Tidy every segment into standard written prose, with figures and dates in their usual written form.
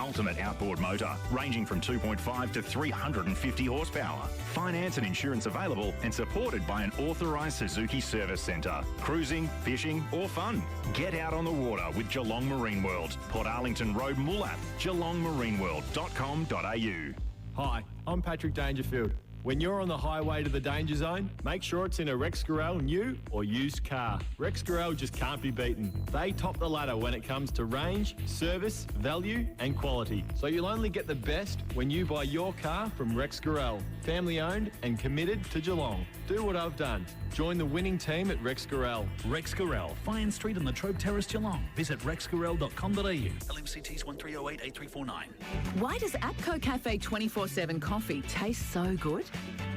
ultimate outboard motor, ranging from 2.5 to 350 horsepower. Finance and insurance available and supported by an authorised Suzuki service centre. Cruising, fishing or fun. Get out on the water with Geelong Marine World. Port Arlington Road, Moolap. GeelongMarineWorld.com.au. Hi, I'm Patrick Dangerfield. When you're on the highway to the danger zone, make sure it's in a Rex Gorell new or used car. Rex Gorell just can't be beaten. They top the ladder when it comes to range, service, value and quality. So you'll only get the best when you buy your car from Rex Gorell. Family owned and committed to Geelong. Do what I've done. Join the winning team at Rex Gorell. Rex Gorell, Fyan Street on the Trobe Terrace, Geelong. Visit rexgorell.com.au. LMCTs 1308 8349. Why does APCO Cafe 24/7 coffee taste so good?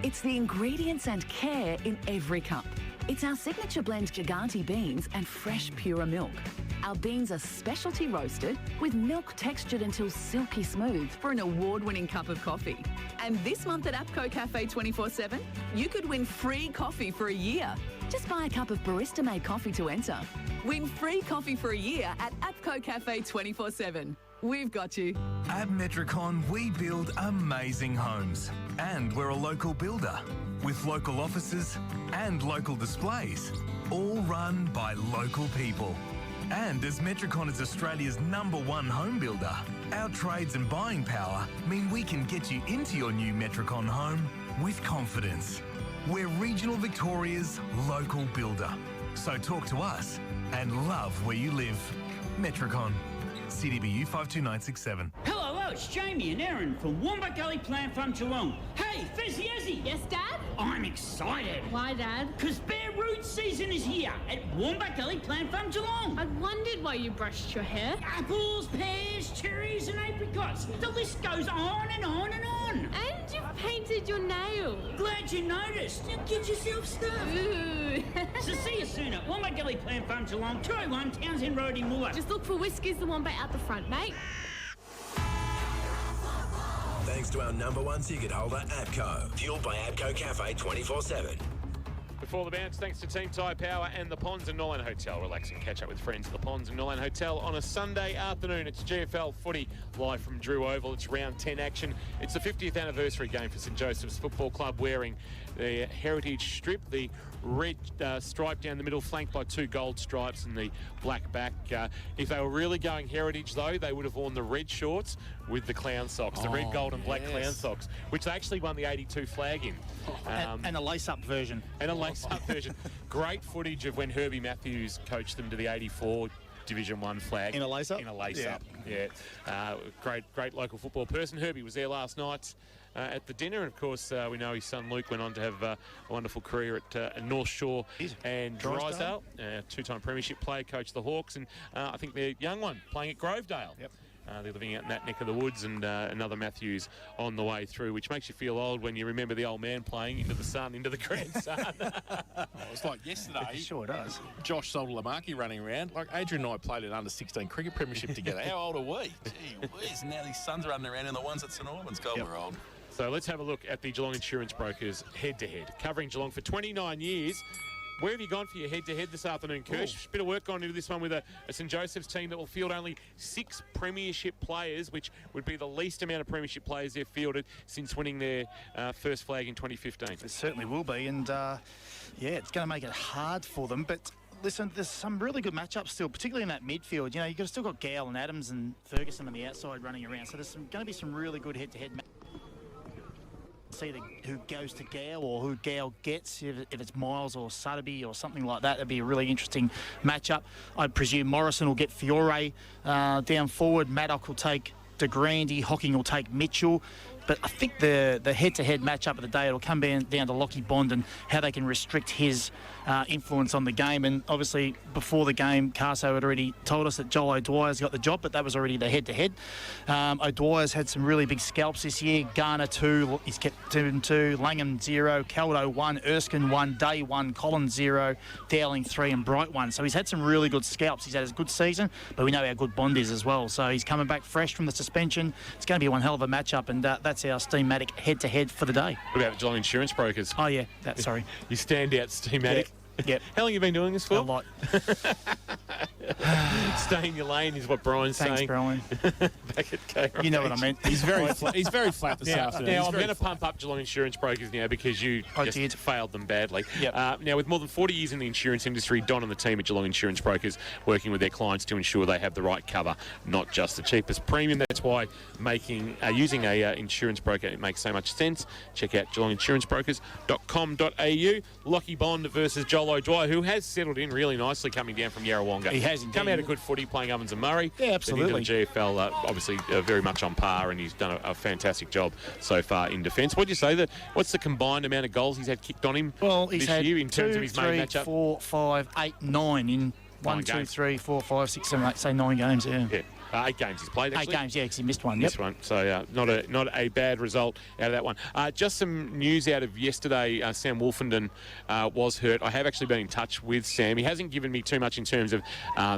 It's the ingredients and care in every cup. It's our signature blend Gigante beans and fresh pure milk. Our beans are specialty roasted with milk textured until silky smooth for an award-winning cup of coffee. And this month at APCO Cafe 24/7, you could win free coffee for a year. Just buy a cup of barista-made coffee to enter. Win free coffee for a year at APCO Cafe 24/7. We've got you. At Metricon, we build amazing homes. And we're a local builder with local offices and local displays, all run by local people. And as Metricon is Australia's #1 home builder, our trades and buying power mean we can get you into your new Metricon home with confidence. We're regional Victoria's local builder. So talk to us and love where you live. Metricon. CDBU 52967. Hello, it's Jamie and Aaron from Wombat Gully Plant Farm Geelong. Hey, Fezzy Ezzy! Yes, Dad? I'm excited. Why, Dad? Because bare root season is here at Wombat Gully Plant Farm Geelong. I wondered why you brushed your hair. Apples, pears, cherries and apricots. The list goes on and on and on. And you've painted your nails. Glad you noticed. You get yourself stuff. Ooh. So see you soon at Wombat Gully Plant Farm Geelong, 201 Townsend Road in Moore. Just look for Whiskers the Wombat out the front, mate. Thanks to our #1 ticket holder, APCO. Fueled by APCO Cafe 24/7. Before the bounce, thanks to Team Tyre Power and the Ponds and Norland Hotel. Relax and catch up with friends at the Ponds and Norland Hotel on a Sunday afternoon. It's GFL footy live from Drew Oval. It's round 10 action. It's the 50th anniversary game for St Joseph's Football Club, wearing the heritage strip, the red stripe down the middle, flanked by 2 gold stripes and the black back. If they were really going heritage, though, they would have worn the red shorts with the clown socks, the red, gold and black clown socks, which they actually won the 82 flag in. And a lace-up version. And a lace-up version. Great footage of when Herbie Matthews coached them to the 84 Division 1 flag. In a lace-up? In a lace-up, yeah. Great local football person. Herbie was there last night at the dinner, and of course we know his son Luke went on to have a wonderful career at North Shore and Drysdale. Two-time premiership player, coached the Hawks, and I think their young one playing at Grovedale. Yep. They're living out in that neck of the woods, and another Matthews on the way through, which makes you feel old when you remember the old man playing into the son, into the grandson. It's like yesterday. It sure does. Josh Soldelamaki running around. Like Adrian and I played an under-16 cricket premiership together. How old are we? Gee whiz, now these sons are running around in the ones at St Albans. God, we're old. So let's have a look at the Geelong Insurance Brokers head-to-head. Covering Geelong for 29 years. Where have you gone for your head-to-head this afternoon, Kirsch? Bit of work gone into this one with a St Joseph's team that will field only 6 premiership players, which would be the least amount of premiership players they've fielded since winning their first flag in 2015. It certainly will be, and it's going to make it hard for them, but listen, there's some really good matchups still, particularly in that midfield. You know, you've still got Gale and Adams and Ferguson on the outside running around, so there's going to be some really good head-to-head matchups. See who goes to Gale or who Gale gets, if it's Miles or Sotheby or something like that. That'd be a really interesting matchup. I presume Morrison will get Fiore down forward. Maddock will take De Grande. Hocking will take Mitchell. But I think the head-to-head matchup of the day, it'll come down to Lockie Bond and how they can restrict his influence on the game. And obviously, before the game, Carso had already told us that Joel O'Dwyer's got the job, but that was already the head-to-head. O'Dwyer's had some really big scalps this year. Garner 2, he's kept him 2, Langham 0, Caldo 1, Erskine 1, Day 1, Collins 0, Dowling 3 and Bright 1. So he's had some really good scalps. He's had a good season, but we know how good Bond is as well. So he's coming back fresh from the suspension. It's going to be one hell of a matchup, and that's our Steamatic head-to-head for the day. What about Geelong Insurance Brokers? Oh, yeah, sorry. You stand out, Steamatic. Yep. How long have you been doing this for? A lot. Stay in your lane is what Brian's Thanks, saying. Brian. Back at K. You know what I meant. He's very flat this afternoon. Now I'm going to pump up Geelong Insurance Brokers now because you just failed them badly. Yep. Now, with more than 40 years in the insurance industry, Don and the team at Geelong Insurance Brokers working with their clients to ensure they have the right cover, not just the cheapest premium. That's why using a insurance broker, it makes so much sense. Check out geelonginsurancebrokers.com.au. Lockie Bond versus Joel O'Dwyer, who has settled in really nicely coming down from Yarrawonga. He has indeed. Come out of good footy playing Ovens and Murray. Yeah, absolutely. Then into the GFL, obviously very much on par, and he's done a fantastic job so far in defence. What do you say? What's the combined amount of goals he's had kicked on him he's this had year in terms of his main 2, 3, matchup? 4, 5, 8, 9 in 1, 2, 3, 4, 5, 6, 7, 8, say 9 games, yeah. 8 games he's played, actually. 8 games, yeah, because he missed one. Missed one. So not a bad result out of that one. Just some news out of yesterday. Sam Wolfenden was hurt. I have actually been in touch with Sam. He hasn't given me too much in terms of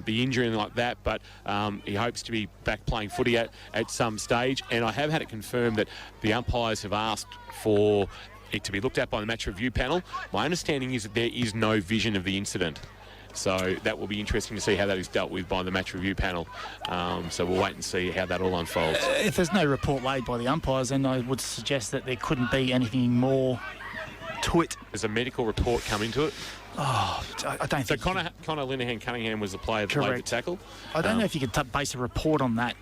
the injury and like that, but he hopes to be back playing footy at some stage. And I have had it confirmed that the umpires have asked for it to be looked at by the match review panel. My understanding is that there is no vision of the incident. So that will be interesting to see how that is dealt with by the match review panel. So we'll wait and see how that all unfolds. If there's no report made by the umpires, then I would suggest that there couldn't be anything more to it. Does a medical report come into it? Oh, I don't think. So Connor Linehan Cunningham was the player that laid the tackle? I don't know if you could base a report on that.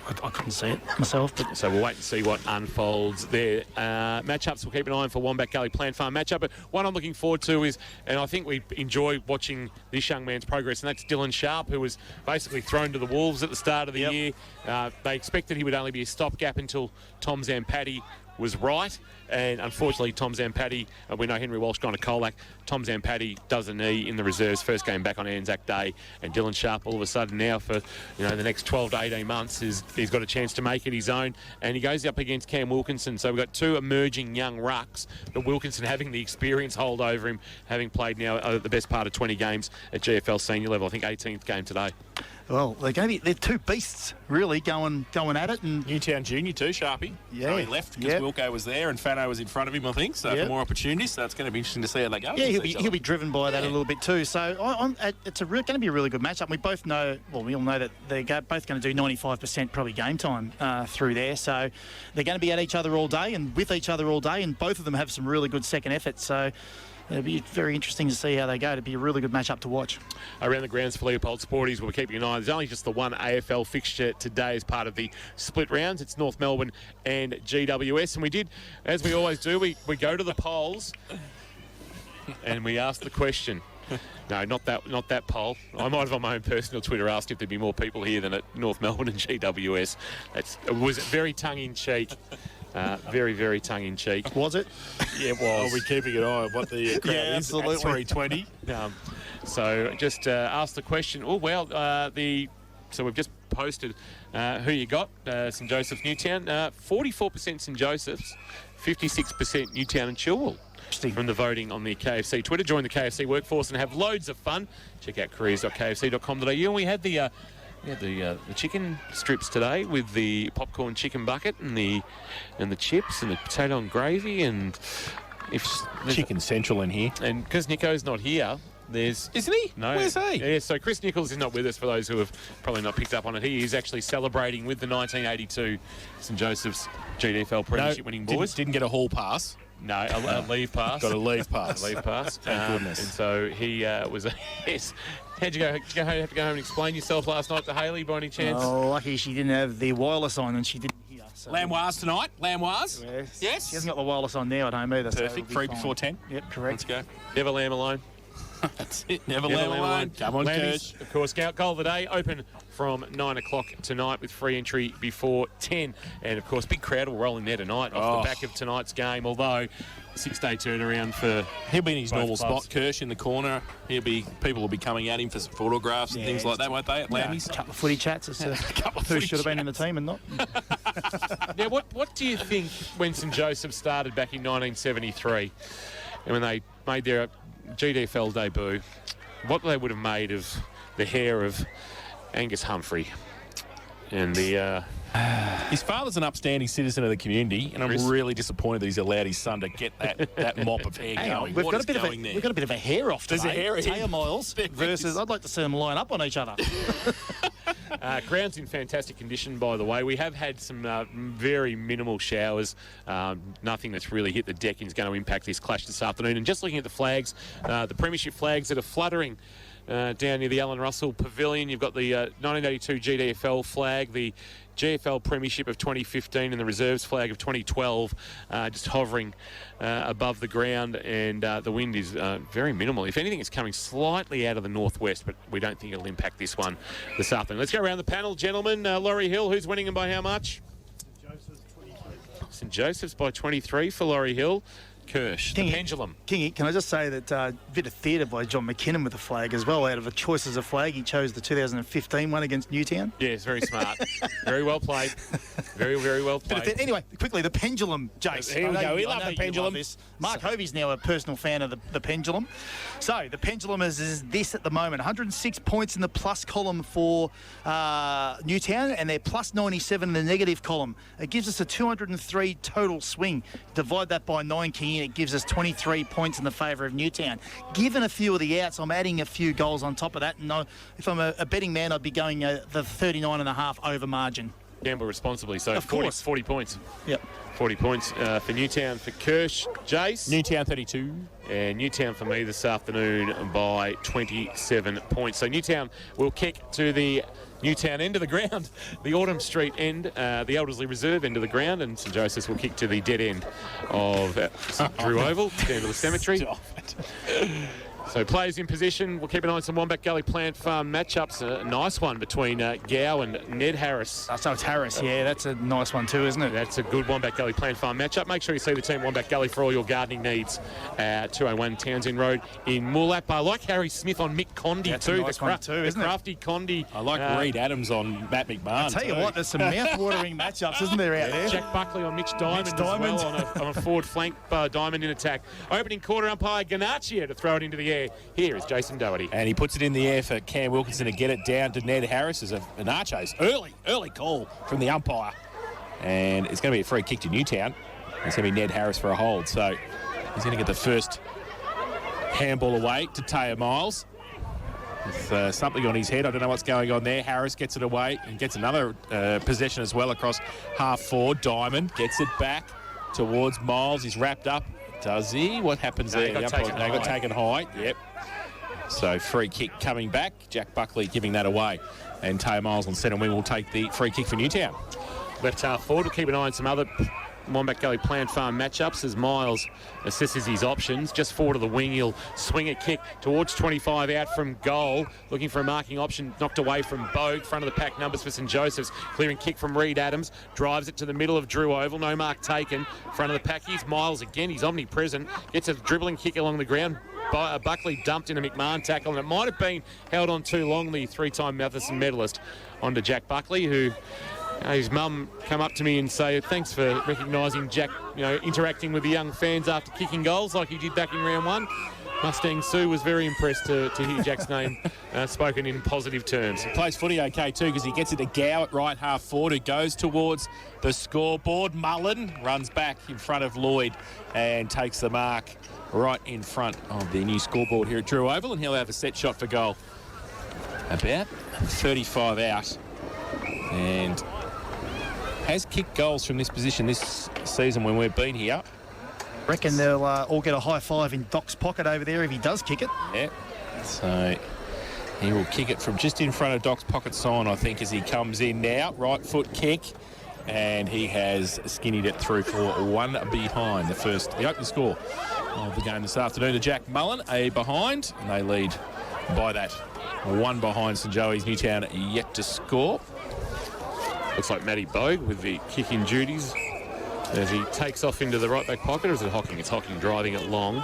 I couldn't see it myself. But so we'll wait and see what unfolds there. Matchups, we'll keep an eye on for Wombat Gully Plant Farm matchup. But one I'm looking forward to is, and I think we enjoy watching this young man's progress, and that's Dylan Sharp, who was basically thrown to the Wolves at the start of the year. They expected he would only be a stopgap until Tom Zampatti was right, and unfortunately Tom Zampatti, we know Henry Walsh gone to Colac. Tom Zampatti does a knee in the reserves, first game back on Anzac Day, and Dylan Sharp all of a sudden now for the next 12 to 18 months he's got a chance to make it his own, and he goes up against Cam Wilkinson. So we've got two emerging young rucks, but Wilkinson having the experience hold over him, having played now the best part of 20 games at GFL senior level. I think 18th game today. Well, they're two beasts really going at it. And Newtown Junior too, Sharpie. Yeah. So he left because Wilco was there and Fano was in front of him, I think. So for more opportunities, so it's going to be interesting to see how they go. Yeah, he'll be driven by that a little bit too. So it's going to be a really good matchup. We both know, we all know that they're both going to do 95% probably game time through there. So they're going to be at each other all day and with each other all day, and both of them have some really good second efforts. So it'll be very interesting to see how they go. It'll be a really good matchup to watch. Around the grounds for Leopold Sporties, we'll be keeping an eye. There's only just the one AFL fixture today as part of the split rounds. It's North Melbourne and GWS. And we did, as we always do, we go to the polls and we ask the question. No, not that poll. I might have on my own personal Twitter asked if there'd be more people here than at North Melbourne and GWS. It was very tongue-in-cheek. Very, very tongue-in-cheek. Was it? Yeah, it was. Are we keeping an eye on what the crowd is absolutely. at 320? So just ask the question. Oh, well, so we've just posted who you got. St Joseph's Newtown. 44% St Joseph's, 56% Newtown and Chilwell. From the voting on the KFC Twitter. Join the KFC workforce and have loads of fun. Check out careers.kfc.com.au. And we had the chicken strips today with the popcorn chicken bucket and the chips and the potato and gravy and Chicken Central in here. And because Nico's not here, isn't he? No. Where's he? Yeah, so Chris Nichols is not with us for those who have probably not picked up on it. He is actually celebrating with the 1982 St Joseph's GDFL Premiership winning boys. Didn't get a hall pass. No, a leave pass. Got a leave pass. A leave pass. Thank goodness. And so he was. Yes. How'd you go? Did you have to go home and explain yourself last night to Hayley by any chance? Oh, lucky she didn't have the wireless on and she didn't hear. So. Lamboise tonight. Lamboise. Yes. She hasn't got the wireless on now at home either. Perfect. So 3 before 10. Yep, correct. Let's go. Never lamb alone. That's it. Never lamb alone. Come on, Kirsch. Of course, goal of the day, open from 9 o'clock tonight with free entry before 10. And, of course, big crowd will roll in there tonight off the back of tonight's game, although 6-day turnaround for he'll be in his normal clubs. spot, Kirsch, in the corner. People will be coming at him for some photographs and things like that, won't they, at Lammy's? A couple of footy chats as to who should have been in the team and not. Now, what do you think when St Joseph started back in 1973 and when they made their GDFL debut, what they would have made of the hair of Angus Humphrey and the His father's an upstanding citizen of the community, and I'm really disappointed that he's allowed his son to get that mop of hair Hang on, going. we've got a bit of a hair off today. There's a hair Taya Miles versus, I'd like to see them line up on each other. Ground's in fantastic condition, by the way. We have had some very minimal showers. Nothing that's really hit the deck is going to impact this clash this afternoon. And just looking at the flags, the premiership flags that are fluttering down near the Alan Russell Pavilion. You've got the 1982 GDFL flag, the GFL Premiership of 2015 and the Reserves flag of 2012 just hovering above the ground, and the wind is very minimal. If anything, it's coming slightly out of the northwest, but we don't think it'll impact this one this afternoon. Let's go around the panel, gentlemen. Laurie Hill, who's winning and by how much? St Joseph's by 23 for Laurie Hill. Kirsch, the pendulum. Kingy, can I just say that a bit of theatre by John McKinnon with the flag as well. Out of the choices of flag, he chose the 2015 one against Newtown. Yes, very smart. Very well played. Very, very well played. Anyway, quickly, the pendulum, Jace. Here we go. We love the pendulum. Mark Hovey's now a personal fan of the pendulum. So, the pendulum is this at the moment. 106 points in the plus column for Newtown, and they're plus 97 in the negative column. It gives us a 203 total swing. Divide that by 9, Kingy, it gives us 23 points in the favour of Newtown. Given a few of the outs, I'm adding a few goals on top of that. And if I'm a betting man, I'd be going the 39.5 over margin. Gamble responsibly, so of course. 40 points. Yep. 40 points for Newtown. For Kirsch, Jace. Newtown 32. And Newtown for me this afternoon by 27 points. So Newtown will kick to the Newtown end of the ground, the Autumn Street end, the Eldersley Reserve end of the ground, and St Joseph's will kick to the dead end of Drew Oval, down to the cemetery. So players in position. We'll keep an eye on some Wombat Gully Plant Farm matchups. A nice one between Gow and Ned Harris. So it's Harris, yeah, that's a nice one too, isn't it? That's a good Wombat Gully Plant Farm matchup. Make sure you see the team Wombat Gully for all your gardening needs at 201 Townsend Road in Moolap. I like Harry Smith on Mick Condy that's too. A nice one too, isn't it? Crafty Condy. I like Reed Adams on Matt McMahon. I tell you what, there's some mouth-watering matchups, isn't there, out there? Jack Buckley on Mitch Diamond, as well on a forward flank Diamond in attack. Opening quarter umpire Ganaccia to throw it into the air. Here is Jason Doherty. And he puts it in the air for Cam Wilkinson to get it down to Ned Harris as an Archos. Early call from the umpire. And it's going to be a free kick to Newtown. It's going to be Ned Harris for a hold. So he's going to get the first handball away to Taya Miles. With something on his head. I don't know what's going on there. Harris gets it away and gets another possession as well across half forward. Diamond gets it back towards Miles. He's wrapped up. Does he? What happens there? He got taken high. Yep. So free kick coming back. Jack Buckley giving that away. And Taya Miles on centre wing will take the free kick for Newtown. Left half forward. We'll keep an eye on some other Wombat Gully Plant Farm matchups as Miles assesses his options. Just forward of the wing, he'll swing a kick towards 25 out from goal. Looking for a marking option, knocked away from Bogue. Front of the pack numbers for St Joseph's. Clearing kick from Reed Adams. Drives it to the middle of Drew Oval. No mark taken. Front of the pack, he's Miles again. He's omnipresent. Gets a dribbling kick along the ground. Buckley dumped in a McMahon tackle, and it might have been held on too long, the three-time Matheson medalist, onto Jack Buckley, who his mum come up to me and say, thanks for recognising Jack, interacting with the young fans after kicking goals like he did back in round one. Mustang Sue was very impressed to hear Jack's name spoken in positive terms. He plays footy okay too because he gets it to Gow at right half forward, who goes towards the scoreboard. Mullen runs back in front of Lloyd and takes the mark right in front of the new scoreboard here at Drew Oval, and he'll have a set shot for goal. About 35 out, and has kicked goals from this position this season when we've been here. Reckon they'll all get a high five in Doc's pocket over there if he does kick it. Yeah, so he will kick it from just in front of Doc's pocket sign, I think, as he comes in now. Right foot kick, and he has skinnied it through for one behind. The opening score of the game this afternoon to Jack Mullen, a behind, and they lead by that. One behind St Joey's. Newtown yet to score. Looks like Matty Bogue with the kicking duties as he takes off into the right back pocket, or is it Hocking? It's Hocking driving it long.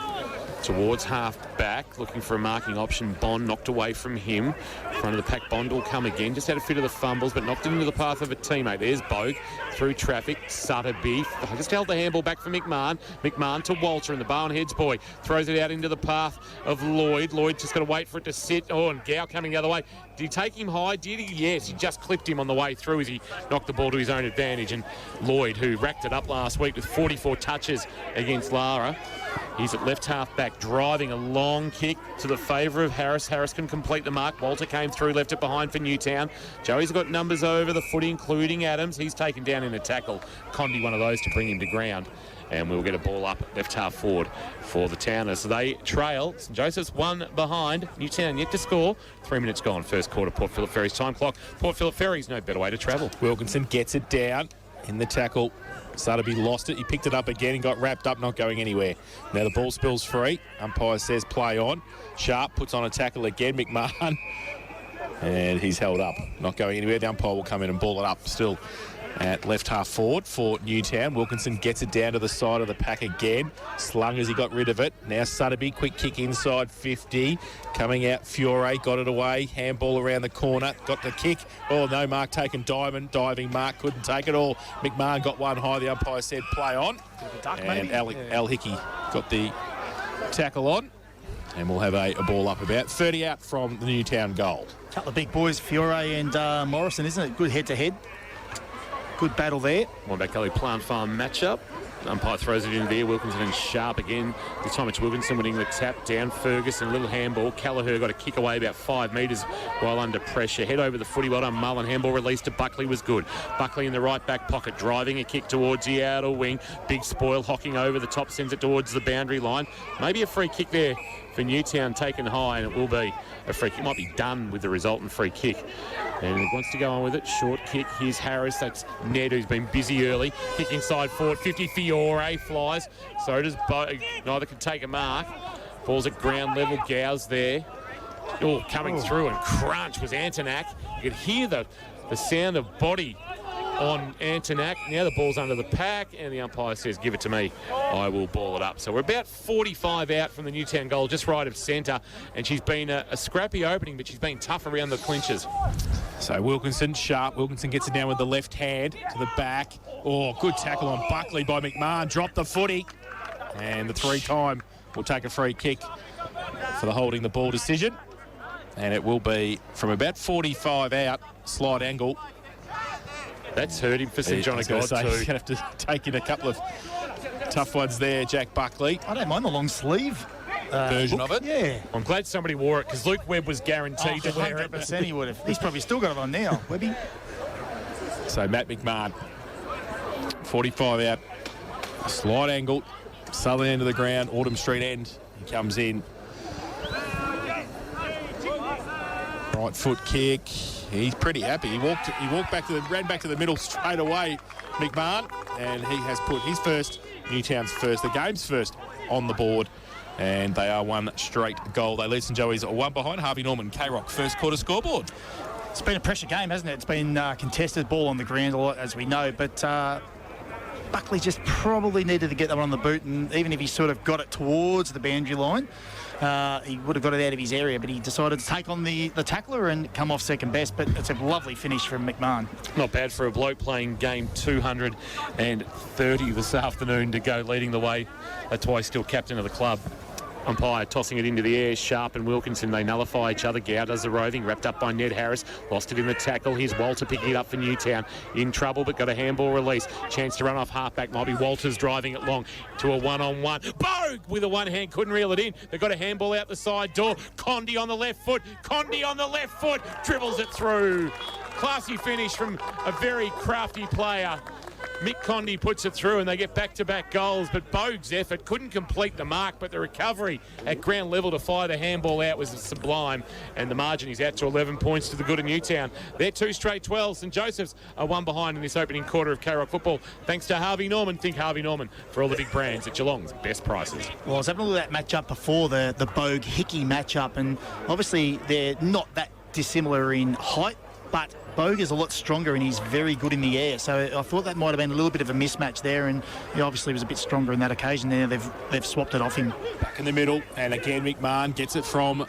towards half back, looking for a marking option. Bond knocked away from him. Front of the pack, Bond will come again. Just had a fit of the fumbles, but knocked it into the path of a teammate. There's Bogue through traffic. Sutterby just held the handball back for McMahon. McMahon to Walter, and the Barnheads boy throws it out into the path of Lloyd. Lloyd just got to wait for it to sit. Oh, and Gow coming the other way. Did he take him high? Did he? Yes, he just clipped him on the way through as he knocked the ball to his own advantage. And Lloyd, who racked it up last week with 44 touches against Lara, he's at left half back, driving a long kick to the favour of Harris. Harris can complete the mark. Walter came through, left it behind for Newtown. Joey's got numbers over the footy, including Adams. He's taken down in a tackle. Condi, one of those to bring him to ground. And we'll get a ball up left half forward for the Towners. They trail. St Joseph's one behind. Newtown yet to score. 3 minutes gone. First quarter, Port Phillip Ferry's time clock. Port Phillip Ferry's no better way to travel. Wilkinson gets it down in the tackle. Sutterby lost it. He picked it up again and got wrapped up, not going anywhere. Now the ball spills free. Umpire says play on. Sharp puts on a tackle again. McMahon. And he's held up, not going anywhere. The umpire will come in and ball it up still at left half forward for Newtown. Wilkinson gets it down to the side of the pack again. Slung as he got rid of it. Now Sutterby, quick kick inside 50. Coming out, Fiore got it away. Handball around the corner. Got the kick. Oh, no mark taken. Diving mark. Couldn't take it all. McMahon got one high. The umpire said play on. And Al Hickey got the tackle on. And we'll have a ball up about 30 out from the Newtown goal. Couple of big boys, Fiore and Morrison, isn't it? Good head-to-head. Good battle there. Wombat Gully Plant Farm matchup. Umpire throws it in there. Wilkinson and Sharp again. This time it's Wilkinson winning the tap down. Ferguson, a little handball. Callagher got a kick away about 5 metres while under pressure. Head over the footy. Well done, Mullen. Handball released to Buckley was good. Buckley in the right back pocket, driving a kick towards the outer wing. Big spoil, hocking over the top, sends it towards the boundary line. Maybe a free kick there for Newtown taken high, and it will be a free kick. It might be done with the resultant free kick. And he wants to go on with it. Short kick. Here's Harris. That's Ned, who's been busy early. Kick inside forward. 50. Fiore flies. So does Bogue. Neither can take a mark. Ball's at ground level. Gow's there. Oh, coming through and crunch was Antonak. You could hear the sound of body on Antonak. Now the ball's under the pack, and the umpire says, give it to me. I will ball it up. So we're about 45 out from the Newtown goal, just right of centre. And she's been a scrappy opening, but she's been tough around the clinches. So Wilkinson, Sharp. Wilkinson gets it down with the left hand to the back. Oh, good tackle on Buckley by McMahon. Dropped the footy. And the 3-time will take a free kick for the holding the ball decision. And it will be from about 45 out, slight angle. That's hurt him for St John of God too. He's going to have to take in a couple of tough ones there, Jack Buckley. I don't mind the long sleeve version of it. Yeah. I'm glad somebody wore it because Luke Webb was guaranteed to wear it. 100% he would have. He's probably still got it on now, Webby. So Matt McMahon, 45 out, slight angle, southern end of the ground, Autumn Street end. He comes in. Right foot kick. He's pretty happy. He ran back to the middle straight away, McMahon, and he has put his first, Newtown's first, the game's first on the board, and they are one straight goal. They lead St Joey's one behind. Harvey Norman, K-Rock, first quarter scoreboard. It's been a pressure game, hasn't it? It's been contested, ball on the ground a lot, as we know, but Buckley just probably needed to get that one on the boot, and even if he sort of got it towards the boundary line, he would have got it out of his area, but he decided to take on the tackler and come off second best. But it's a lovely finish from McMahon. Not bad for a bloke playing game 230 this afternoon to go leading the way. That's why he's still captain of the club. Umpire tossing it into the air. Sharp and Wilkinson, they nullify each other. Gow does the roving, wrapped up by Ned Harris. Lost it in the tackle. Here's Walter picking it up for Newtown. In trouble, but got a handball release. Chance to run off halfback. Might be Walters driving it long to a one-on-one. Bogue with a one hand, couldn't reel it in. They've got a handball out the side door. Condi on the left foot. Condi on the left foot. Dribbles it through. Classy finish from a very crafty player. Mick Condi puts it through and they get back-to-back goals, but Bogue's effort couldn't complete the mark, but the recovery at ground level to fire the handball out was sublime, and the margin is out to 11 points to the good of Newtown. They're 2 straight 12. St Joseph's are one behind in this opening quarter of K-Rock football. Thanks to Harvey Norman. Think Harvey Norman for all the big brands at Geelong's best prices. Well, I was having a look at that matchup before, the Bogue-Hickey matchup, and obviously they're not that dissimilar in height. but Boger's a lot stronger and he's very good in the air. So I thought that might have been a little bit of a mismatch there, and he obviously was a bit stronger in that occasion. There, they've swapped it off him. Back in the middle, and again McMahon gets it from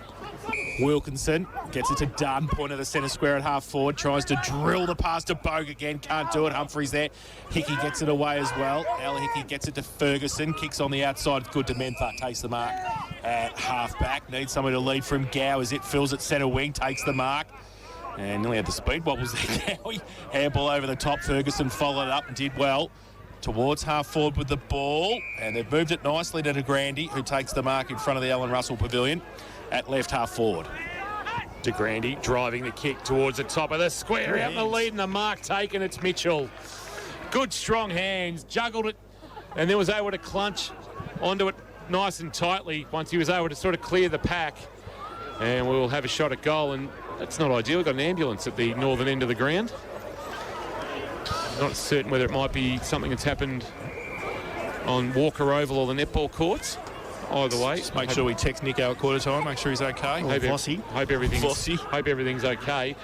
Wilkinson, gets it to Dunn, point of the centre square at half forward, tries to drill the pass to Bogue again, can't do it. Humphreys there. Hickey gets it away as well. Al Hickey gets it to Ferguson, kicks on the outside, good to Mentha, takes the mark at half back. Needs someone to lead from Gow as it fills at centre wing, takes the mark. And nearly had the speed wobbles there. Handball over the top. Ferguson followed up and did well. Towards half forward with the ball. And they've moved it nicely to De Grande, who takes the mark in front of the Alan Russell Pavilion at left half forward. De Grande driving the kick towards the top of the square. Out in the lead and the mark taken. It's Mitchell. Good strong hands. Juggled it and then was able to clunch onto it nice and tightly once he was able to sort of clear the pack. And we'll have a shot at goal, and that's not ideal. We've got an ambulance at the northern end of the ground. Not certain whether it might be something that's happened on Walker Oval or the netball courts. Either way. Just make sure we text Nico at quarter time, make sure he's okay. Hope everything's okay.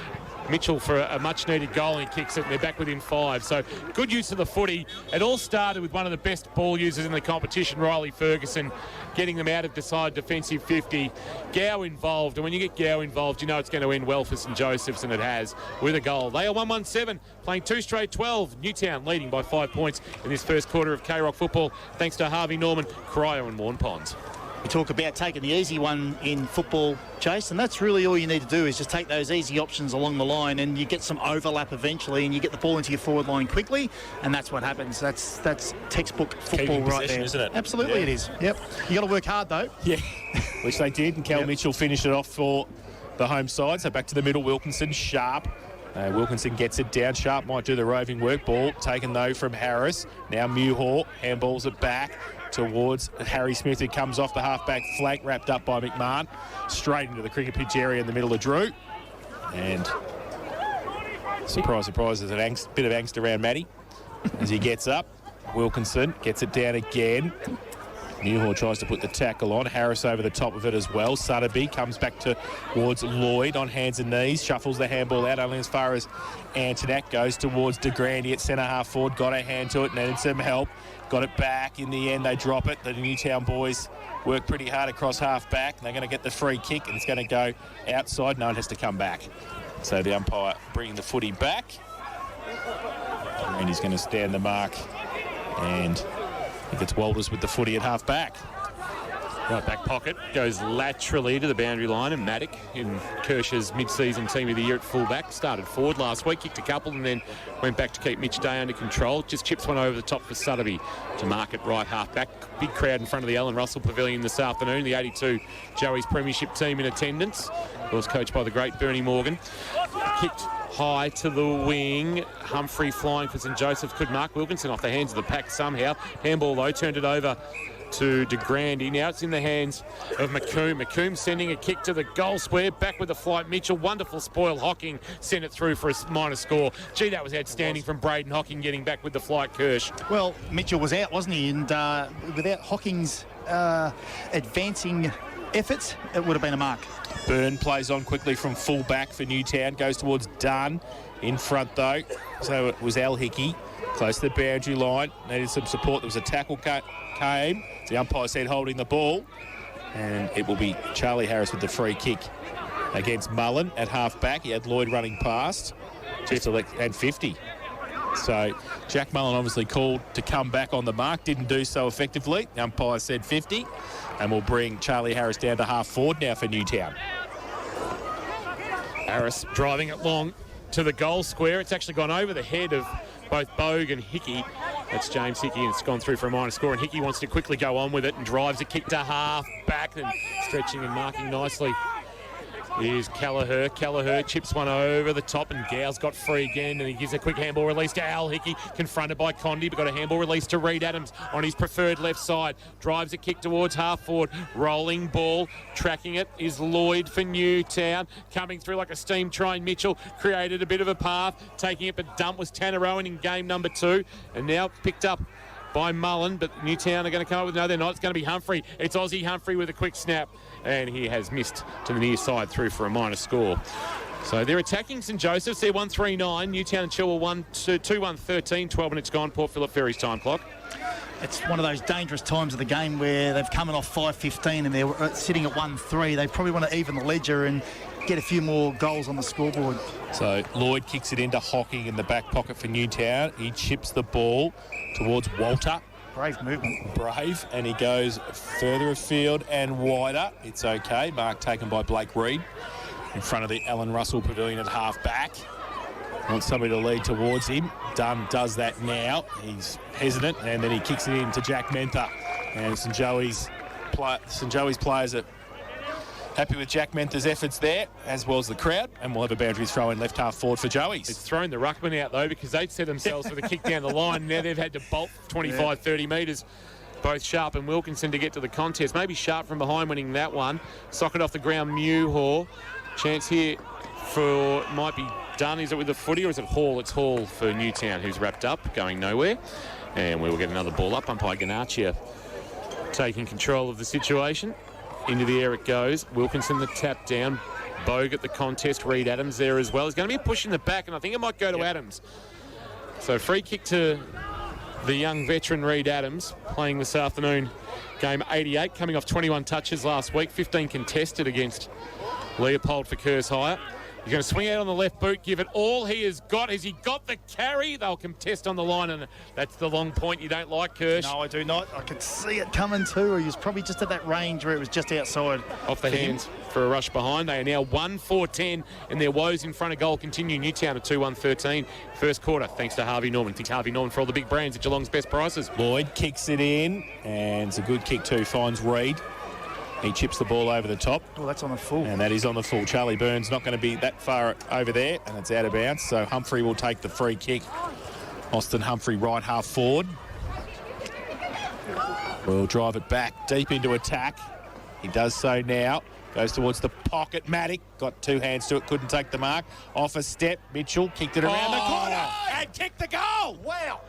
Mitchell for a much-needed goal, and he kicks it, and they're back within 5. So good use of the footy. It all started with one of the best ball users in the competition, Riley Ferguson, getting them out of the side defensive 50. Gow involved, and when you get Gow involved, you know it's going to end well for St Joseph's, and it has, with a goal. They are 1-1-7, playing 2 straight 12. Newtown leading by 5 points in this first quarter of K-Rock football, thanks to Harvey Norman, Cryo and Warren Ponds. We talk about taking the easy one in football, Chase, and that's really all you need to do is just take those easy options along the line, and you get some overlap eventually, and you get the ball into your forward line quickly, and that's what happens. That's textbook football right there, isn't it? Absolutely, it is. Yep. You got to work hard though. Yeah, which they did, and Cal Mitchell finished it off for the home side. So back to the middle, Wilkinson, Sharp. Wilkinson gets it down. Sharp might do the roving work. Ball taken though from Harris. Now Muhor handballs it back towards Harry Smith, who comes off the half-back flank, wrapped up by McMahon, straight into the cricket pitch area in the middle of Drew. And surprise, surprise, there's a bit of angst around Matty as he gets up. Wilkinson gets it down again. Newhall tries to put the tackle on. Harris over the top of it as well. Sutterby comes back towards Lloyd on hands and knees. Shuffles the handball out only as far as Antoinette. Goes towards De Grande at centre half forward. Got a hand to it. Needed some help. Got it back. In the end, they drop it. The Newtown boys work pretty hard across half back. They're going to get the free kick, and it's going to go outside. No one has to come back. So the umpire bringing the footy back. And he's going to stand the mark. And I think it's Walters with the footy at half back. Right back pocket, goes laterally to the boundary line, and Maddock in Kirsch's mid-season team of the year at fullback. Started forward last week, kicked a couple, and then went back to keep Mitch Day under control. Just chips one over the top for Sutterby to mark it right half back. Big crowd in front of the Alan Russell Pavilion this afternoon. The 82 Joey's Premiership team in attendance. It was coached by the great Bernie Morgan. Kicked high to the wing. Humphrey flying for St Joseph's. Could mark Wilkinson off the hands of the pack somehow. Handball though, turned it over to De Grande. Now it's in the hands of McComb. McComb sending a kick to the goal square. Back with the flight. Mitchell, wonderful spoil. Hocking sent it through for a minor score. Gee, that was outstanding from Braden Hocking getting back with the flight, Kirsch. Well, Mitchell was out, wasn't he? And without Hocking's advancing efforts, it would have been a mark. Byrne plays on quickly from full back for Newtown. Goes towards Dunn. In front, though. So it was Al Hickey. Close to the boundary line. Needed some support. There was a tackle came. The umpire said holding the ball. And it will be Charlie Harris with the free kick against Mullen at half back. He had Lloyd running past. And 50. So Jack Mullen obviously called to come back on the mark. Didn't do so effectively. The umpire said 50. And we'll bring Charlie Harris down to half forward now for Newtown. Harris driving it long to the goal square. It's actually gone over the head of both Bogue and Hickey. That's James Hickey, and it's gone through for a minor score. And Hickey wants to quickly go on with it and drives a kick to half back and stretching and marking nicely. Here's Kelleher. Kelleher chips one over the top, and Gow's got free again, and he gives a quick handball release to Al Hickey, confronted by Condi, but got a handball release to Reed Adams on his preferred left side. Drives a kick towards half forward. Rolling ball. Tracking it is Lloyd for Newtown. Coming through like a steam train. Mitchell created a bit of a path. Taking it, but dump was Tanner Owen in game number 2. And now picked up by Mullen, but Newtown are going to come up with, no, they're not. It's going to be Humphrey. It's Aussie Humphrey with a quick snap, and he has missed to the near side through for a minor score. So they're attacking St Joseph's. They're 1-3-9. Newtown and Chilwell 2-1-13. 12 minutes gone. Port Phillip Ferry's time clock. It's one of those dangerous times of the game where they've come off 5-15 and they're sitting at 1-3. They probably want to even the ledger and get a few more goals on the scoreboard. So Lloyd kicks it into Hocking in the back pocket for Newtown. He chips the ball towards Walter. Brave movement. Brave, and he goes further afield and wider. It's okay. Mark taken by Blake Reid in front of the Alan Russell Pavilion at half back. Wants somebody to lead towards him. Dunn does that now. He's hesitant, and then he kicks it in to Jack Mentha. And St Joey's players are happy with Jack Mentha's efforts there, as well as the crowd, and we'll have a boundary throw in left half forward for Joey's. It's thrown the ruckman out, though, because they'd set themselves for the kick down the line. Now they've had to bolt 25, 30 metres, both Sharp and Wilkinson, to get to the contest. Maybe Sharp from behind winning that one. Socket off the ground, Mewhaw. Chance here for, might be Dunn. Is it with the footy or is it Hall? It's Hall for Newtown, who's wrapped up, going nowhere. And we will get another ball up. Umpire Ganaccia taking control of the situation. Into the air it goes. Wilkinson the tap down. Bogue at the contest. Reid Adams there as well. There's going to be a push in the back, and I think it might go to Adams. So free kick to the young veteran Reid Adams, playing this afternoon. Game 88, coming off 21 touches last week. 15 contested against Leopold for Kerrs Hire. He's going to swing out on the left boot, give it all he has got. Has he got the carry? They'll contest on the line, and that's the long point you don't like, Kirsch. No, I do not. I could see it coming too. He was probably just at that range where it was just outside. Off the hands for a rush behind. They are now 1-4-10, and their woes in front of goal continue. Newtown at 2-1-13. First quarter, thanks to Harvey Norman. Thanks Harvey Norman for all the big brands at Geelong's best prices. Lloyd kicks it in, and it's a good kick too. Finds Reid. He chips the ball over the top. Oh, that's on the full. And that is on the full. Charlie Burns not going to be that far over there, and it's out of bounds. So Humphrey will take the free kick. Austin Humphrey, right half forward. Will drive it back deep into attack. He does so now. Goes towards the pocket. Maddock got two hands to it, couldn't take the mark. Off a step. Mitchell kicked it around the corner and kicked the goal. Wow.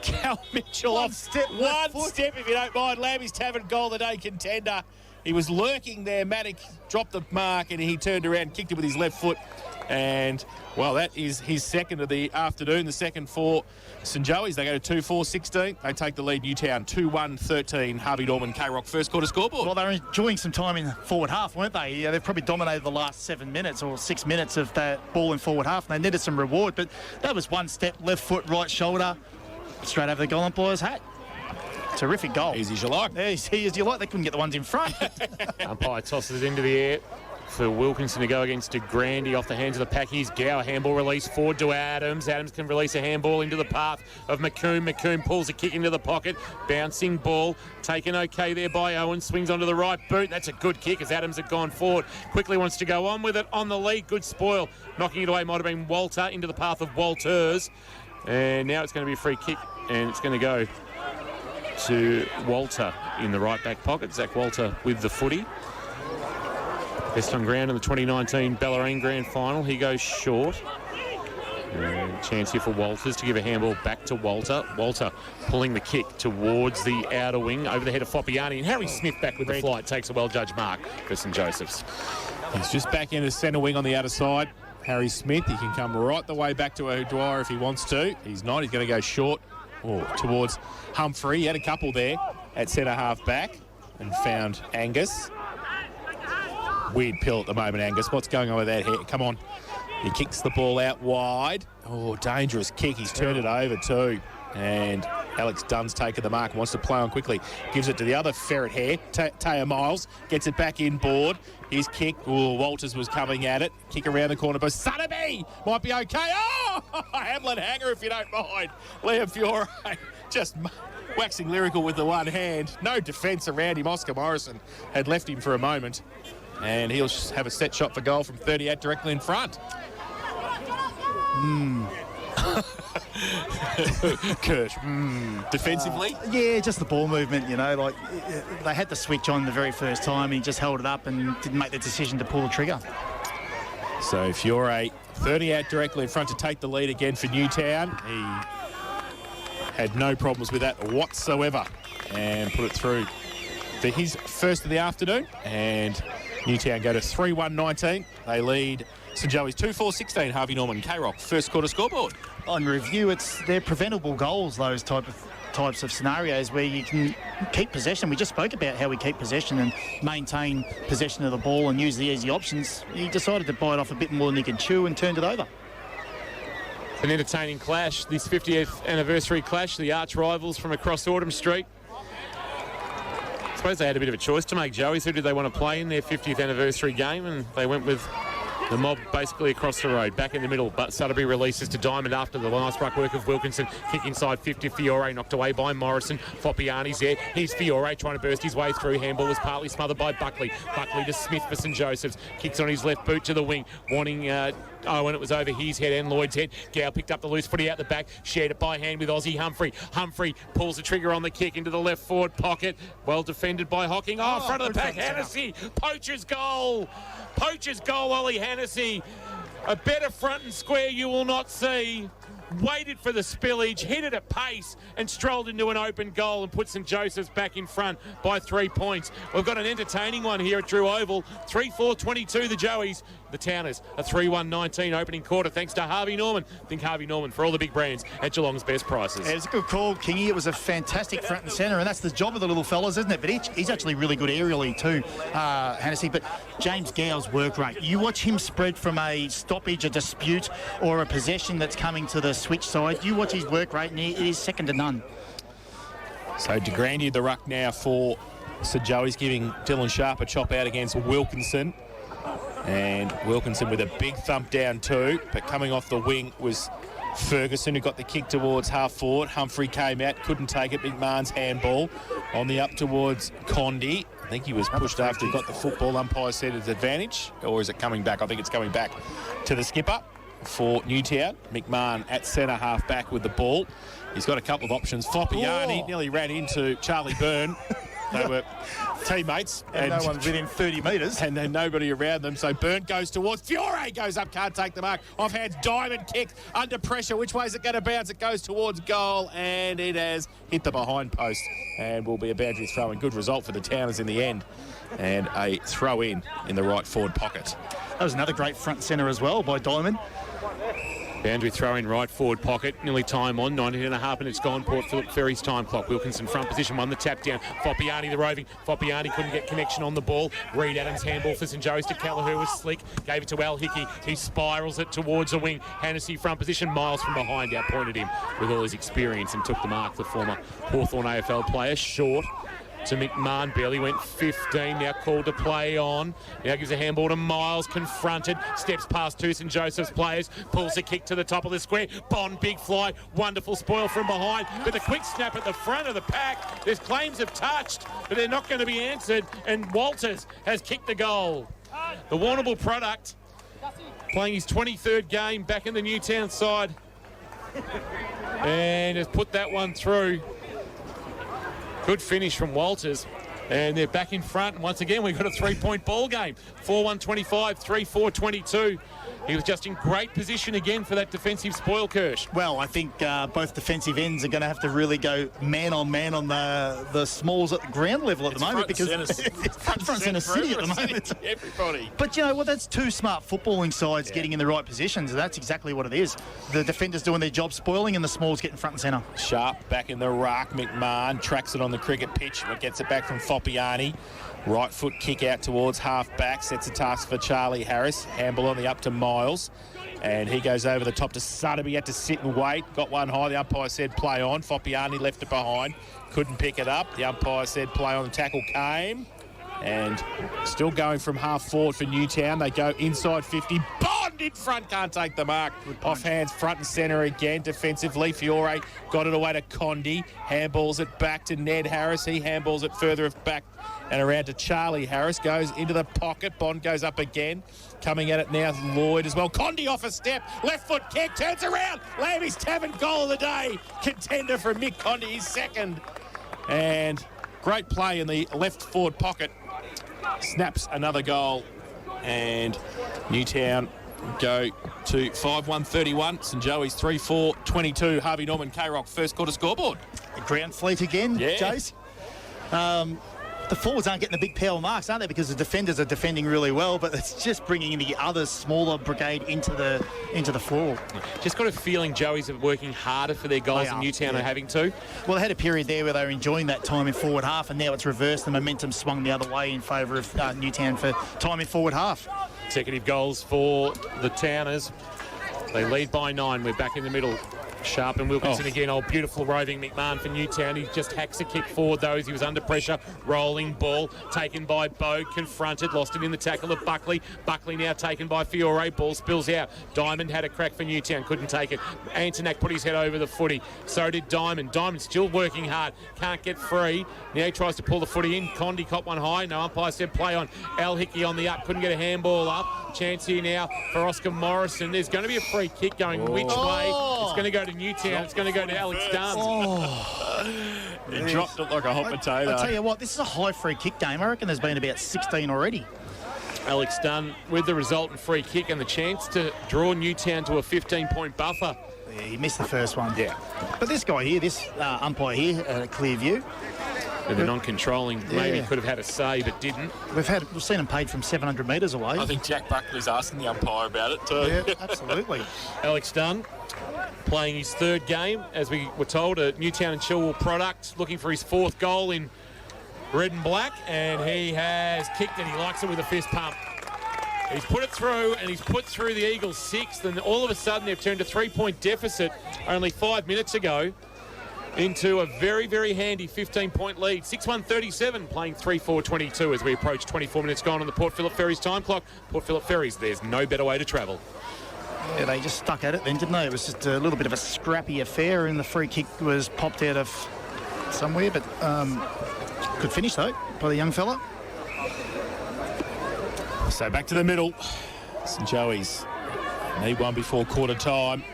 Cal Mitchell One off step, one step, if you don't mind. Lambie's Tavern goal of the day contender. He was lurking there. Maddock dropped the mark and he turned around, kicked it with his left foot. And, well, that is his second of the afternoon, the second for St Joey's. They go to 2-4-16. They take the lead. Newtown 2-1-13. Harvey Norman, K-Rock, first quarter scoreboard. Well, they were enjoying some time in forward half, weren't they? Yeah, they've probably dominated the last 7 minutes or 6 minutes of that ball in forward half, and they needed some reward. But that was one step, left foot, right shoulder, straight over the goal umpire's hat. Terrific goal. Easy as you like. Easy as you like. They couldn't get the ones in front. Umpire tosses it into the air for Wilkinson to go against DeGrandy off the hands of the Packies. Gower handball release forward to Adams. Adams can release a handball into the path of McComb. McComb pulls a kick into the pocket. Bouncing ball taken okay there by Owen. Swings onto the right boot. That's a good kick as Adams had gone forward. Quickly wants to go on with it on the lead. Good spoil. Knocking it away might have been Walter into the path of Walters. And now it's going to be a free kick and it's going to go to Walter in the right back pocket. Zach Walter with the footy. Best on ground in the 2019 Bellarine Grand Final. He goes short. And chance here for Walters to give a handball back to Walter. Walter pulling the kick towards the outer wing over the head of Foppiani. And Harry Smith back with the flight takes a well-judged mark for St Joseph's. He's just back into centre wing on the outer side. Harry Smith, he can come right the way back to O'Dwyer if he wants to. He's not. He's going to go short towards Humphrey. He had a couple there at centre half back and found Angus. Weird pill at the moment, Angus. What's going on with that hair? Come on. He kicks the ball out wide. Oh, dangerous kick. He's turned it over too. And Alex Dunn's taken the mark and wants to play on quickly. Gives it to the other ferret hair, Taya Miles. Gets it back inboard. His kick. Oh, Walters was coming at it. Kick around the corner. But Sotheby might be okay. Oh, Hamlin hanger if you don't mind. Liam Fiore just waxing lyrical with the one hand. No defence around him. Oscar Morrison had left him for a moment. And he'll have a set shot for goal from 38 directly in front. Kirsch, defensively? Yeah, just the ball movement, you know. Like, they had the switch on the very first time. He just held it up and didn't make the decision to pull the trigger. So if you're a 38 directly in front to take the lead again for Newtown, he had no problems with that whatsoever and put it through for his first of the afternoon. And Newtown go to 3-1-19. They lead St Joey's 2-4-16, Harvey Norman, K-Rock, first quarter scoreboard. On review, they're preventable goals, those types of scenarios where you can keep possession. We just spoke about how we keep possession and maintain possession of the ball and use the easy options. He decided to bite off a bit more than he could chew and turned it over. An entertaining clash, this 50th anniversary clash, the arch rivals from across Autumn Street. I suppose they had a bit of a choice to make, Joey. Who did they want to play in their 50th anniversary game? And they went with the mob basically across the road, back in the middle. But Sutterby releases to Diamond after the nice ruck work of Wilkinson. Kick inside 50. Fiore knocked away by Morrison. Foppiani's there. Here's Fiore trying to burst his way through. Handball was partly smothered by Buckley. Buckley to Smith for St Joseph's. Kicks on his left boot to the wing. Wanting Owen, it was over his head and Lloyd's head. Gow picked up the loose footy out the back. Shared it by hand with Aussie Humphrey. Humphrey pulls the trigger on the kick into the left forward pocket. Well defended by Hocking. Oh, front of the pack. Hennessy. Poacher's goal. Poacher's goal, Ollie Hennessy. A better front and square you will not see. Waited for the spillage, hit it at pace and strolled into an open goal and put St Joseph's back in front by 3 points. We've got an entertaining one here at Drew Oval. 3-4-22 the Joeys. The Towners a 3-1-19 opening quarter thanks to Harvey Norman. Think Harvey Norman for all the big brands at Geelong's best prices. Yeah, it's a good call, Kingy. It was a fantastic front and centre, and that's the job of the little fellas, isn't it? But he's actually really good aerially too, Hennessy. But James Gow's work rate, you watch him spread from a stoppage, a dispute, or a possession that's coming to the switch side. You watch his work rate, and it is second to none. So de Grandy the ruck now for St Joey's, giving Dylan Sharp a chop out against Wilkinson. And Wilkinson with a big thump down too, but coming off the wing was Ferguson, who got the kick towards half forward. Humphrey came out, couldn't take it. McMahon's handball on the up towards Condi. I think he was pushed after he got the football. Umpire said it's advantage, or is it coming back? I think it's coming back to the skipper for Newtown. McMahon at centre half back with the ball. He's got a couple of options. Foppiani nearly ran into Charlie Byrne. They were teammates. And no one's within 30 metres. And then nobody around them. So Byrne goes towards. Fiore goes up, can't take the mark. Offhands, Diamond kick under pressure. Which way is it going to bounce? It goes towards goal, and it has hit the behind post and will be a boundary throw. And good result for the Towners in the end. And a throw in the right forward pocket. That was another great front centre as well by Diamond. Boundary throw in right forward pocket. Nearly time on. 19 and a half minutes gone. Port Phillip Ferry's time clock. Wilkinson front position, won the tap down. Foppiani the roving. Foppiani couldn't get connection on the ball. Reed Adams handball for St Joe's to Kelleher was slick. Gave it to Al Hickey. He spirals it towards the wing. Hennessy front position. Miles from behind outpointed him with all his experience and took the mark. The former Hawthorn AFL player. Short to McMahon, barely went 15, now called to play on. Now gives a handball to Miles, confronted, steps past two St Joseph's players, pulls a kick to the top of the square. Bond, big fly, wonderful spoil from behind, with a quick snap at the front of the pack. There's claims of touched, but they're not going to be answered, and Walters has kicked the goal. The Warrnambool product, playing his 23rd game back in the Newtown side, and has put that one through. Good finish from Walters. And they're back in front. And once again, we've got a 3-point ball game. 4-1-25, 3-4-22. He was just in great position again for that defensive spoil, Kirsch. Well, I think both defensive ends are going to have to really go man-on-man on the smalls at the ground level at the moment, because it's front centre city at the moment. Everybody. But you know what? That's two smart footballing sides getting in the right positions. That's exactly what it is. The defenders doing their job spoiling, and the smalls getting front and centre. Sharp back in the ruck. McMahon tracks it on the cricket pitch, but gets it back from Foppiani. Right foot kick out towards half back, sets a task for Charlie Harris. Handball on the up to Miles, and he goes over the top to Sutterby. He had to sit and wait, got one high. The umpire said play on. Foppiani left it behind, couldn't pick it up. The umpire said play on. The tackle came, and still going from half forward for Newtown. They go inside 50. Bond in front, can't take the mark. Off hands, front and centre again. Defensively, Fiore got it away to Condi. Handballs it back to Ned Harris. He handballs it further back and around to Charlie Harris. Goes into the pocket. Bond goes up again. Coming at it now, Lloyd as well. Condi off a step. Left foot kick. Turns around. Lammy's Tavern goal of the day. Contender for Mick Condi, his second. And great play in the left forward pocket. Snaps another goal. And Newtown go to 5-1-31. St Joey's 3-4-22. Harvey Norman, K-Rock, first quarter scoreboard. Ground fleet again, yeah. Jace. the forwards aren't getting the big power marks, aren't they? Because the defenders are defending really well, but it's just bringing the other smaller brigade into the floor. Just got a feeling Joey's are working harder for their goals than Newtown are having to. Well, they had a period there where they were enjoying that time in forward half, and now it's reversed. The momentum swung the other way in favour of Newtown for time in forward half. Consecutive goals for the Towners. They lead by 9. We're back in the middle. Sharp and Wilkinson again. Oh, beautiful roving McMahon for Newtown. He just hacks a kick forward, though, as he was under pressure. Rolling ball taken by Bogue, confronted, lost it in the tackle of Buckley. Buckley now taken by Fiore. Ball spills out. Diamond had a crack for Newtown, couldn't take it. Antonak put his head over the footy. So did Diamond. Diamond still working hard, can't get free. Now he tries to pull the footy in. Condi caught one high. No umpire said play on. Al Hickey on the up, couldn't get a handball up. Chance here now for Oscar Morrison. There's going to be a free kick going which way? It's going to go to Newtown. It's going to go to Alex Dunn. He dropped it like a hot potato. I tell you what, this is a high free kick game. I reckon there's been about 16 already. Alex Dunn with the resultant free kick and the chance to draw Newtown to a 15-point buffer. Yeah, he missed the first one. Yeah. But this guy here, this umpire here, at a clear view. With the non-controlling, maybe could have had a say, but didn't. We've seen him paid from 700 metres away. I think Jack Buckley's asking the umpire about it too. Yeah, absolutely. Alex Dunn playing his third game, as we were told, a Newtown and Chilwell product, looking for his 4th goal in red and black, and he has kicked it. He likes it with a fist pump. He's put it through, and he's put through the Eagles' 6th, and all of a sudden they've turned a 3-point deficit only 5 minutes ago into a very, very handy 15-point lead. 6-1-37, playing 3-4-22 as we approach 24 minutes gone on the Port Phillip Ferries time clock. Port Phillip Ferries, there's no better way to travel. Yeah, they just stuck at it then, didn't they? It was just a little bit of a scrappy affair, and the free kick was popped out of somewhere, but good finish, though, by the young fella. So back to the middle. St Joey's need one before quarter time.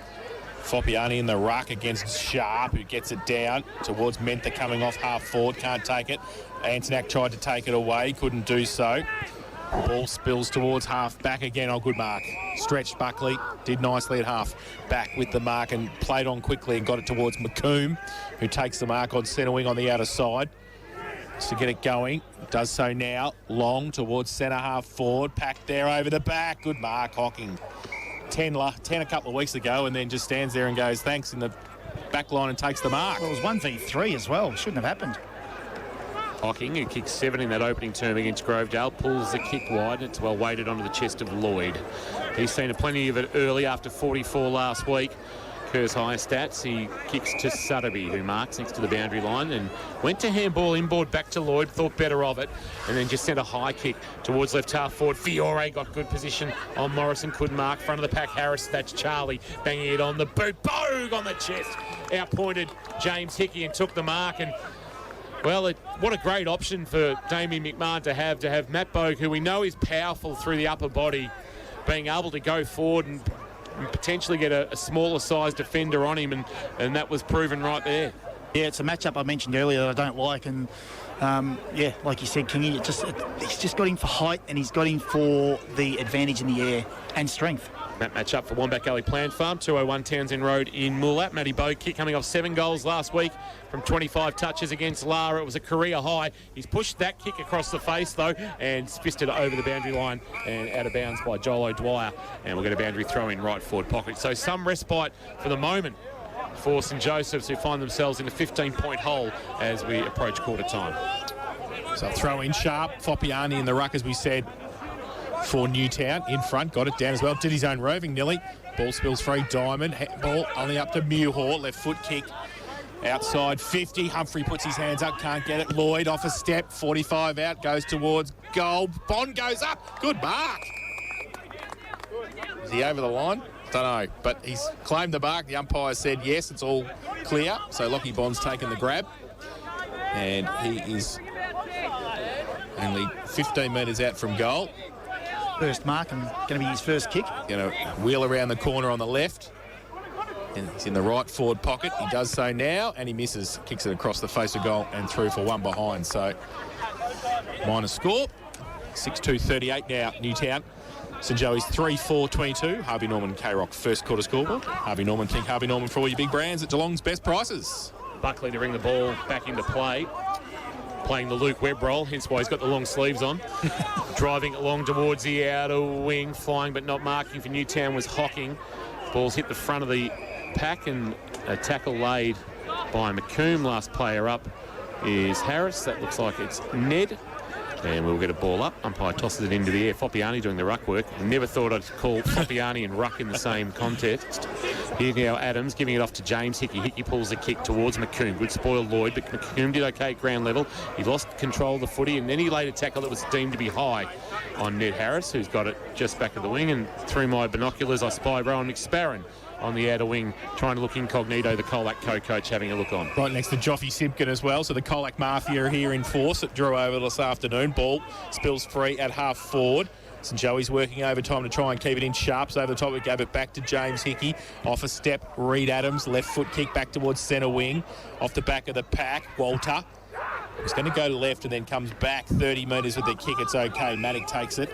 Foppiani in the ruck against Sharp, who gets it down towards Mentha coming off half forward, can't take it. Antonak tried to take it away, couldn't do so. Ball spills towards half back again. Oh, good mark. Stretched Buckley, did nicely at half back with the mark and played on quickly and got it towards McComb, who takes the mark on centre wing on the outer side. To get it going, does so now. Long towards centre half forward, packed there over the back. Good mark, Hocking. 10 a couple of weeks ago, and then just stands there and goes thanks in the back line and takes the mark. Well, it was 1v3 as well. Shouldn't have happened. Hocking, who kicked 7 in that opening term against Grovedale, pulls the kick wide. It's well weighted onto the chest of Lloyd. He's seen plenty of it early after 44 last week. Kerr's higher stats, he kicks to Sutterby, who marks next to the boundary line, and went to handball inboard back to Lloyd, thought better of it, and then just sent a high kick towards left half forward. Fiore got good position on Morrison, couldn't mark. Front of the pack, Harris, that's Charlie, banging it on the boot. Bogue on the chest. Outpointed James Hickey and took the mark, and well, what a great option for Damien McMahon to have Matt Bogue, who we know is powerful through the upper body, being able to go forward and potentially get a smaller sized defender on him, and that was proven right there. Yeah, it's a matchup I mentioned earlier that I don't like, and yeah, like you said, Kingy, he's just got him for height, and he's got him for the advantage in the air and strength. That match up for Wombat Gully Plant Farm, 201 Townsend Road in Moolat. Matty Bogue kick coming off 7 goals last week from 25 touches against Lara. It was a career high. He's pushed that kick across the face, though, and fisted it over the boundary line and out of bounds by Joel O'Dwyer. And we'll get a boundary throw in right forward pocket. So some respite for the moment for St Joseph's, who find themselves in a 15-point hole as we approach quarter time. So throw in Sharp, Foppiani in the ruck, as we said, for Newtown. In front, got it down as well. Did his own roving, nearly. Ball spills free. Diamond. Ball only up to Muirhaw. Left foot kick. Outside 50. Humphrey puts his hands up. Can't get it. Lloyd off a step. 45 out. Goes towards goal. Bond goes up. Good mark. Is he over the line? Don't know. But he's claimed the mark. The umpire said yes, it's all clear. So Lockie Bond's taken the grab. And he is only 15 metres out from goal. First mark and going to be his first kick. Going to wheel around the corner on the left. And he's in the right forward pocket. He does so now, and he misses. Kicks it across the face of goal and through for one behind. So, minor score. 6-2-38 now, Newtown. St Joey's 3-4-22. Harvey Norman K-Rock first quarter scoreboard. Harvey Norman, think Harvey Norman for all your big brands at Geelong's best prices. Buckley to bring the ball back into play. playing the Luke Webb role, hence why he's got the long sleeves on. Driving along towards the outer wing, flying but not marking for Newtown was Hocking. Ball's hit the front of the pack and a tackle laid by McComb. Last player up is Harris. That looks like it's Ned. And we'll get a ball up. Umpire tosses it into the air. Foppiani doing the ruck work. Never thought I'd call Foppiani and ruck in the same context. Here now Adams giving it off to James Hickey. Hickey pulls the kick towards McComb. Good spoil Lloyd, but McComb did okay at ground level. He lost control of the footy, and then he laid a tackle that was deemed to be high on Ned Harris, who's got it just back of the wing. And through my binoculars, I spy Rowan McSparron on the outer wing, trying to look incognito, the Colac co-coach having a look on. Right next to Joffy Simpkin as well, so the Colac Mafia are here in force. It drew over this afternoon. Ball spills free at half forward. St Joey's working overtime to try and keep it in. Sharps over the top. We gave it back to James Hickey. Off a step, Reed Adams. Left foot kick back towards centre wing. Off the back of the pack, Walter. He's going to go left and then comes back 30 metres with the kick. It's okay. Maddock takes it.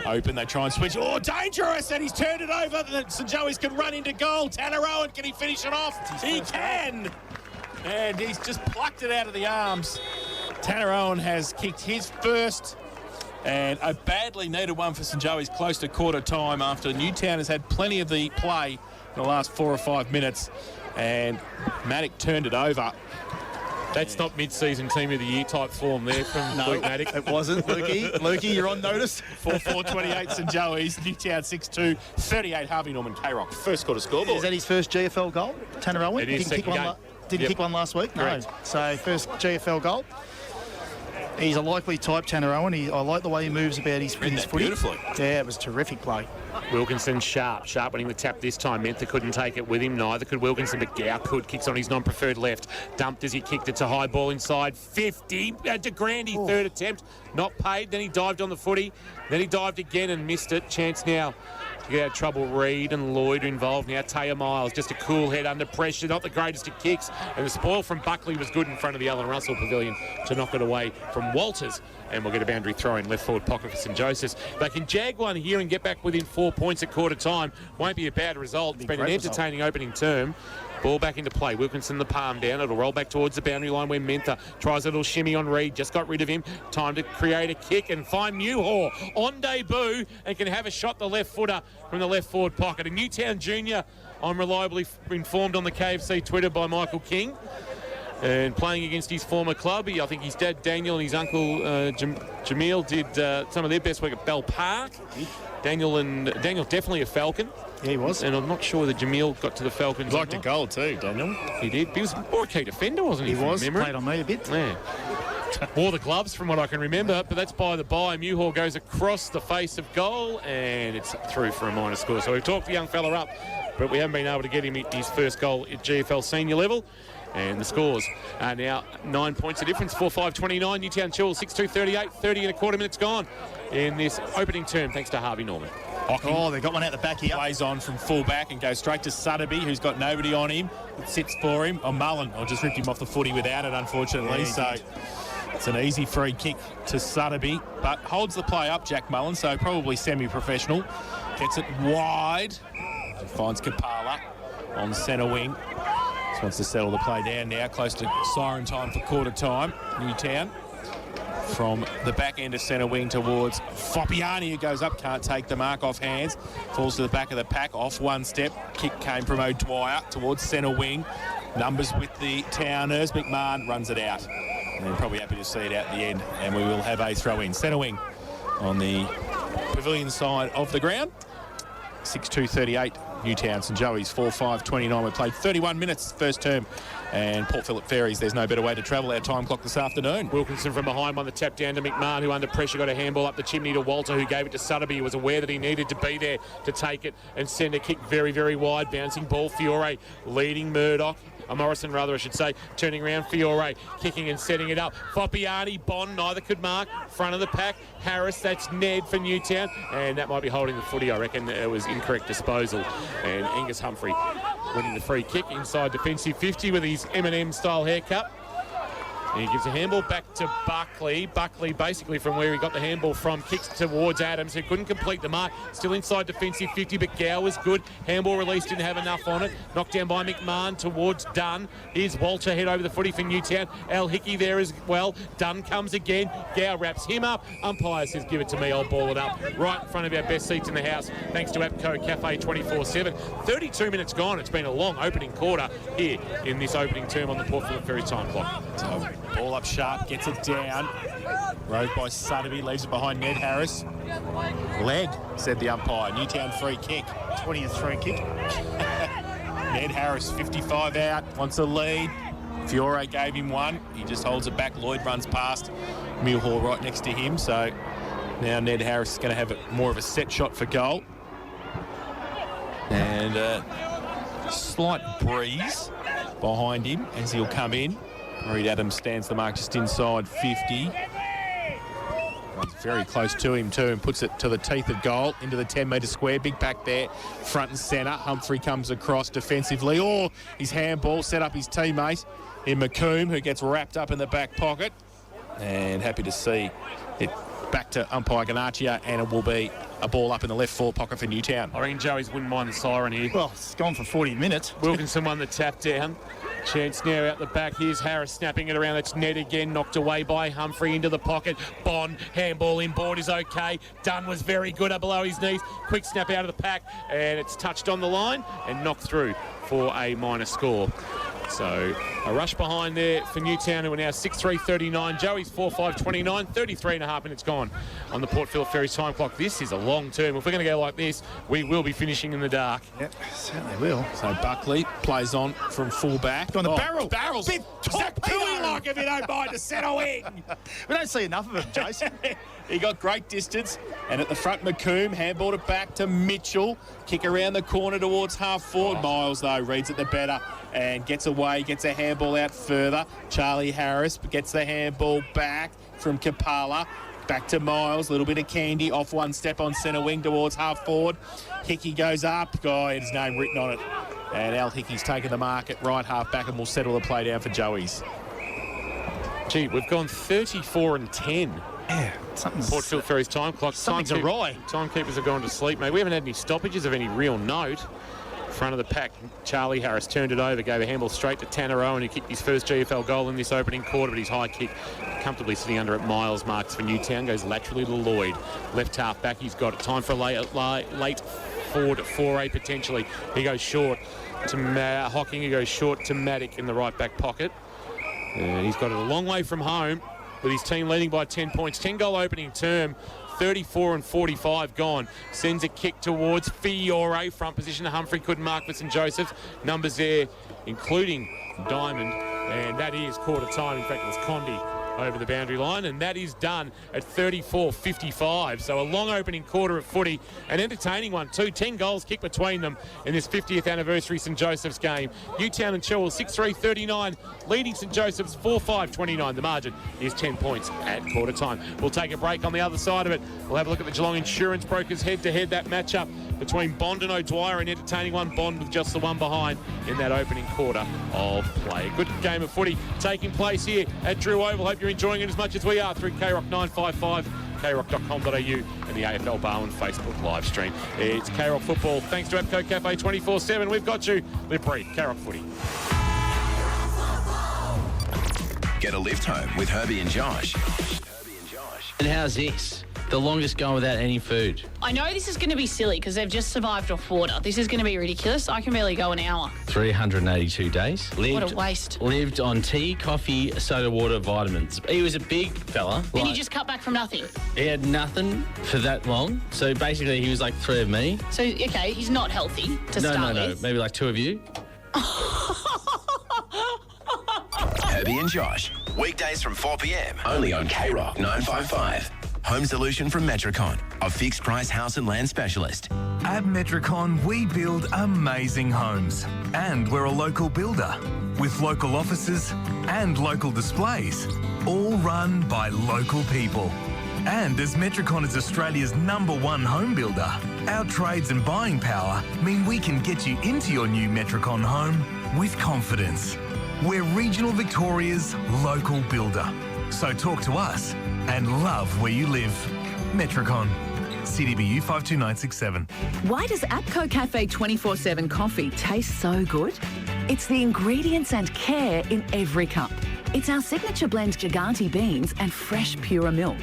Open, they try and switch. Oh, dangerous! And he's turned it over. St Joey's can run into goal. Tanner Owen, can he finish it off? He can! And he's just plucked it out of the arms. Tanner Owen has kicked his first, and a badly needed one for St Joey's close to quarter time after Newtown has had plenty of the play in the last 4 or 5 minutes. And Maddock turned it over. That's not mid-season team of the year type form there from Luke Maddock. It wasn't, Lukey. Lukey, you're on notice. 4-4-28 St Joey's. Newtown 6-2. 38 Harvey Norman K-Rock. First quarter scoreboard. Is that his first GFL goal, Tanner Owen? It is second game. Didn't kick one last week? No. Correct. So first GFL goal. He's a likely type, Tanner Owen. I like the way he moves about his footy. Beautifully. Yeah, it was terrific play. Wilkinson sharp winning the tap this time. Mentha couldn't take it with him, neither could Wilkinson, but Gow could. Kicks on his non-preferred left. Dumped as he kicked it to high ball inside. 50 to Grandy, third attempt. Not paid, then he dived on the footy. Then he dived again and missed it. Chance now to get out of trouble. Reed and Lloyd are involved now. Taya Miles, just a cool head under pressure. Not the greatest of kicks. And the spoil from Buckley was good in front of the Alan Russell Pavilion to knock it away from Walters. And we'll get a boundary throw in left forward pocket for St Joseph's. They can jag one here and get back within 4 points at quarter time. Won't be a bad result. It's been an entertaining opening term. Ball back into play. Wilkinson the palm down. It'll roll back towards the boundary line where Mentha tries a little shimmy on Reed. Just got rid of him. Time to create a kick and find Newhaw on debut and can have a shot the left footer from the left forward pocket. A Newtown junior, I'm reliably informed on the KFC Twitter by Michael King. And playing against his former club, I think his dad Daniel and his uncle Jamil did some of their best work at Bell Park. Daniel definitely a Falcon. Yeah, he was. And I'm not sure that Jamil got to the Falcons. He liked a goal too, Daniel. He did. He was more a key defender, wasn't he? He was. Memory? Played on me a bit. Yeah. Wore the gloves from what I can remember, but that's by the by. Newhaw goes across the face of goal and it's through for a minor score. So we've talked the young fella up, but we haven't been able to get him his first goal at GFL senior level. And the scores are now 9 points of difference. 4-5-29. Newtown Chilwell 6-2-38. 30 and a quarter minutes gone in this opening term, thanks to Harvey Norman. Oh, they got one out the back here. Plays on from full back and goes straight to Sutterby, who's got nobody on him. It sits for him. Oh, Mullen. I just ripped him off the footy without it, unfortunately. Yeah, so it's an easy free kick to Sutterby, but holds the play up, Jack Mullen, so probably semi-professional. Gets it wide. Finds Kapala on centre wing. Just wants to settle the play down now, close to siren time for quarter time. Newtown from the back end of centre wing towards Foppiani, who goes up, can't take the mark off hands, falls to the back of the pack, off one step. Kick came from O'Dwyer towards centre wing. Numbers with the Towners. McMahon runs it out. And they're probably happy to see it out the end, and we will have a throw in. Centre wing on the pavilion side of the ground. 6-2-38. Newtown, St Joey's 4-5-29. We played 31 minutes first term. And Port Phillip Ferries, there's no better way to travel our time clock this afternoon. Wilkinson from behind won the tap down to McMahon, who under pressure got a handball up the chimney to Walter, who gave it to Sutterby, who was aware that he needed to be there to take it and send a kick very, very wide. Bouncing ball, Fiore leading Murdoch. Morrison, rather, I should say, turning around. Fiore kicking and setting it up. Foppiani, Bond, neither could mark. Front of the pack, Harris, that's Ned for Newtown. And that might be holding the footy, I reckon. It was incorrect disposal. And Angus Humphrey winning the free kick inside defensive 50 with his M&M style haircut. And he gives a handball back to Buckley. Buckley, basically from where he got the handball from, kicks towards Adams, who couldn't complete the mark. Still inside defensive 50, but Gow was good. Handball release, didn't have enough on it. Knocked down by McMahon towards Dunn. Here's Walter, head over the footy for Newtown. Al Hickey there as well. Dunn comes again. Gow wraps him up. Umpire says, give it to me, I'll ball it up. Right in front of our best seats in the house, thanks to APCO Cafe 24/7. 32 minutes gone. It's been a long opening quarter here in this opening term on the Port Phillip Ferry time clock. So, ball up sharp, gets it down. Rode by Sutterby, leaves it behind Ned Harris. Leg, said the umpire. Newtown free kick. 20th free kick. Ned Harris, 55 out, wants a lead. Fiore gave him one. He just holds it back. Lloyd runs past. Mulhall right next to him. So now Ned Harris is going to have more of a set shot for goal. And a slight breeze behind him as he'll come in. Reed Adams stands the mark just inside 50. Runs very close to him too and puts it to the teeth of goal into the 10-metre square. Big pack there, front and centre. Humphrey comes across defensively. Oh, his handball set up his teammate in McComb, who gets wrapped up in the back pocket. And happy to see it back to umpire Ganachia, and it will be a ball up in the left forward pocket for Newtown. I reckon Joey's wouldn't mind the siren here. Well, it's gone for 40 minutes. Wilkinson won the tap down. Chance now out the back. Here's Harris snapping it around. It's Ned again, knocked away by Humphrey into the pocket. Bond, handball inboard is okay. Dunn was very good up below his knees. Quick snap out of the pack, and it's touched on the line and knocked through for a minor score. So a rush behind there for Newtown, who are now 6-3-39. Joey's 4-5-29. 33.5 minutes gone on the Port Phillip Ferry time clock. This is a long term. If we're going to go like this, we will be finishing in the dark. Yep, certainly will. So Buckley plays on from full back. On the barrel. Barrels. Big Pooey like, if you don't mind, to settle in. We don't see enough of him, Jason. He got great distance, and at the front, McComb handballed it back to Mitchell. Kick around the corner towards half forward. Miles, though, reads it the better and gets away, gets a handball out further. Charlie Harris gets the handball back from Kapala. Back to Miles, a little bit of candy, off one step on centre wing towards half forward. Hickey goes up, his name written on it. And Al Hickey's taken the mark at right half back, and will settle the play down for Joey's. Gee, we've gone 34-10. Yeah, something's... Port Phillip Ferry's time clock. Something's awry. Timekeepers have gone to sleep, mate. We haven't had any stoppages of any real note. Front of the pack, Charlie Harris turned it over, gave a handball straight to Tanner Owen, who kicked his first GFL goal in this opening quarter, but his high kick comfortably sitting under at Miles. Marks for Newtown, goes laterally to Lloyd. Left half back, he's got it. Time for a late forward foray potentially. He goes short to Hocking, he goes short to Maddock in the right back pocket. And he's got it a long way from home, with his team leading by 10 points. 10-goal opening term. 34-45 gone. Sends a kick towards Fiore. Front position. Humphrey couldn't mark for St Joseph's. Numbers there, including Diamond. And that is quarter time. In fact, it was Condi over the boundary line, and that is done at 34-55. So a long opening quarter of footy, an entertaining one too. 10 goals kicked between them in this 50th anniversary St Joseph's game. Newtown and Chilwell 6-3-39, leading St Joseph's 4-5-29. The margin is 10 points at quarter time. We'll take a break. On the other side of it, we'll have a look at the Geelong Insurance Brokers head-to-head, that matchup between Bond and O'Dwyer, an entertaining one. Bond with just the one behind in that opening quarter of play. A good game of footy taking place here at Drew Oval. Hope you're enjoying it as much as we are through KROC 955, kroc.com.au, and the AFL Barwon Facebook live stream. It's KROC football. Thanks to APCO Cafe 24/7. We've got you. Live breathe. KROC footy. Get a lift home with Herbie and Josh. And how's this? The longest going without any food. I know this is going to be silly because they've just survived off water. This is going to be ridiculous. I can barely go an hour. 382 days. What a waste. Lived on tea, coffee, soda water, vitamins. He was a big fella. And he just cut back from nothing. He had nothing for that long. So basically he was like 3 of me. So, okay, he's not healthy to start with. No. Maybe like 2 of you. Herbie and Josh. Weekdays from 4 p.m. Only on KROC 955. Home solution from Metricon, a fixed price house and land specialist. At Metricon, we build amazing homes. And we're a local builder with local offices and local displays, all run by local people. And as Metricon is Australia's #1 home builder, our trades and buying power mean we can get you into your new Metricon home with confidence. We're regional Victoria's local builder. So talk to us and love where you live. Metricon. CDBU 52967. Why does APCO Cafe 24/7 coffee taste so good? It's the ingredients and care in every cup. It's our signature blend Gigante beans and fresh pure milk.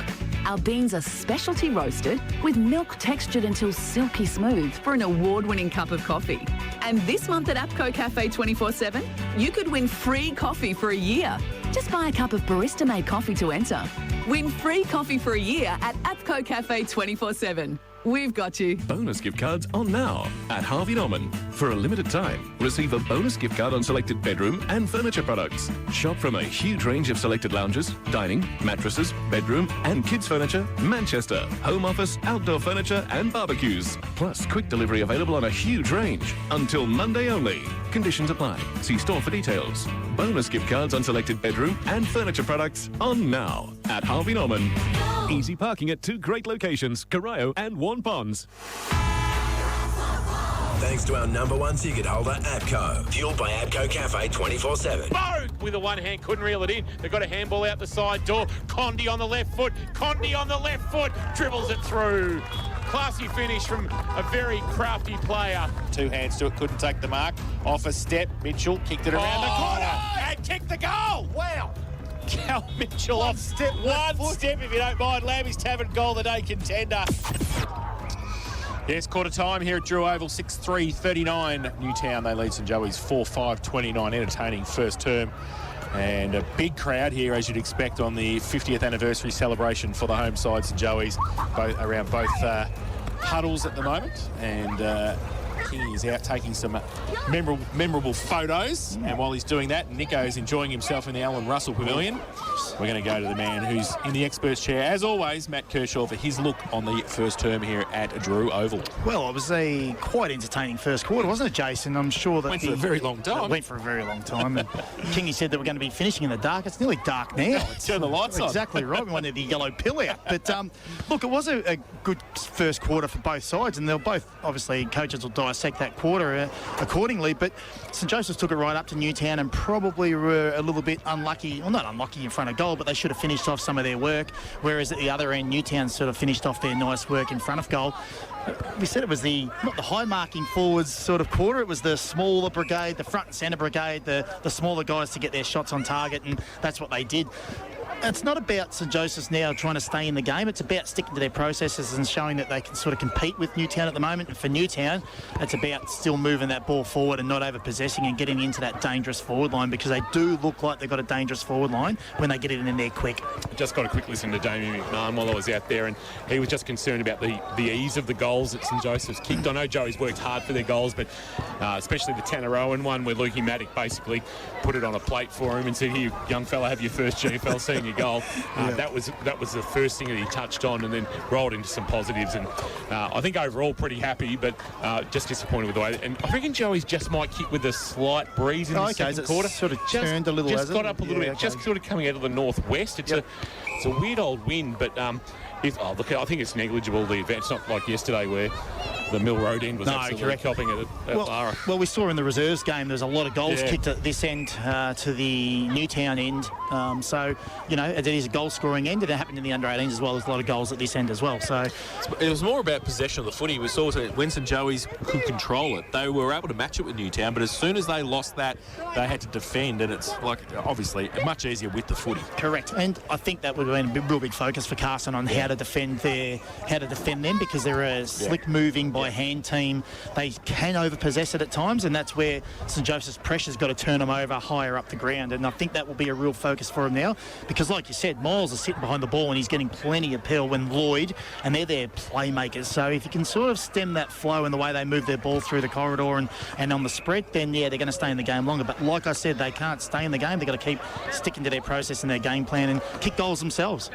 Our beans are specialty roasted with milk textured until silky smooth for an award-winning cup of coffee. And this month at APCO Cafe 24/7, you could win free coffee for a year. Just buy a cup of barista-made coffee to enter. Win free coffee for a year at APCO Cafe 24/7. We've got you. Bonus gift cards on now at Harvey Norman. For a limited time, receive a bonus gift card on selected bedroom and furniture products. Shop from a huge range of selected lounges, dining, mattresses, bedroom and kids furniture, Manchester, home office, outdoor furniture and barbecues. Plus quick delivery available on a huge range. Until Monday only. Conditions apply. See store for details. Bonus gift cards on selected bedroom and furniture products on now at Harvey Norman. Easy parking at 2 great locations, Corio and Warren Ponds. Thanks to our #1 ticket holder, APCO. Fueled by APCO Cafe 24/7. Bogue with a one hand, couldn't reel it in. They've got a handball out the side door. Condi on the left foot. Condi on the left foot. Dribbles it through. Classy finish from a very crafty player. 2 hands to it, couldn't take the mark. Off a step, Mitchell kicked it around the corner and kicked the goal. Wow. Cal Mitchell off step. One step, if you don't mind. Lambie's Tavern goal of the day contender. Yes, quarter time here at Drew Oval, 6-3-39. Newtown, they lead St Joey's 4-5-29. Entertaining first term. And a big crowd here, as you'd expect, on the 50th anniversary celebration for the home side, St Joey's, around both huddles at the moment. And King is out taking some memorable photos. And while he's doing that, Nico's enjoying himself in the Alan Russell Pavilion. We're going to go to the man who's in the expert's chair, as always, Matt Kershaw, for his look on the first term here at Drew Oval. Well, it was a quite entertaining first quarter, wasn't it, Jason? I'm sure that went for a very long time. It went for a very long time. And Kingy said that we're going to be finishing in the dark. It's nearly dark now. Turn the lights on. Exactly right. We wanted the yellow pill out. But look, it was a good first quarter for both sides, and they'll both, obviously, coaches will dissect that quarter accordingly. But St Joseph's took it right up to Newtown and probably were a little bit unlucky, well, not unlucky in front of goal, but they should have finished off some of their work, whereas at the other end, Newtown sort of finished off their nice work in front of goal. We said it was not the high-marking forwards sort of quarter, it was the smaller brigade, the front and centre brigade, the smaller guys to get their shots on target, and that's what they did. It's not about St Joseph's now trying to stay in the game. It's about sticking to their processes and showing that they can sort of compete with Newtown at the moment. And for Newtown, it's about still moving that ball forward and not over-possessing and getting into that dangerous forward line, because they do look like they've got a dangerous forward line when they get it in there quick. Just got a quick listen to Damien McMahon while I was out there, and he was just concerned about the ease of the goals that St Joseph's kicked. I know Joey's worked hard for their goals, but especially the Tanner Owen one where Lukey Maddock basically put it on a plate for him and said, "Here, young fella, have your first GFL senior goal." That was the first thing that he touched on, and then rolled into some positives. And I think overall pretty happy, but just disappointed with the way. And I reckon Joey's just might kick with a slight breeze in the second quarter. Sort of turned a little. Just got up a little bit. Just sort of coming out of the northwest. It's a weird old wind, but look, I think it's negligible. The event. It's not like yesterday where the Mill Road end was absolutely copping at Lara. Well, we saw in the reserves game there's a lot of goals kicked at this end to the Newtown end. So, it is a goal-scoring end, and it happened in the under-18s as well. There's a lot of goals at this end as well. So it was more about possession of the footy. We saw that when St Joey's could control it, they were able to match it with Newtown, but as soon as they lost that, they had to defend, and it's like obviously much easier with the footy. Correct, and I think that would have been a real big focus for Carson on how to defend them, because they're a slick-moving by-hand team. They can over-possess it at times, and that's where St Joseph's pressure's got to turn them over higher up the ground, and I think that will be a real focus for him now, because like you said, Miles is sitting behind the ball and he's getting plenty of pill when Lloyd, and they're their playmakers. So if you can sort of stem that flow in the way they move their ball through the corridor and on the spread, then they're going to stay in the game longer. But like I said, they can't stay in the game. They've got to keep sticking to their process and their game plan and kick goals themselves.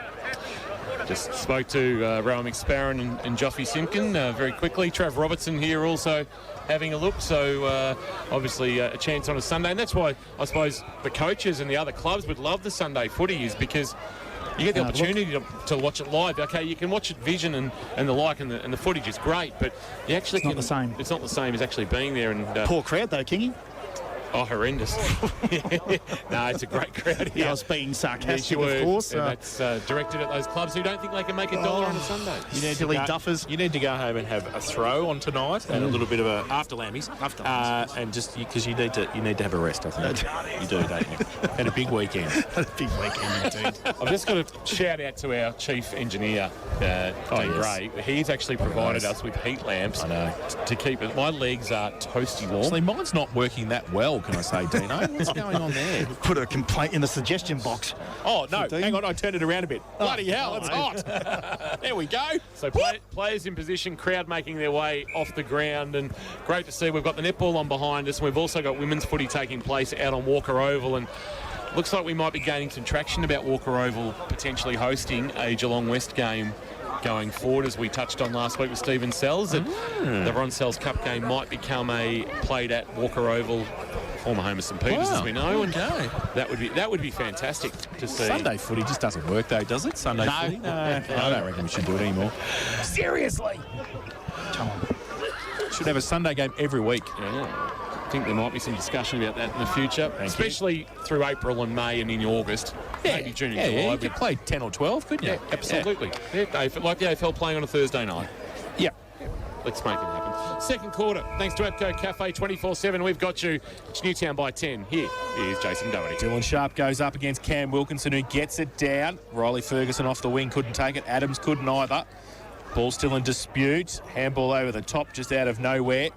Just spoke to Rowan McSparron and Joffy Simpkin very quickly. Trav Robertson here also having a look, so obviously a chance on a Sunday, and that's why I suppose the coaches and the other clubs would love the Sunday footy, is because you get the opportunity to watch it live. Okay, you can watch it vision and the like, and the footage is great, but you actually it's not the same. It's not the same as actually being there. And poor crowd though, Kingy. Oh, horrendous. No, it's a great crowd here. I was being sarcastic, Yes, of course. And that's directed at those clubs who don't think they can make $1 on a Sunday. Silly duffers. You need to go home and have a throw on tonight and a little bit of a after lammies. And just because you need to have a rest, I think. You do, don't you? Had a big weekend. A big weekend indeed. I've just got to shout out to our chief engineer, Dean Gray. He's actually provided us with heat lamps to keep it. My legs are toasty warm. Actually, mine's not working that well, can I say, Dino? What's going on there? Put a complaint in the suggestion box. Oh, no. Hang on, I turned it around a bit. Bloody hell, it's hot. There we go. So players in position, crowd making their way off the ground, and great to see. We've got the netball on behind us, and we've also got women's footy taking place out on Walker Oval, and looks like we might be gaining some traction about Walker Oval potentially hosting a Geelong West game going forward, as we touched on last week with Stephen Sells, that the Ron Sells Cup game might become played at Walker Oval, former home of St Peters, as we know, and that would be fantastic to see. Sunday footy just doesn't work, though, does it? Sunday footy? No, I don't reckon we should do it anymore. Seriously, should have a Sunday game every week. Yeah. I think there might be some discussion about that in the future, especially through April and May and in August. Maybe June and July. You could play 10 or 12, couldn't you? Absolutely. Yeah, like the AFL playing on a Thursday night. Yeah. Let's make it happen. Second quarter, thanks to APCO Cafe 24/7. We've got you. It's Newtown by 10. Here is Jason Doherty. Dylan Sharp goes up against Cam Wilkinson, who gets it down. Riley Ferguson off the wing couldn't take it. Adams couldn't either. Ball still in dispute. Handball over the top, just out of nowhere,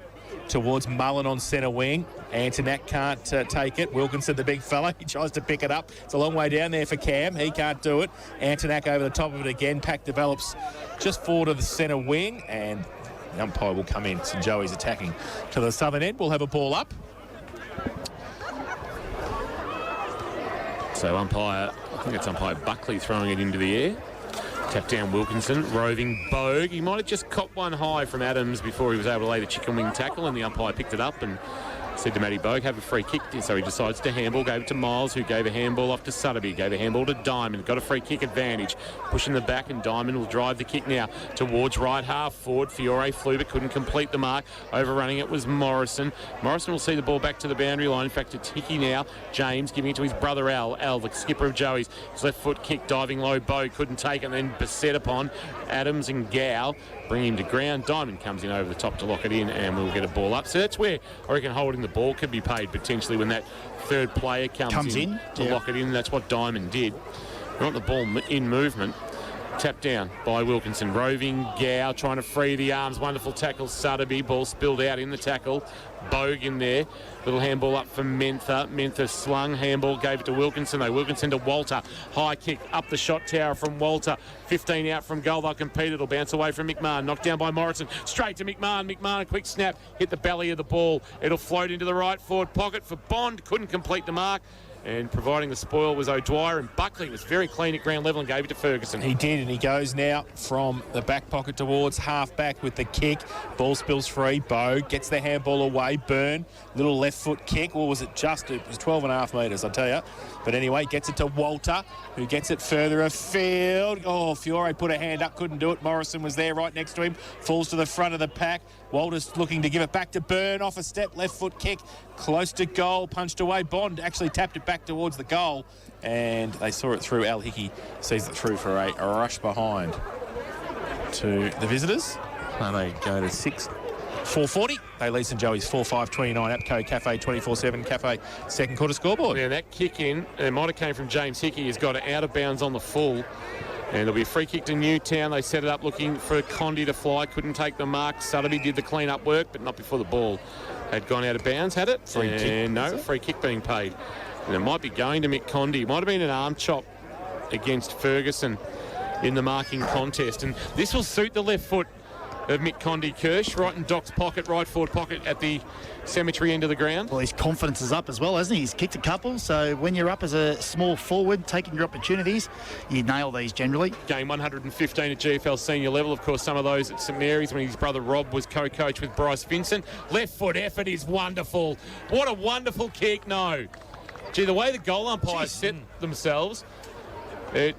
towards Mullen on centre wing. Antonak can't take it. Wilkinson, the big fella, he tries to pick it up. It's a long way down there for Cam. He can't do it. Antonak over the top of it again. Pack develops just forward of the centre wing, and the umpire will come in. St Joey's attacking to the southern end. We'll have a ball up. So I think it's umpire Buckley throwing it into the air. Tap down Wilkinson, roving Bogue. He might have just copped one high from Adams before he was able to lay the chicken wing tackle, and the umpire picked it up and said to Matty Bogue, have a free kick. So he decides to handball, gave it to Miles, who gave a handball off to Sutterby, gave a handball to Diamond, got a free kick advantage, pushing the back, and Diamond will drive the kick now towards right half forward. Fiore flew but couldn't complete the mark. Overrunning it was Morrison. Morrison will see the ball back to the boundary line. In fact, it's Hickey now. James giving it to his brother Al. Al, the skipper of Joey's. His left foot kick, diving low. Bogue couldn't take it, and then beset upon Adams and Gow. Bring him to ground. Diamond comes in over the top to lock it in, and we'll get a ball up. So that's where I reckon holding the ball could be paid potentially, when that third player comes in to lock it in. That's what Diamond did. We want the ball in movement. Tapped down by Wilkinson. Roving Gow trying to free the arms. Wonderful tackle, Sutterby. Ball spilled out in the tackle. Bogue in there. Little handball up for Mentha. Mentha slung. Handball gave it to Wilkinson, though. Wilkinson to Walter. High kick up the shot tower from Walter. 15 out from goal. They'll compete. It'll bounce away from McMahon. Knocked down by Morrison. Straight to McMahon. McMahon, a quick snap. Hit the belly of the ball. It'll float into the right forward pocket for Bond. Couldn't complete the mark. And providing the spoil was O'Dwyer, and Buckley was very clean at ground level and gave it to Ferguson. He did, and he goes now from the back pocket towards half back with the kick. Ball spills free. Bogue gets the handball away. Burn, little left foot kick. Or was it just? It was 12.5 metres, I tell you. But anyway, gets it to Walter, who gets it further afield. Oh, Fiore put a hand up, couldn't do it. Morrison was there right next to him. Falls to the front of the pack. Walter's looking to give it back to Burn. Off a step, left foot kick. Close to goal, punched away. Bond actually tapped it back towards the goal, and they saw it through. Al Hickey sees it through for a rush behind to the visitors. And they go to 4:40. They lead St Joey's 4-5-29. APCO Cafe 24/7 Cafe second quarter scoreboard. Yeah, that kick in, it might have came from James Hickey. He's got it out of bounds on the full. And it'll be a free kick to Newtown. They set it up looking for Condi to fly. Couldn't take the mark. Sutterby did the clean-up work, but not before the ball had gone out of bounds, had it? Free kick. No, free kick being paid. And it might be going to Mick Condi. It might have been an arm chop against Ferguson in the marking contest. And this will suit the left foot of Mick Condi Kirsch, right in Doc's pocket, right forward pocket at the cemetery end of the ground. Well, his confidence is up as well, hasn't he? He's kicked a couple, so when you're up as a small forward, taking your opportunities, you nail these generally. Game 115 at GFL senior level. Of course, some of those at St Mary's when his brother Rob was co-coach with Bryce Vincent. Left foot effort is wonderful. What a wonderful kick, no. Gee, the way the goal umpires set themselves, it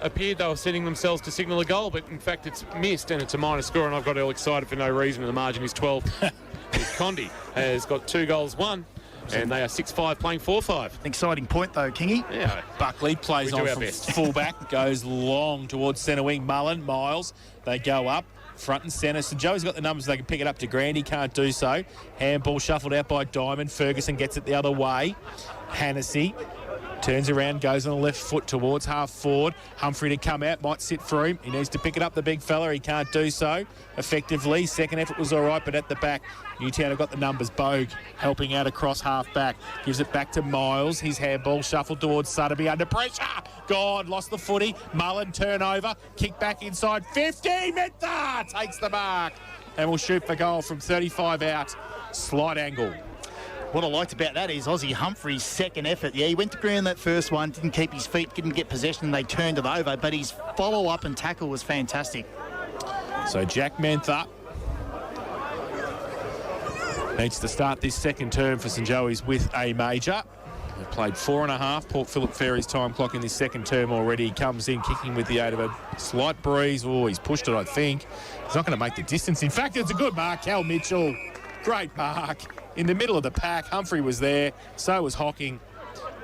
appeared they were setting themselves to signal a goal, but in fact it's missed and it's a minor score, and I've got all excited for no reason, and the margin is 12. Condi has got 2 goals, 1 And they are 6-5 playing 4-5. Exciting point, though, Kingy. Yeah. Buckley plays We do on our from best. fullback, goes long towards centre wing. Mullen, Miles, they go up. Front and centre. St Joey's got the numbers. They can pick it up to Grandy. Can't do so. Handball shuffled out by Diamond. Ferguson gets it the other way. Hannessy turns around, goes on the left foot towards half forward. Humphrey to come out. Might sit for him. He needs to pick it up, the big fella. He can't do so effectively. Second effort was all right, but at the back, Newtown have got the numbers. Bogue helping out across half back. Gives it back to Miles. His handball shuffled towards Sutterby under pressure. God, lost the footy. Mullen turnover. Kick back inside 50. Mintha takes the mark and will shoot for goal from 35 out. Slight angle. What I liked about that is Aussie Humphrey's second effort. Yeah, he went to ground that first one, didn't keep his feet, didn't get possession, they turned it over, but his follow-up and tackle was fantastic. So Jack Mentha needs to start this second term for St Joey's with a major. They've played 4.5. Port Phillip Ferry's time clock in this second term already. He comes in kicking with the aid of a slight breeze. Oh, he's pushed it, I think. He's not going to make the distance. In fact, it's a good mark. Cal Mitchell, great mark. In the middle of the pack, Humphrey was there. So was Hocking.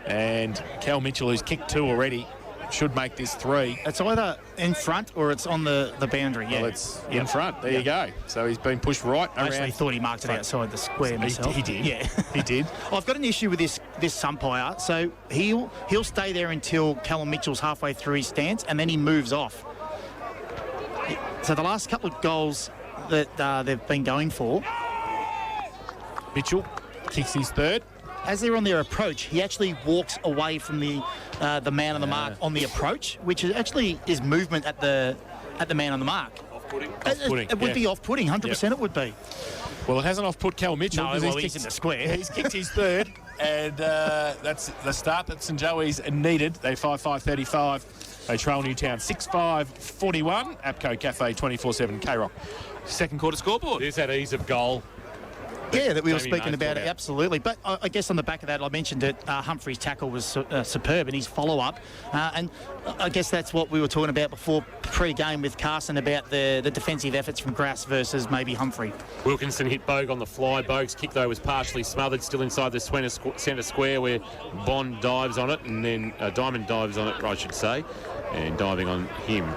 And Cal Mitchell, who's kicked 2 already, should make this 3. It's either in front or it's on the boundary, yeah. Well, it's in front. There you go. So he's been pushed right I around. actually thought he marked it outside the square myself. He did. Yeah. He did. I've got an issue with this umpire. So he'll stay there until Callum Mitchell's halfway through his stance, and then he moves off. So the last couple of goals that they've been going for, Mitchell kicks his third. as they're on their approach, he actually walks away from the man on the mark on the approach, which is movement at the man on the mark. Off-putting. It would be off-putting, 100% it would be. Well, it hasn't off-put Cal Mitchell. No, well, he's in the square. He's kicked his third, and that's the start that St Joey's needed. They 5-5-35. They trail Newtown 6-5-41. APCO Cafe 24/7 K-Rock. Second quarter scoreboard. There's that ease of goal. Yeah, that we were Jamie speaking Mace about brought it, out. absolutely. But I guess on the back of that, I mentioned that Humphrey's tackle was superb and his follow-up. And I guess that's what we were talking about before pre-game with Carson about the defensive efforts from Grass versus maybe Humphrey. Wilkinson hit Bogue on the fly. Bogue's kick, though, was partially smothered, still inside the centre square where Bond dives on it, and then Diamond dives on it, I should say. And diving on him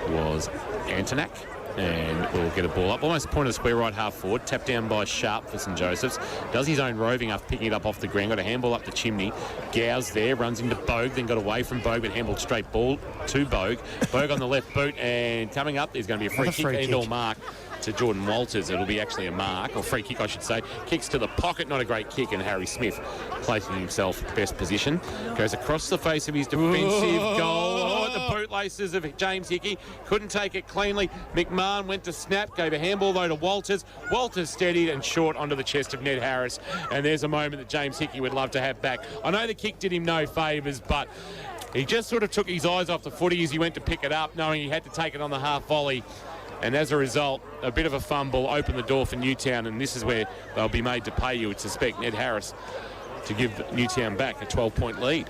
was Antonak. And we'll get a ball up. Almost point of the square right half forward. Tapped down by Sharp for St Joseph's. Does his own roving after picking it up off the ground. Got a handball up the chimney. Gow's there. Runs into Bogue. Then got away from Bogue, but handballed straight ball to Bogue. Bogue on the left boot. And coming up, there's going to be a free kick and/or mark to Jordan Walters. It'll be actually a mark, or free kick, I should say. Kicks to the pocket. Not a great kick. And Harry Smith placing himself best position. Goes across the face of his defensive goal. Oh, at the bootlaces of James Hickey. Couldn't take it cleanly. McMahon went to snap. Gave a handball, though, to Walters. Walters steadied and short onto the chest of Ned Harris. And there's a moment that James Hickey would love to have back. I know the kick did him no favours, but he just sort of took his eyes off the footy as he went to pick it up, knowing he had to take it on the half volley. And as a result, a bit of a fumble opened the door for Newtown, and this is where they'll be made to pay, you would suspect, Ned Harris, to give Newtown back a 12-point lead.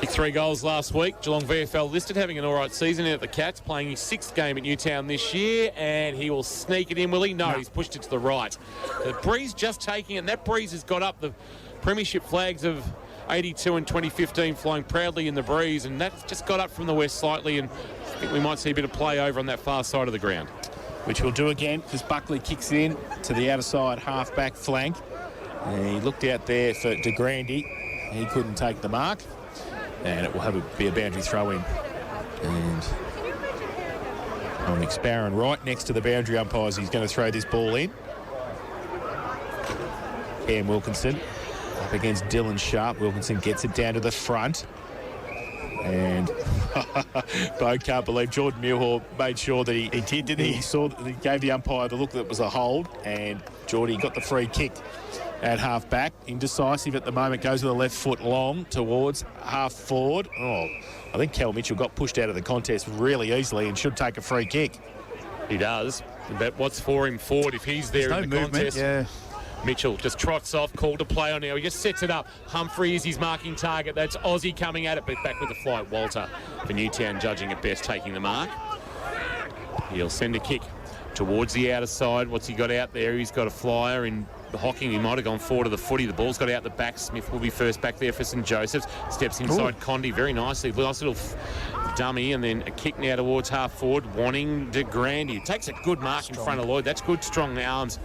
Kicked 3 goals last week. Geelong VFL listed, having an all right season at the Cats, playing his 6th game at Newtown this year, and he will sneak it in, will he? No, he's pushed it to the right. The breeze just taking it, and that breeze has got up the premiership flags of 82 and 2015 flying proudly in the breeze, and that's just got up from the west slightly, and I think we might see a bit of play over on that far side of the ground. Which we'll do again, because Buckley kicks it in to the outer side half-back flank. And he looked out there for De Grandi. He couldn't take the mark. And it will be a boundary throw-in. And Nick Sparron right next to the boundary umpires. He's going to throw this ball in. Cam Wilkinson up against Dylan Sharp. Wilkinson gets it down to the front. And Bo can't believe Jordan Muirhall made sure that he did, didn't he? He saw that he gave the umpire the look that was a hold, and Geordie got the free kick at half back. Indecisive at the moment, goes with the left foot long towards half forward. Oh, I think Cal Mitchell got pushed out of the contest really easily and should take a free kick. He does, but what's for him forward if he's there in the contest? Yeah. Mitchell just trots off, called to play on now. He just sets it up. Humphrey is his marking target. That's Aussie coming at it, but back with the flight. Walter for Newtown judging at best, taking the mark. He'll send a kick towards the outer side. What's he got out there? He's got a flyer in Hocking, he might have gone forward to the footy. The ball's got out the back. Smith will be first back there for St Joseph's. Steps inside Condy very nicely. Nice little dummy, and then a kick now towards half forward, wanting De Grande. Takes a good mark in front of Lloyd. That's good, strong arms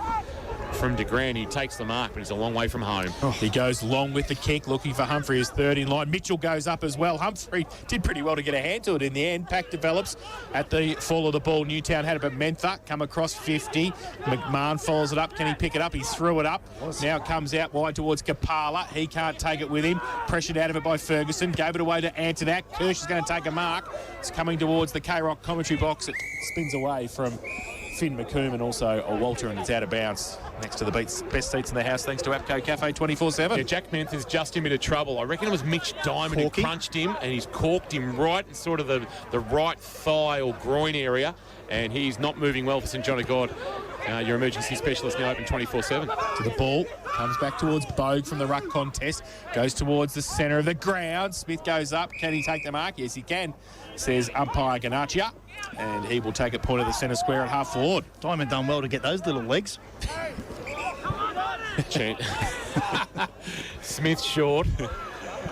from De Grande. He takes the mark, but he's a long way from home. He goes long with the kick, looking for Humphrey as third in line. Mitchell goes up as well. Humphrey did pretty well to get a hand to it in the end. Pack develops at the fall of the ball. Newtown had it, but Mentha come across 50. McMahon follows it up. Can he pick it up? He threw it up. Now it comes out wide towards Kapala. He can't take it with him. Pressured out of it by Ferguson. Gave it away to Antonak. Kirsch is going to take a mark. It's coming towards the K-Rock commentary box. It spins away from Finn McComb and also a Walter, and it's out of bounds next to the best seats in the house thanks to APCO Cafe 24/7. Yeah, Jack Mentha's just in a bit of trouble. I reckon it was Mitch Diamond who crunched him, and he's corked him right in sort of the right thigh or groin area, and he's not moving well for St John of God. Your emergency specialist now open 24/7. To the ball, comes back towards Bogue from the ruck contest, goes towards the centre of the ground. Smith goes up. Can he take the mark? Yes, he can, says umpire Ganachia, and he will take a point of the centre square at half forward. Diamond done well to get those little legs. Smith short.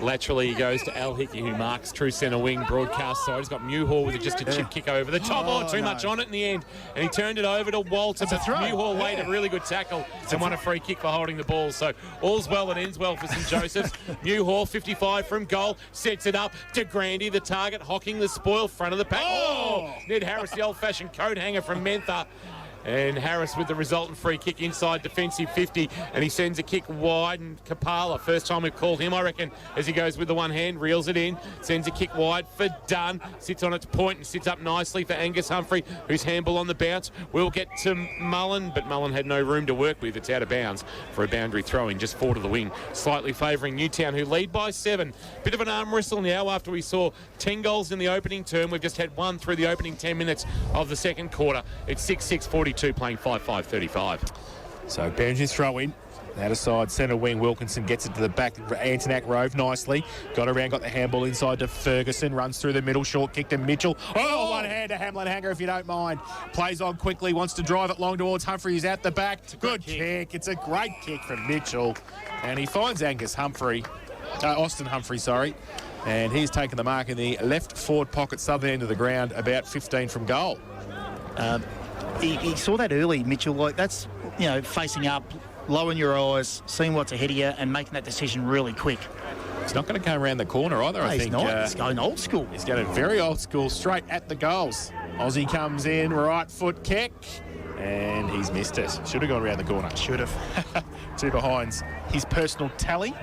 Laterally, he goes to Al Hickey, who marks true centre wing, broadcast side. He's got Newhall with just a chip kick over the top. Too much on it in the end. And he turned it over to Walter, but Newhall laid a really good tackle and won a free kick for holding the ball. So all's well that ends well for St Joseph's. Newhall, 55 from goal, sets it up to Grande, the target, Hocking the spoil, front of the pack. Ned Harris, the old-fashioned coat hanger from Mentha. And Harris with the resultant free kick inside defensive 50, and he sends a kick wide, and Kapala, first time we've called him, I reckon, as he goes with the one hand, reels it in, sends a kick wide for Dunn, sits on its point and sits up nicely for Angus Humphrey, whose handball on the bounce will get to Mullen, but Mullen had no room to work with. It's out of bounds for a boundary throw-in, just 4 to the wing, slightly favouring Newtown, who lead by 7. Bit of an arm wrestle now after we saw 10 goals in the opening term. We've just had 1 through the opening 10 minutes of the second quarter. It's 6-6-42. Playing 5-5-35. So boundary throw in. Out of side, centre wing, Wilkinson gets it to the back. Antonak Rove nicely. Got around, got the handball inside to Ferguson. Runs through the middle, short kick to Mitchell. One hand to Hamlin Hanger, if you don't mind. Plays on quickly, wants to drive it long towards Humphrey. He's out the back. Good kick. It's a great kick from Mitchell. And he finds Austin Humphrey, sorry. And he's taken the mark in the left forward pocket, southern end of the ground, about 15 from goal. He saw that early, Mitchell. Like, that's, facing up, lowering your eyes, seeing what's ahead of you, and making that decision really quick. He's not going to come around the corner either, I think. He's not. He's going old school. He's going very old school, straight at the goals. Aussie comes in, right foot kick, and he's missed it. Should have gone around the corner. Should have. 2 behinds. His personal tally,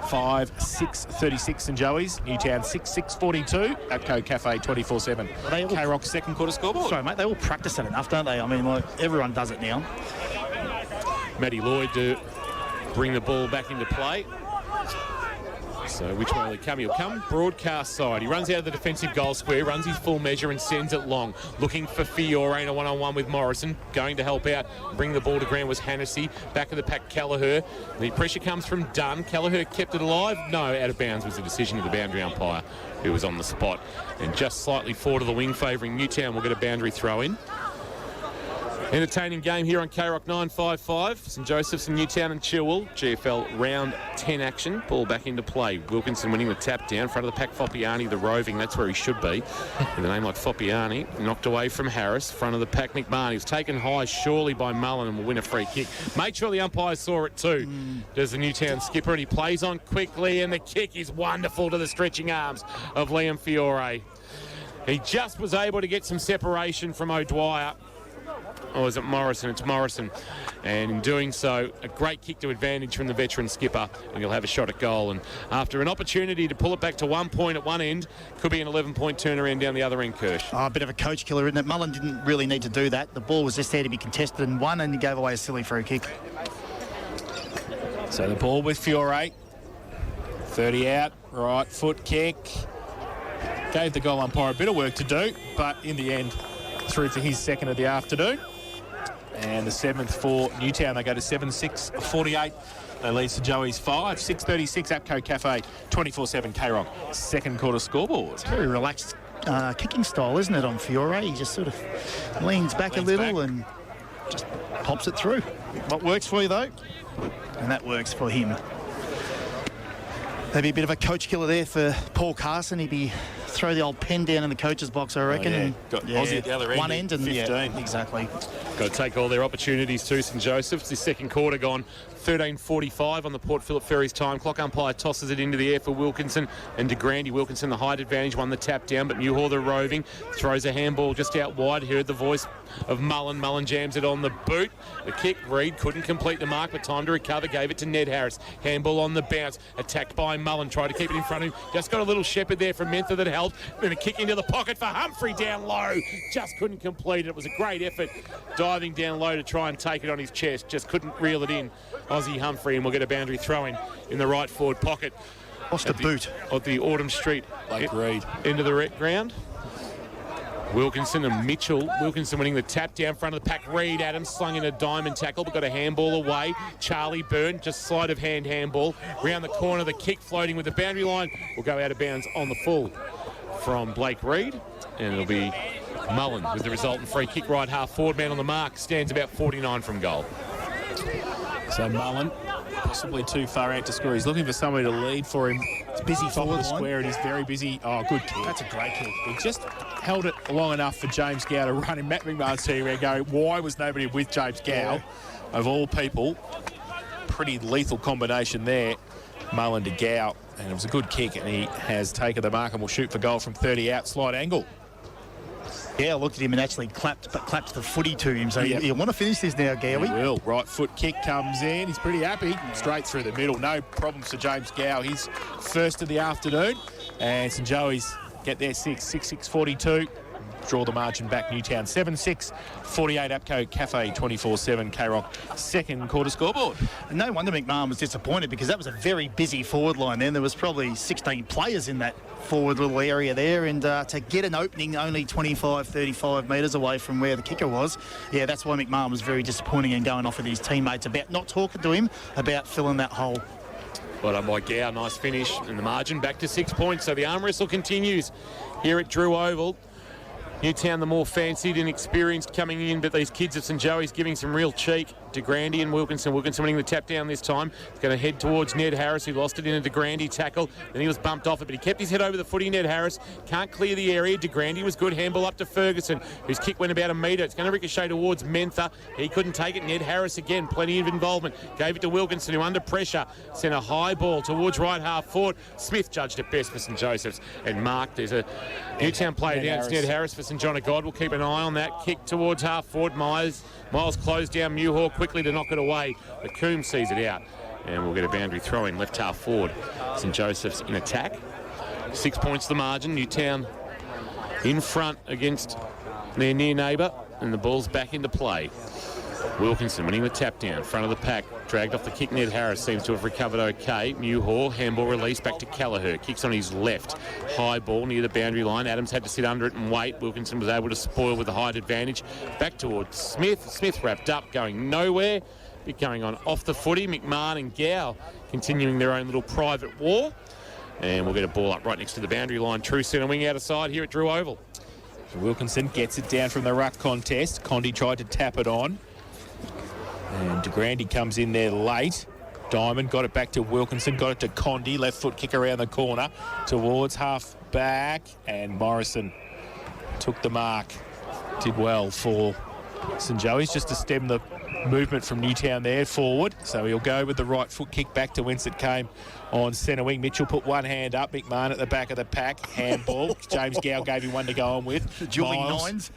5-6-36 St Joey's. Newtown 6-6-42. APCO Cafe 24/7. K-Rock's second quarter scoreboard. Sorry, mate, they all practice it enough, don't they? I mean, everyone does it now. Matty Lloyd to bring the ball back into play. So which way will he come? He'll come broadcast side. He runs out of the defensive goal square, runs his full measure and sends it long. Looking for Fiore in a one-on-one with Morrison. Going to help out. Bring the ball to ground was Hannessy. Back of the pack, Kelleher. The pressure comes from Dunn. Kelleher kept it alive. No, out of bounds was the decision of the boundary umpire, who was on the spot. And just slightly forward of the wing, favouring Newtown. Will get a boundary throw in. Entertaining game here on K-Rock 955. St Joseph's and Newtown and Chilwell. GFL round 10 action. Ball back into play. Wilkinson winning the tap down. Front of the pack, Foppiani, the roving. That's where he should be. With a name like Foppiani. Knocked away from Harris. Front of the pack, McMahon. He was taken high surely by Mullen and will win a free kick. Make sure the umpire saw it too. Does the Newtown skipper, and he plays on quickly, and the kick is wonderful to the stretching arms of Liam Fiore. He just was able to get some separation from O'Dwyer. Or is it Morrison? It's Morrison. And in doing so, a great kick to advantage from the veteran skipper, and he'll have a shot at goal. And after an opportunity to pull it back to 1 point at one end, could be an 11-point turnaround down the other end, Kirsch. A bit of a coach killer, isn't it? Mullen didn't really need to do that. The ball was just there to be contested and won, and he gave away a silly free kick. So the ball with Fiore. 30 out, right foot kick. Gave the goal umpire a bit of work to do, but in the end, through for his second of the afternoon. And the 7th for Newtown. They go to 7-6-48. They lead to Joey's 5. 6:36 APCO Cafe 24/7 K-Rock. Second quarter scoreboard. It's very relaxed kicking style, isn't it, on Fiore? He just sort of leans back a little and just pops it through. What works for you, though? And that works for him. Maybe a bit of a coach killer there for Paul Carson. He'd be throw the old pen down in the coach's box, I reckon. Oh, yeah. And, Got Aussie at the other end. One end and 15. Yeah, exactly. Got to take all their opportunities to St Joseph's. This second quarter gone 13:45 on the Port Phillip Ferries time clock. Umpire tosses it into the air for Wilkinson and de Grande. Wilkinson, the height advantage, won the tap down, but Newhaw, the roving, throws a handball just out wide. Heard the voice of Mullen. Mullen jams it on the boot. The kick, Reid couldn't complete the mark, but time to recover. Gave it to Ned Harris. Handball on the bounce. Attacked by Mullen. Tried to keep it in front of him. Just got a little shepherd there from Mentha that helped. Then a kick into the pocket for Humphrey down low. Just couldn't complete it. It was a great effort. Diving down low to try and take it on his chest. Just couldn't reel it in. Aussie Humphrey, and we'll get a boundary throw in the right forward pocket. Lost a boot. Of the Autumn Street. Blake Reid. Into the red ground. Wilkinson and Mitchell. Wilkinson winning the tap down front of the pack. Reid Adams slung in a diamond tackle, but got a handball away. Charlie Byrne, just sleight of hand handball. Round the corner, the kick floating with the boundary line. Will go out of bounds on the full from Blake Reid. And it'll be Mullen with the resultant free kick right half forward. Man on the mark, stands about 49 from goal. So Mullen, possibly too far out to score. He's looking for somebody to lead for him. It's busy top of the square, and he's very busy. Oh, good kick. That's a great kick. He just held it long enough for James Gow to run in. Matt McMahon's team and go, why was nobody with James Gow? Yeah. Of all people, pretty lethal combination there. Mullen to Gow, and it was a good kick, and he has taken the mark and will shoot for goal from 30 out, slight angle. Yeah, I looked at him and actually clapped the footy to him. So you want to finish this now, Gowie? He will. Right foot kick comes in. He's pretty happy. Straight through the middle. No problems for James Gow. He's first of the afternoon. And St Joey's get their 6-6-42. Draw the margin back. Newtown 7-6. 48 Apco Cafe 24/7 K-Rock second quarter scoreboard. And no wonder McMahon was disappointed, because that was a very busy forward line then. There was probably 16 players in that forward little area there, and to get an opening only 25-35 metres away from where the kicker was, yeah, that's why McMahon was very disappointing and going off with his teammates about not talking to him about filling that hole. Well done by Gow, nice finish, and the margin back to 6 points. So the arm wrestle continues here at Drew Oval. Newtown, the more fancied and experienced coming in, but these kids of St Joey's giving some real cheek. De Grande and Wilkinson. Wilkinson winning the tap down this time. He's going to head towards Ned Harris, who lost it in a De Grande tackle. Then he was bumped off it, but he kept his head over the footy. Ned Harris can't clear the area. De Grande was good. Handball up to Ferguson, whose kick went about a metre. It's going to ricochet towards Mentha. He couldn't take it. Ned Harris again, plenty of involvement. Gave it to Wilkinson, who under pressure sent a high ball towards right half forward. Smith judged it best for St Joseph's and marked. There's a Newtown player down. It's Ned Harris for St John of God. We'll keep an eye on that. Kick towards half forward. Miles closed down Newhaw quickly to knock it away. The Coombs sees it out, and we'll get a boundary throw in left half forward. St Joseph's in attack. 6 points the margin. Newtown in front against their near neighbour, and the ball's back into play. Wilkinson winning the tap down, front of the pack, dragged off the kick. Ned Harris seems to have recovered okay. Newhaw, handball release back to Callagher. Kicks on his left. High ball near the boundary line. Adams had to sit under it and wait. Wilkinson was able to spoil with the height advantage. Back towards Smith. Smith wrapped up, going nowhere. Bit going on off the footy. McMahon and Gow continuing their own little private war. And we'll get a ball up right next to the boundary line. True centre wing out of side here at Drew Oval. Wilkinson gets it down from the ruck contest. Condi tried to tap it on. And De Grande comes in there late. Diamond got it back to Wilkinson, got it to Condi, left foot kick around the corner towards half back, and Morrison took the mark. Did well for St Joey's just to stem the movement from Newtown there forward. So he'll go with the right foot kick back to whence it came on centre wing. Mitchell put one hand up. McMahon at the back of the pack. Handball. James Gow gave him one to go on with. The dueling nines.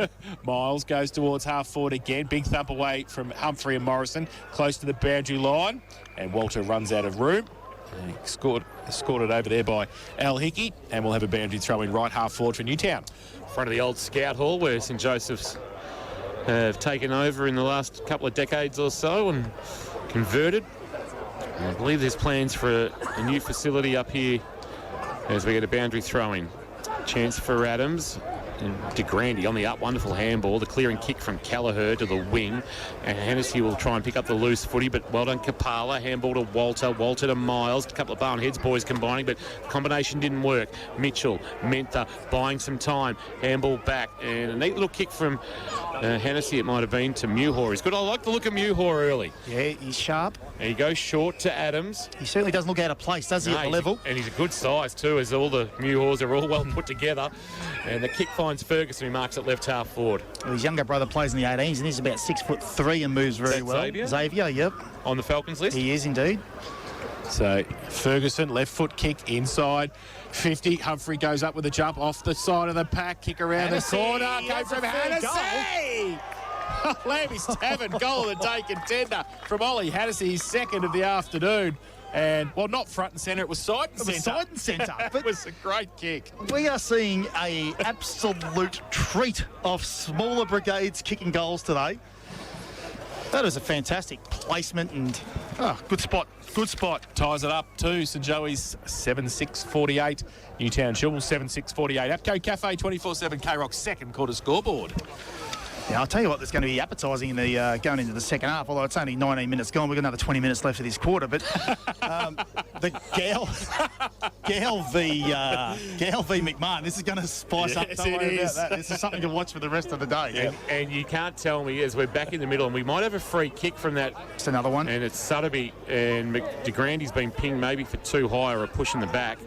Miles goes towards half forward again. Big thump away from Humphrey and Morrison. Close to the boundary line. And Walter runs out of room. And he scored it over there by Al Hickey. And we'll have a boundary throw in right half forward for Newtown. Front of the old Scout Hall where St Joseph's have taken over in the last couple of decades or so and converted. And I believe there's plans for a new facility up here as we get a boundary throw-in. Chance for Adams. De Grande on the up, wonderful handball. The clearing kick from Kelleher to the wing. And Hennessy will try and pick up the loose footy, but well done Kapala. Handball to Walter to Miles. A couple of Barnheads boys combining, but the combination didn't work. Mitchell, Mentha buying some time. Handball back. And a neat little kick from Hennessy, it might have been, to Muhor. He's good. I like the look of Muhor early. Yeah, he's sharp. And he goes short to Adams. He certainly doesn't look out of place, does he, at the level? And he's a good size too, as all the Muhors are all well put together. And the kick finds Ferguson, who marks at left half forward. Well, his younger brother plays in the 18s, and he's about 6'3" and moves very well. Xavier, yep. On the Falcons list? He is indeed. So Ferguson, left foot kick inside 50. Humphrey goes up with a jump off the side of the pack, kick around Hennessy, the corner. Go from Hennessy. Lammy's Tavern, goal of the day contender from Ollie Hennessy, his second of the afternoon. And, well, not front and centre, it was side and centre. It was side and centre. It was a great kick. We are seeing an absolute treat of smaller brigades kicking goals today. That is a fantastic placement and good spot. Good spot. Ties it up to St Joey's 7-6-48. Newtown Chilwell 7-6-48. Apco Cafe 24/7 K-Rock's second quarter scoreboard. Yeah, I'll tell you what, there's going to be appetising in the going into the second half, although it's only 19 minutes gone. We've got another 20 minutes left of this quarter. But the Gal v McMahon, this is going to spice up. Don't worry about that. This is something to watch for the rest of the day. And you can't tell me, as we're back in the middle, and we might have a free kick from that. It's another one. And it's Sutterby, and De Grande's been pinged maybe for too high or a push in the back.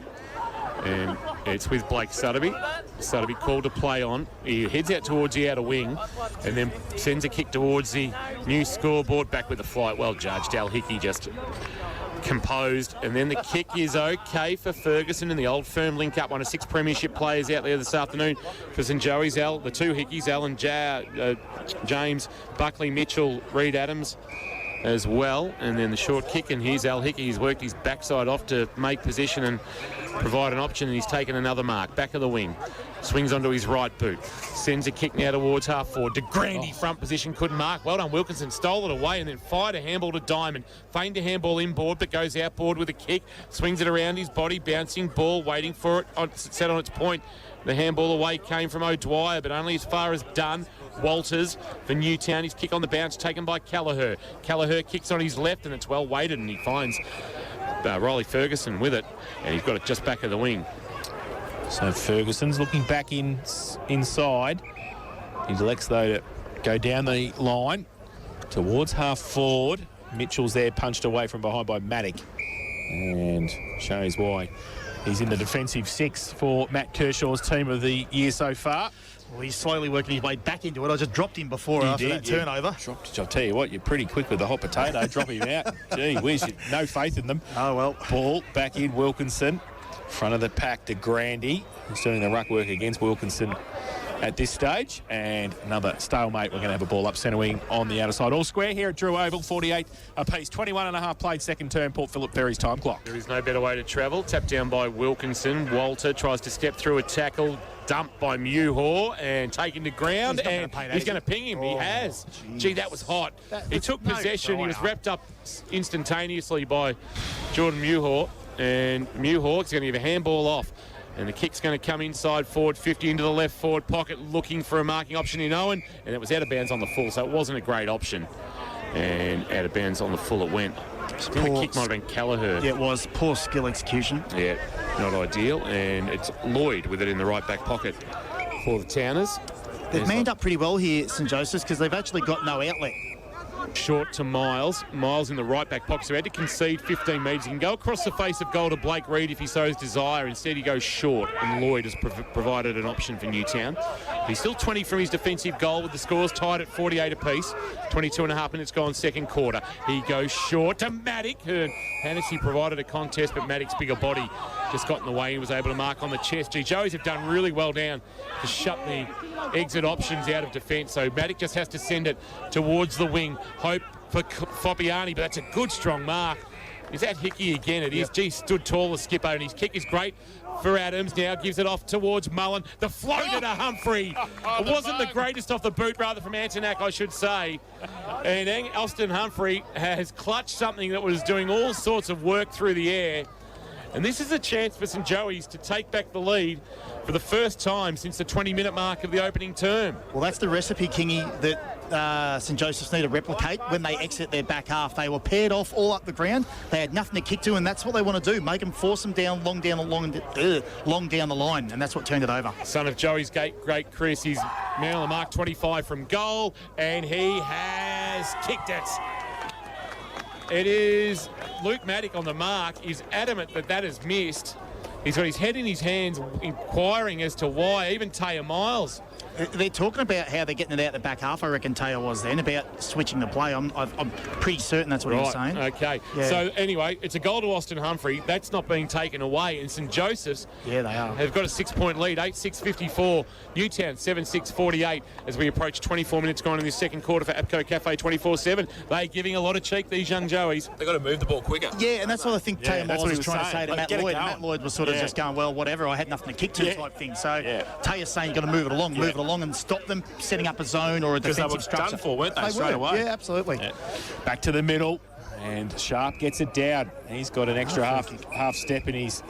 And it's with Blake Sutterby. Sutterby called to play on. He heads out towards the outer wing and then sends a kick towards the new scoreboard. Back with the flight. Well judged. Al Hickey just composed. And then the kick is okay for Ferguson in the Old Firm link-up. One of 6 premiership players out there this afternoon for St Joey's. Al, the 2 Hickeys, Alan James, Buckley, Mitchell, Reed Adams as well. And then the short kick, and here's Al Hickey. He's worked his backside off to make position and provide an option, and he's taken another mark. Back of the wing. Swings onto his right boot. Sends a kick now towards half forward. De Grande front position, couldn't mark. Well done, Wilkinson. Stole it away and then fired a handball to Diamond. Feigned a handball inboard, but goes outboard with a kick. Swings it around his body. Bouncing ball, waiting for it. Set on its point. The handball away came from O'Dwyer, but only as far as Dunn. Walters for Newtown. His kick on the bounce taken by Kelleher. Kelleher kicks on his left, and it's well weighted, and he finds Riley Ferguson with it, and he's got it just back of the wing. So Ferguson's looking back inside. He elects, though, to go down the line towards half forward. Mitchell's there, punched away from behind by Maddock, and shows why he's in the defensive 6 for Matt Kershaw's team of the year so far. Well, he's slowly working his way back into it. I just dropped him before after that turnover. I'll tell you what, you're pretty quick with the hot potato. Drop him out. Gee whiz, no faith in them. Oh, well. Ball back in, Wilkinson. Front of the pack to Grande, who's doing the ruck work against Wilkinson at this stage. And another stalemate. We're going to have a ball up centre wing on the outer side. All square here at Drew Oval, 48 apiece. 21.5 played, second term, Port Phillip Ferry's time clock. There is no better way to travel. Tapped down by Wilkinson. Walter tries to step through a tackle. Dumped by Muhor and taken to ground, and he's going to ping him. He has. Geez. Gee, that was hot. He took possession. He was wrapped up instantaneously by Jordan Muhor, and Muhor's going to give a handball off. And the kick's going to come inside forward 50 into the left forward pocket, looking for a marking option in Owen, and it was out of bounds on the full, so it wasn't a great option. And out of bounds on the full it went. The kick might have been Kelleher. Yeah, it was. Poor skill execution. Yeah, not ideal. And it's Lloyd with it in the right back pocket for the Towners. They've manned up pretty well here, St Joseph's, because they've actually got no outlet. Short to Miles. Miles in the right back pocket, so he had to concede 15 metres. He can go across the face of goal to Blake Reed if he so desire. Instead, he goes short, and Lloyd has provided an option for Newtown. He's still 20 from his defensive goal, with the scores tied at 48 apiece. 22.5 minutes gone, second quarter. He goes short to Maddock. Hennessy provided a contest, but Maddock's bigger body just got in the way. He was able to mark on the chest. Joey's have done really well down to shut the exit options out of defence. So Maddock just has to send it towards the wing. Hope for Foppiani, but that's a good, strong mark. Is that Hickey again? It is. Gee, stood tall, the skipper, and his kick is great for Adams. Now gives it off towards Mullen. The floater to Humphrey. It wasn't the greatest off the boot, rather, from Antonak, I should say. And Elston Humphrey has clutched something that was doing all sorts of work through the air. And this is a chance for St Joey's to take back the lead for the first time since the 20-minute mark of the opening term. Well, that's the recipe, Kingy, that St Joseph's need to replicate when they exit their back half. They were paired off all up the ground. They had nothing to kick to, and that's what they want to do. Make them force them down, long down the line, and that's what turned it over. Son of Joey's great Chris. He's man on the mark, 25 from goal, and he has kicked it. It is Luke Maddock on the mark. He's adamant that is missed. He's got his head in his hands, inquiring as to why. Even Taya Miles. They're talking about how they're getting it out the back half, I reckon Taya was then, about switching the play. I'm pretty certain that's what he was saying. Okay. Yeah. So, anyway, it's a goal to Austin Humphrey. That's not being taken away. And St Joseph's they are. Have got a 6-point lead, 8-6-54. Newtown, 7-6-48 as we approach 24 minutes gone in this second quarter for APCO Cafe 24/7. They're giving a lot of cheek, these young Joeys. They've got to move the ball quicker. Yeah, and that's what I think Taya Miles was trying to say to Matt Lloyd. And Matt Lloyd was sort of just going, well, whatever, I had nothing to kick to type thing. So Taya's saying you've got to move it along and stop them setting up a zone or a defensive structure. Done for, weren't they straight away? Yeah, absolutely. Yeah. Back to the middle, and Sharp gets it down. He's got an extra half step in his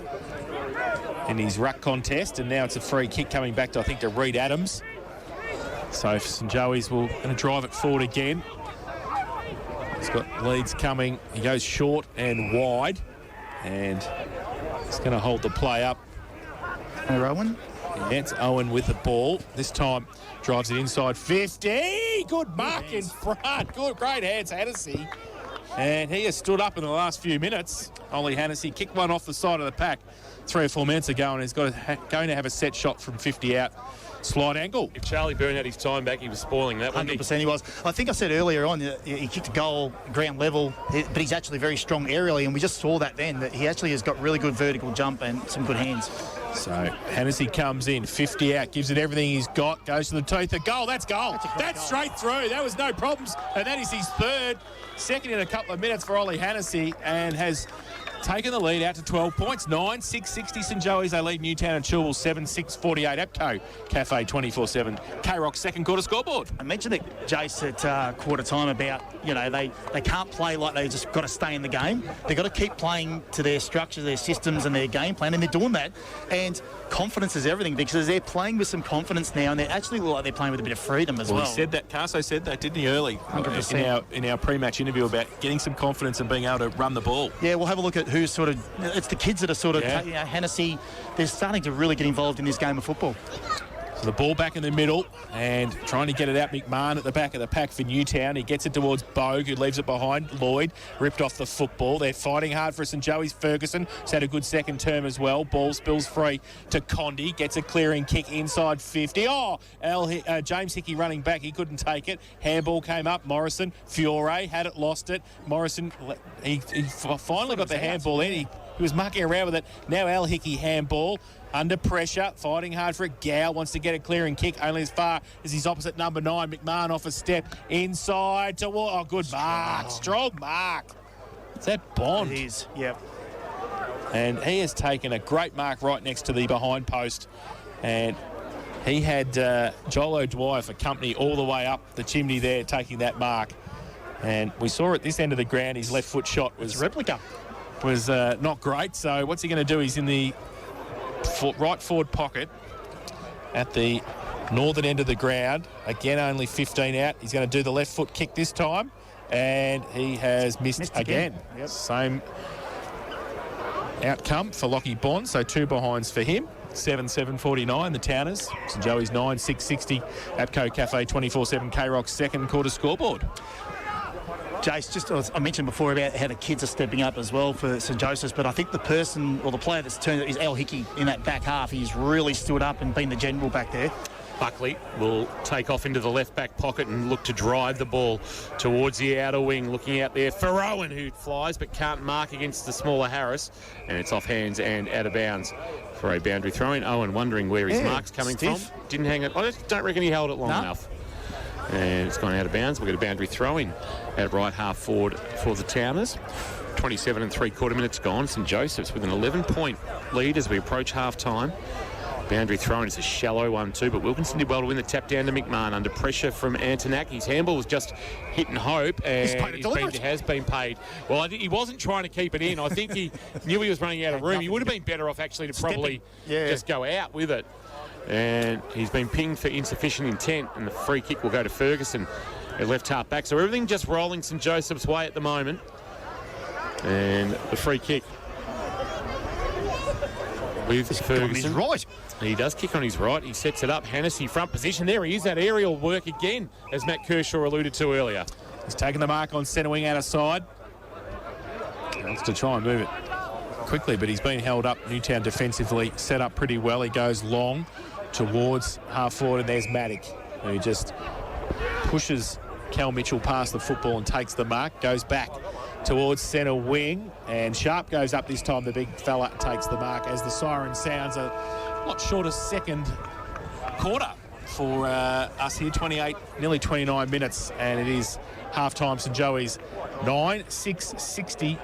ruck contest, and now it's a free kick coming back to, I think, to Reed Adams. So St Joey's will going to drive it forward again. He's got leads coming. He goes short and wide, and he's going to hold the play up. And Owen. Yeah, it's Owen with the ball. This time drives it inside 50. Good mark in front. Good, great hands, Hennessy. And he has stood up in the last few minutes. Ollie Hennessy kicked one off the side of the pack 3 or 4 minutes ago, and he's going to have a set shot from 50 out. Slide angle. If Charlie Byrne had his time back, he was spoiling that one. 100% he was. I think I said earlier on, he kicked a goal ground level, but he's actually very strong aerially, and we just saw that then, that he actually has got really good vertical jump and some good hands. So Hennessy comes in, 50 out, gives it everything he's got, goes to the teeth. A goal, that's goal. That's straight through. That was no problems. And that is his third. Second in a couple of minutes for Ollie Hennessy, and has taken the lead out to 12 points. 9-6-60 St Joey's. They lead Newtown and Chilwell 7-6-48. APCO Cafe 24/7. K-Rock's second quarter scoreboard. I mentioned it, Jace, at quarter time about, they can't play like they just got to stay in the game. They've got to keep playing to their structure, their systems and their game plan, and they're doing that. And confidence is everything, because they're playing with some confidence now, and they actually look like they're playing with a bit of freedom as well. He said that, Carso said that, didn't he, early 100%. in our pre-match interview about getting some confidence and being able to run the ball. Yeah, we'll have a look at who's sort of, it's the kids that are sort of, Hennessy, they're starting to really get involved in this game of football. So the ball back in the middle and trying to get it out. McMahon at the back of the pack for Newtown. He gets it towards Bogue, who leaves it behind. Lloyd ripped off the football. They're fighting hard for St Joey's. Ferguson has had a good second term as well. Ball spills free to Condi. Gets a clearing kick inside 50. James Hickey running back. He couldn't take it. Handball came up. Morrison. Fiore had it, lost it. Morrison, he finally got the handball in. He was mucking around with it. Now Al Hickey handball. Under pressure, fighting hard for it. Gow wants to get a clearing kick only as far as his opposite number 9. McMahon off a step inside toward. Good mark. Strong mark. It's that Bond. It is, yep. And he has taken a great mark right next to the behind post. And he had Joel O'Dwyer for company all the way up the chimney there, taking that mark. And we saw at this end of the ground, his left foot shot was replica. Was not great. So what's he going to do? He's in the right forward pocket at the northern end of the ground. Again, only 15 out. He's going to do the left foot kick this time, and he has missed again. Yep. Same outcome for Lockie Bond, so 2 behinds for him. 7-7-49, the Towners. St Joey's 9-6-60. APCO Cafe 24/7. K-Rock's second quarter scoreboard. Jace, I mentioned before about how the kids are stepping up as well for St Joseph's, but I think the person or the player that's turned is Al Hickey in that back half. He's really stood up and been the general back there. Buckley will take off into the left back pocket and look to drive the ball towards the outer wing, looking out there for Owen, who flies but can't mark against the smaller Harris, and it's off hands and out of bounds for a boundary throw-in. Owen wondering where his mark's coming from. Didn't hang it. I don't reckon he held it long enough. And it's gone out of bounds. We've got a boundary throw-in at right half forward for the Towners. 27 3/4 minutes gone. St Joseph's with an 11-point lead as we approach half-time. Boundary thrown is a shallow one too, but Wilkinson did well to win the tap down to McMahon under pressure from Antonaki's handball was just hitting Hope, and has been paid. Well, he wasn't trying to keep it in. I think he knew he was running out of room. He would have been better off actually to probably just go out with it. And he's been pinged for insufficient intent, and the free kick will go to Ferguson, at left half back. So everything just rolling St Joseph's way at the moment. And the free kick with Ferguson. Right. He does kick on his right. He sets it up. Hennessy front position. There he is. That aerial work again, as Matt Kershaw alluded to earlier. He's taking the mark on centre wing out of side. He wants to try and move it quickly, but he's been held up. Newtown defensively set up pretty well. He goes long towards half forward, and there's Maddock, who just pushes Cal Mitchell past the football and takes the mark. Goes back towards centre wing, and Sharp goes up this time. The big fella takes the mark as the siren sounds. A lot short of second quarter for us here. 28, nearly 29 minutes, and it is half-time. St Joey's 9-6-60.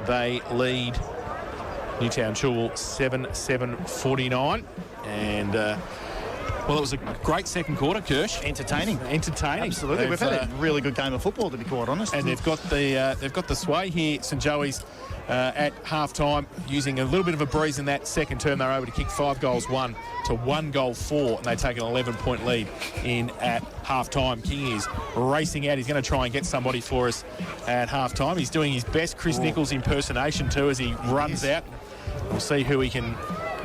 They lead Newtown Chilwell 7-7-49. And well, it was a great second quarter, Kirsch. Entertaining. Absolutely. We've had a really good game of football, to be quite honest. And they've got the sway here, St Joey's, at half-time, using a little bit of a breeze in that second term. They were able to kick 5 goals 1 to 1 goal 4, and they take an 11-point lead in at half-time. King is racing out. He's going to try and get somebody for us at half-time. He's doing his best Chris Nichols impersonation too as he runs out. We'll see who he can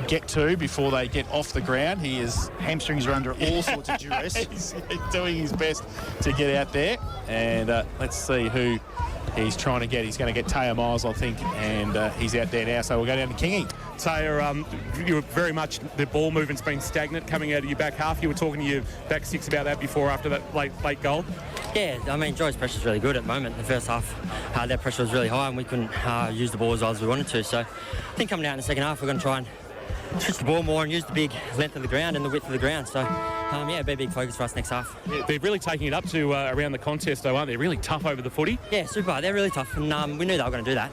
get to before they get off the ground. He is hamstrings are under all sorts of duress. He's doing his best to get out there, and let's see who he's trying to get. He's going to get Taya Miles, I think, and he's out there now. So we'll go down to Kingy. Taya, you were very much, the ball movement's been stagnant coming out of your back half. You were talking to your back six about that before, after that late goal. Yeah, I mean, Joy's pressure's really good at the moment. The first half, their pressure was really high, and we couldn't use the ball as well as we wanted to. So I think coming out in the second half, we're going to try and switch the ball more and use the big length of the ground and the width of the ground. So, yeah, it'll be a big focus for us next half. Yeah, they're really taking it up to around the contest, though, aren't they? Really tough over the footy. Yeah, super. They're really tough, and we knew they were going to do that.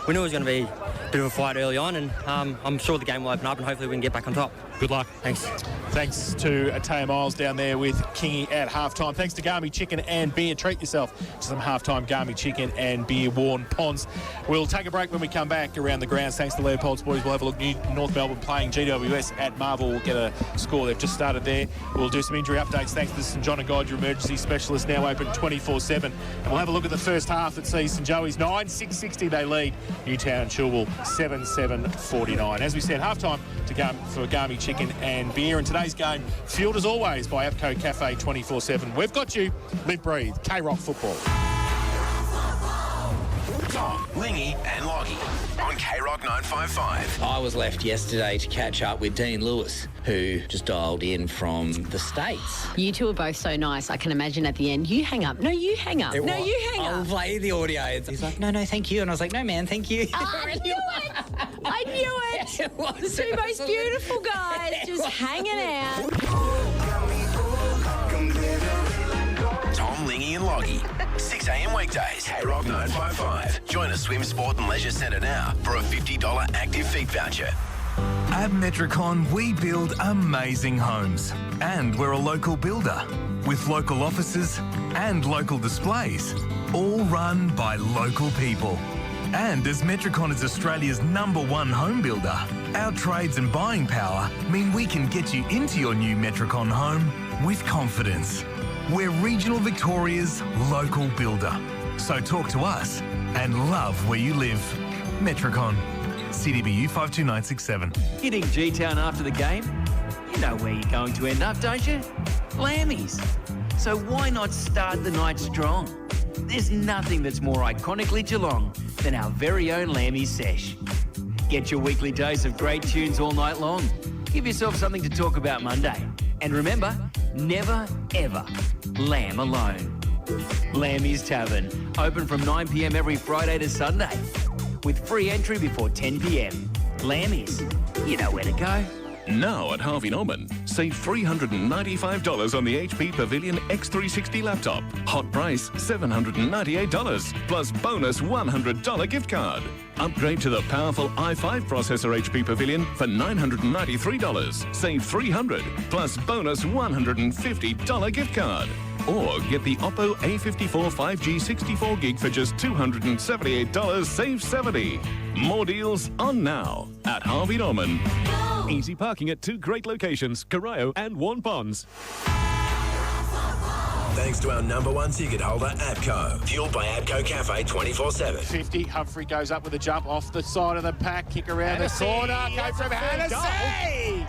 We knew it was going to be a bit of a fight early on, and I'm sure the game will open up, and hopefully we can get back on top. Good luck. Thanks. Thanks to Taya Miles down there with Kingy at halftime. Thanks to Garmy Chicken and Beer. Treat yourself to some halftime Garmy Chicken and Beer Warren Ponds. We'll take a break when we come back around the grounds. Thanks to Leopold's boys. We'll have a look. North Melbourne playing GWS at Marvel. We'll get a score. They've just started there. We'll do some injury updates. Thanks to St John and God, your emergency specialist, now open 24/7. And we'll have a look at the first half that sees St Joey's 9-6-60. They lead Newtown Chilwell 7-7-49. As we said, halftime for Garmy Chicken and Beer. And today's game, fueled as always by Apco Cafe 24/7. We've got you. Live, breathe. K-Rock football. Tom, Lingy and Loggy on K-Rock 955. I was left yesterday to catch up with Dean Lewis, who just dialed in from the States. You two are both so nice. I can imagine at the end, you hang up. No, you hang up. You hang up. I'll play the audio. He's like, no, thank you. And I was like, no, man, thank you. I knew it. I knew it. It was. The two most beautiful guys just hanging out. Tom, Lingy and Loggy. 6 a.m. weekdays. K-Rock 955. Join a Swim Sport and Leisure Centre now for a $50 active feet voucher. At Metricon, we build amazing homes. And we're a local builder with local offices and local displays, all run by local people. And as Metricon is Australia's #1 home builder, our trades and buying power mean we can get you into your new Metricon home with confidence. We're regional Victoria's local builder. So talk to us and love where you live. Metricon. CDBU 52967. Hitting G-Town after the game? You know where you're going to end up, don't you? Lammy's. So why not start the night strong? There's nothing that's more iconically Geelong than our very own Lammy's sesh. Get your weekly dose of great tunes all night long. Give yourself something to talk about Monday. And remember, never, ever lamb alone. Lammy's Tavern, open from 9 p.m. every Friday to Sunday, with free entry before 10 p.m. Lammy's, you know where to go. Now at Harvey Norman, save $395 on the HP Pavilion X360 laptop. Hot price $798, plus bonus $100 gift card. Upgrade to the powerful i5 processor HP Pavilion for $993. Save $300 plus bonus $150 gift card. Or get the Oppo A54 5G 64 gig for just $278. Save $70. More deals on now at Harvey Norman. Easy parking at two great locations, Corio and Warn Ponds. Thanks to our #1 ticket holder, APCO. Fueled by APCO Cafe 24/7. 50. Humphrey goes up with a jump off the side of the pack. Kick around the corner. Go from Hennessy.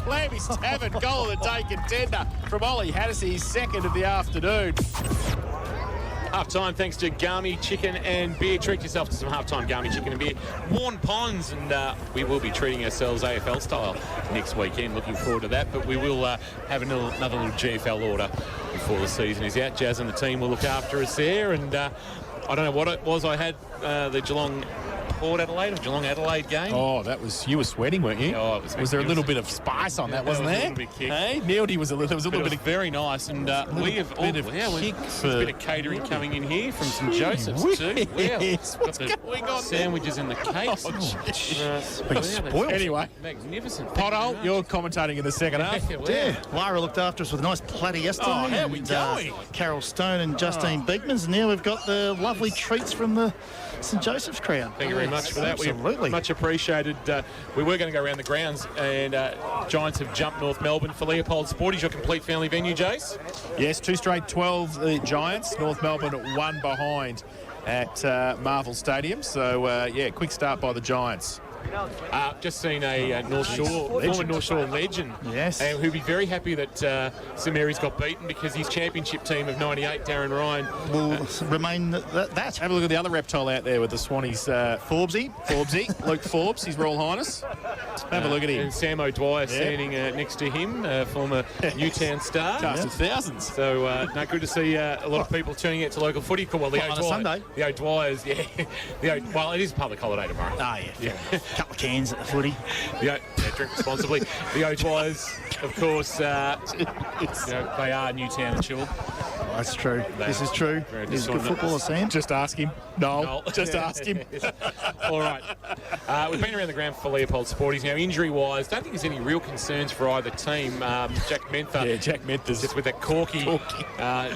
Lammy's Tavern, goal of the day contender from Ollie Hennessy, second of the afternoon. Half-time thanks to Gummy Chicken and Beer. Treat yourself to some half-time Gummy Chicken and Beer. Warn Ponds, and we will be treating ourselves AFL style next weekend. Looking forward to that, but we will have another little GFL order before the season is out. Jazz and the team will look after us there, and I don't know what it was. I had the Geelong Port Adelaide or Geelong Adelaide game. Oh, you were sweating, weren't you? Oh, was there a little bit of spice on that, wasn't there? A little bit kick. Hey, Neildy was a little bit of very nice, and we have bit of kick for a bit of catering coming in here from St Joseph's too. Wow. What's going on? Sandwiches and the cakes. Spoiled. Anyway, magnificent. Pothole, you're commentating in the second half. Yeah, Lara looked after us with a nice platter yesterday. Oh, how are we going? Carol Stone and Justine Beekmans, and now we've got the lovely treats from the St Joseph's crowd. Thank you very much for that. Absolutely. Much appreciated. We were going to go around the grounds, and Giants have jumped North Melbourne for Leopold Sporties, your complete family venue, Jace. Yes, 2 straight 12 the Giants. North Melbourne 1 behind at Marvel Stadium. So, quick start by the Giants. Just seen a former North Shore legend, yes, and who'd be very happy that St Mary's got beaten because his championship team of '98, Darren Ryan, will remain that. Have a look at the other reptile out there with the Swannies. Forbesy, Luke Forbes, His Royal Highness. Have a look at him. And Sam O'Dwyer standing next to him, former Newtown star. Cast of thousands. So, good to see a lot of people tuning out to local footy. Well, the on a Sunday. The O'Dwyers, well, it is a public holiday tomorrow. Ah, yeah. Couple of cans at the footy. Drink responsibly. The O'Dwyers, of course, they are Newtown and Chilwell. Oh, that's true. This is true. He's a good footballer, Sam. Just ask him. No, just ask him. All right. We've been around the ground for Leopold Sporties. Now, injury-wise, don't think there's any real concerns for either team. Jack Menther. Yeah, Jack Menther's just with that corky. I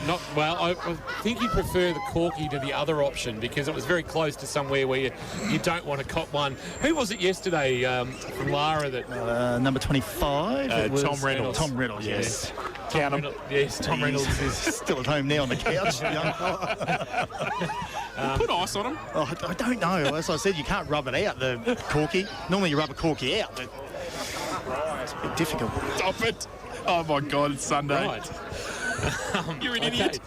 think he'd prefer the corky to the other option because it was very close to somewhere where you don't want to cop one. Who was it yesterday from Lara that... number 25. It was Tom Reynolds. Tom Reynolds, yes. Count him. Yes, Tom Reynolds is still at home now on the couch. Put ice on him. Oh, I don't know. As I said, you can't rub it out, the corky. Normally you rub a corky out, but it's a bit difficult. Stop it. Oh, my God, it's Sunday. Right. You're an idiot.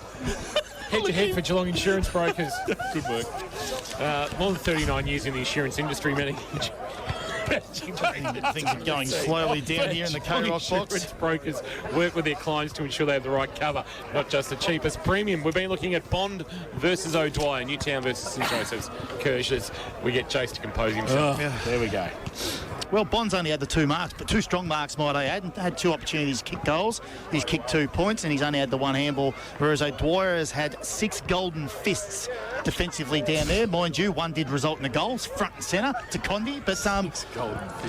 Head-to-head for Geelong Insurance Brokers. Good work. More than 39 years in the insurance industry, many. Things are going slowly down here in the K-Rock box. Insurance brokers work with their clients to ensure they have the right cover, not just the cheapest premium. We've been looking at Bond versus O'Dwyer, Newtown versus St Joseph's. Kirsch, we get Chase to compose himself. There we go. Well, Bond's only had the 2 marks, but 2 strong marks, might I add. Had 2 opportunities to kick goals. He's kicked 2 points, and he's only had the 1 handball, whereas O'Dwyer has had 6 golden fists defensively down there. Mind you, 1 did result in a goal, front and centre to Condi, but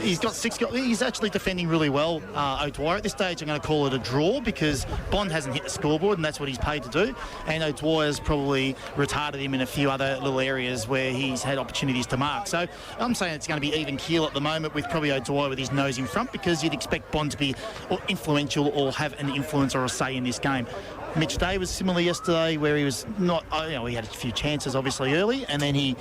he's got 6 goals. He's actually defending really well, O'Dwyer. At this stage, I'm going to call it a draw because Bond hasn't hit the scoreboard, and that's what he's paid to do. And O'Dwyer's probably retarded him in a few other little areas where he's had opportunities to mark. So I'm saying it's going to be even keel at the moment with probably O'Dwyer with his nose in front because you'd expect Bond to be influential or have an influence or a say in this game. Mitch Day was similar yesterday where he was not, he had a few chances obviously early and then he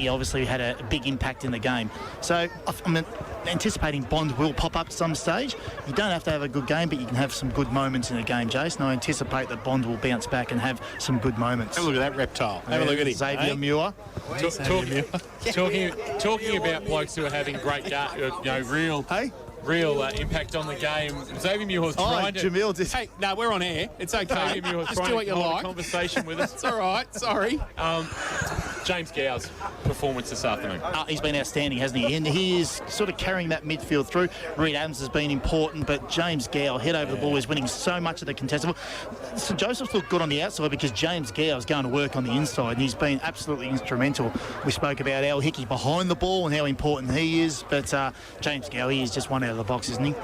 obviously had a big impact in the game. So I'm anticipating Bond will pop up at some stage. You don't have to have a good game, but you can have some good moments in a game, Jason. I anticipate that Bond will bounce back and have some good moments. Have a look at that reptile. Have a look at him. Xavier Muir. Talking about blokes who are having great, real impact on the game. Xavier Muir was trying to... Jamil did. Hey, no, we're on air. It's okay. Xavier Muir was Just trying do what to you hold like. a conversation with us. It's all right. Sorry. James Gow's performance this afternoon? He's been outstanding, hasn't he? And he is sort of carrying that midfield through. Reid Adams has been important, but James Gow, head over the ball, is winning so much of the contested ball. St Joseph's looked good on the outside because James Gow is going to work on the inside, and he's been absolutely instrumental. We spoke about Al Hickey behind the ball and how important he is, but James Gow, he is just one out of the box, isn't he?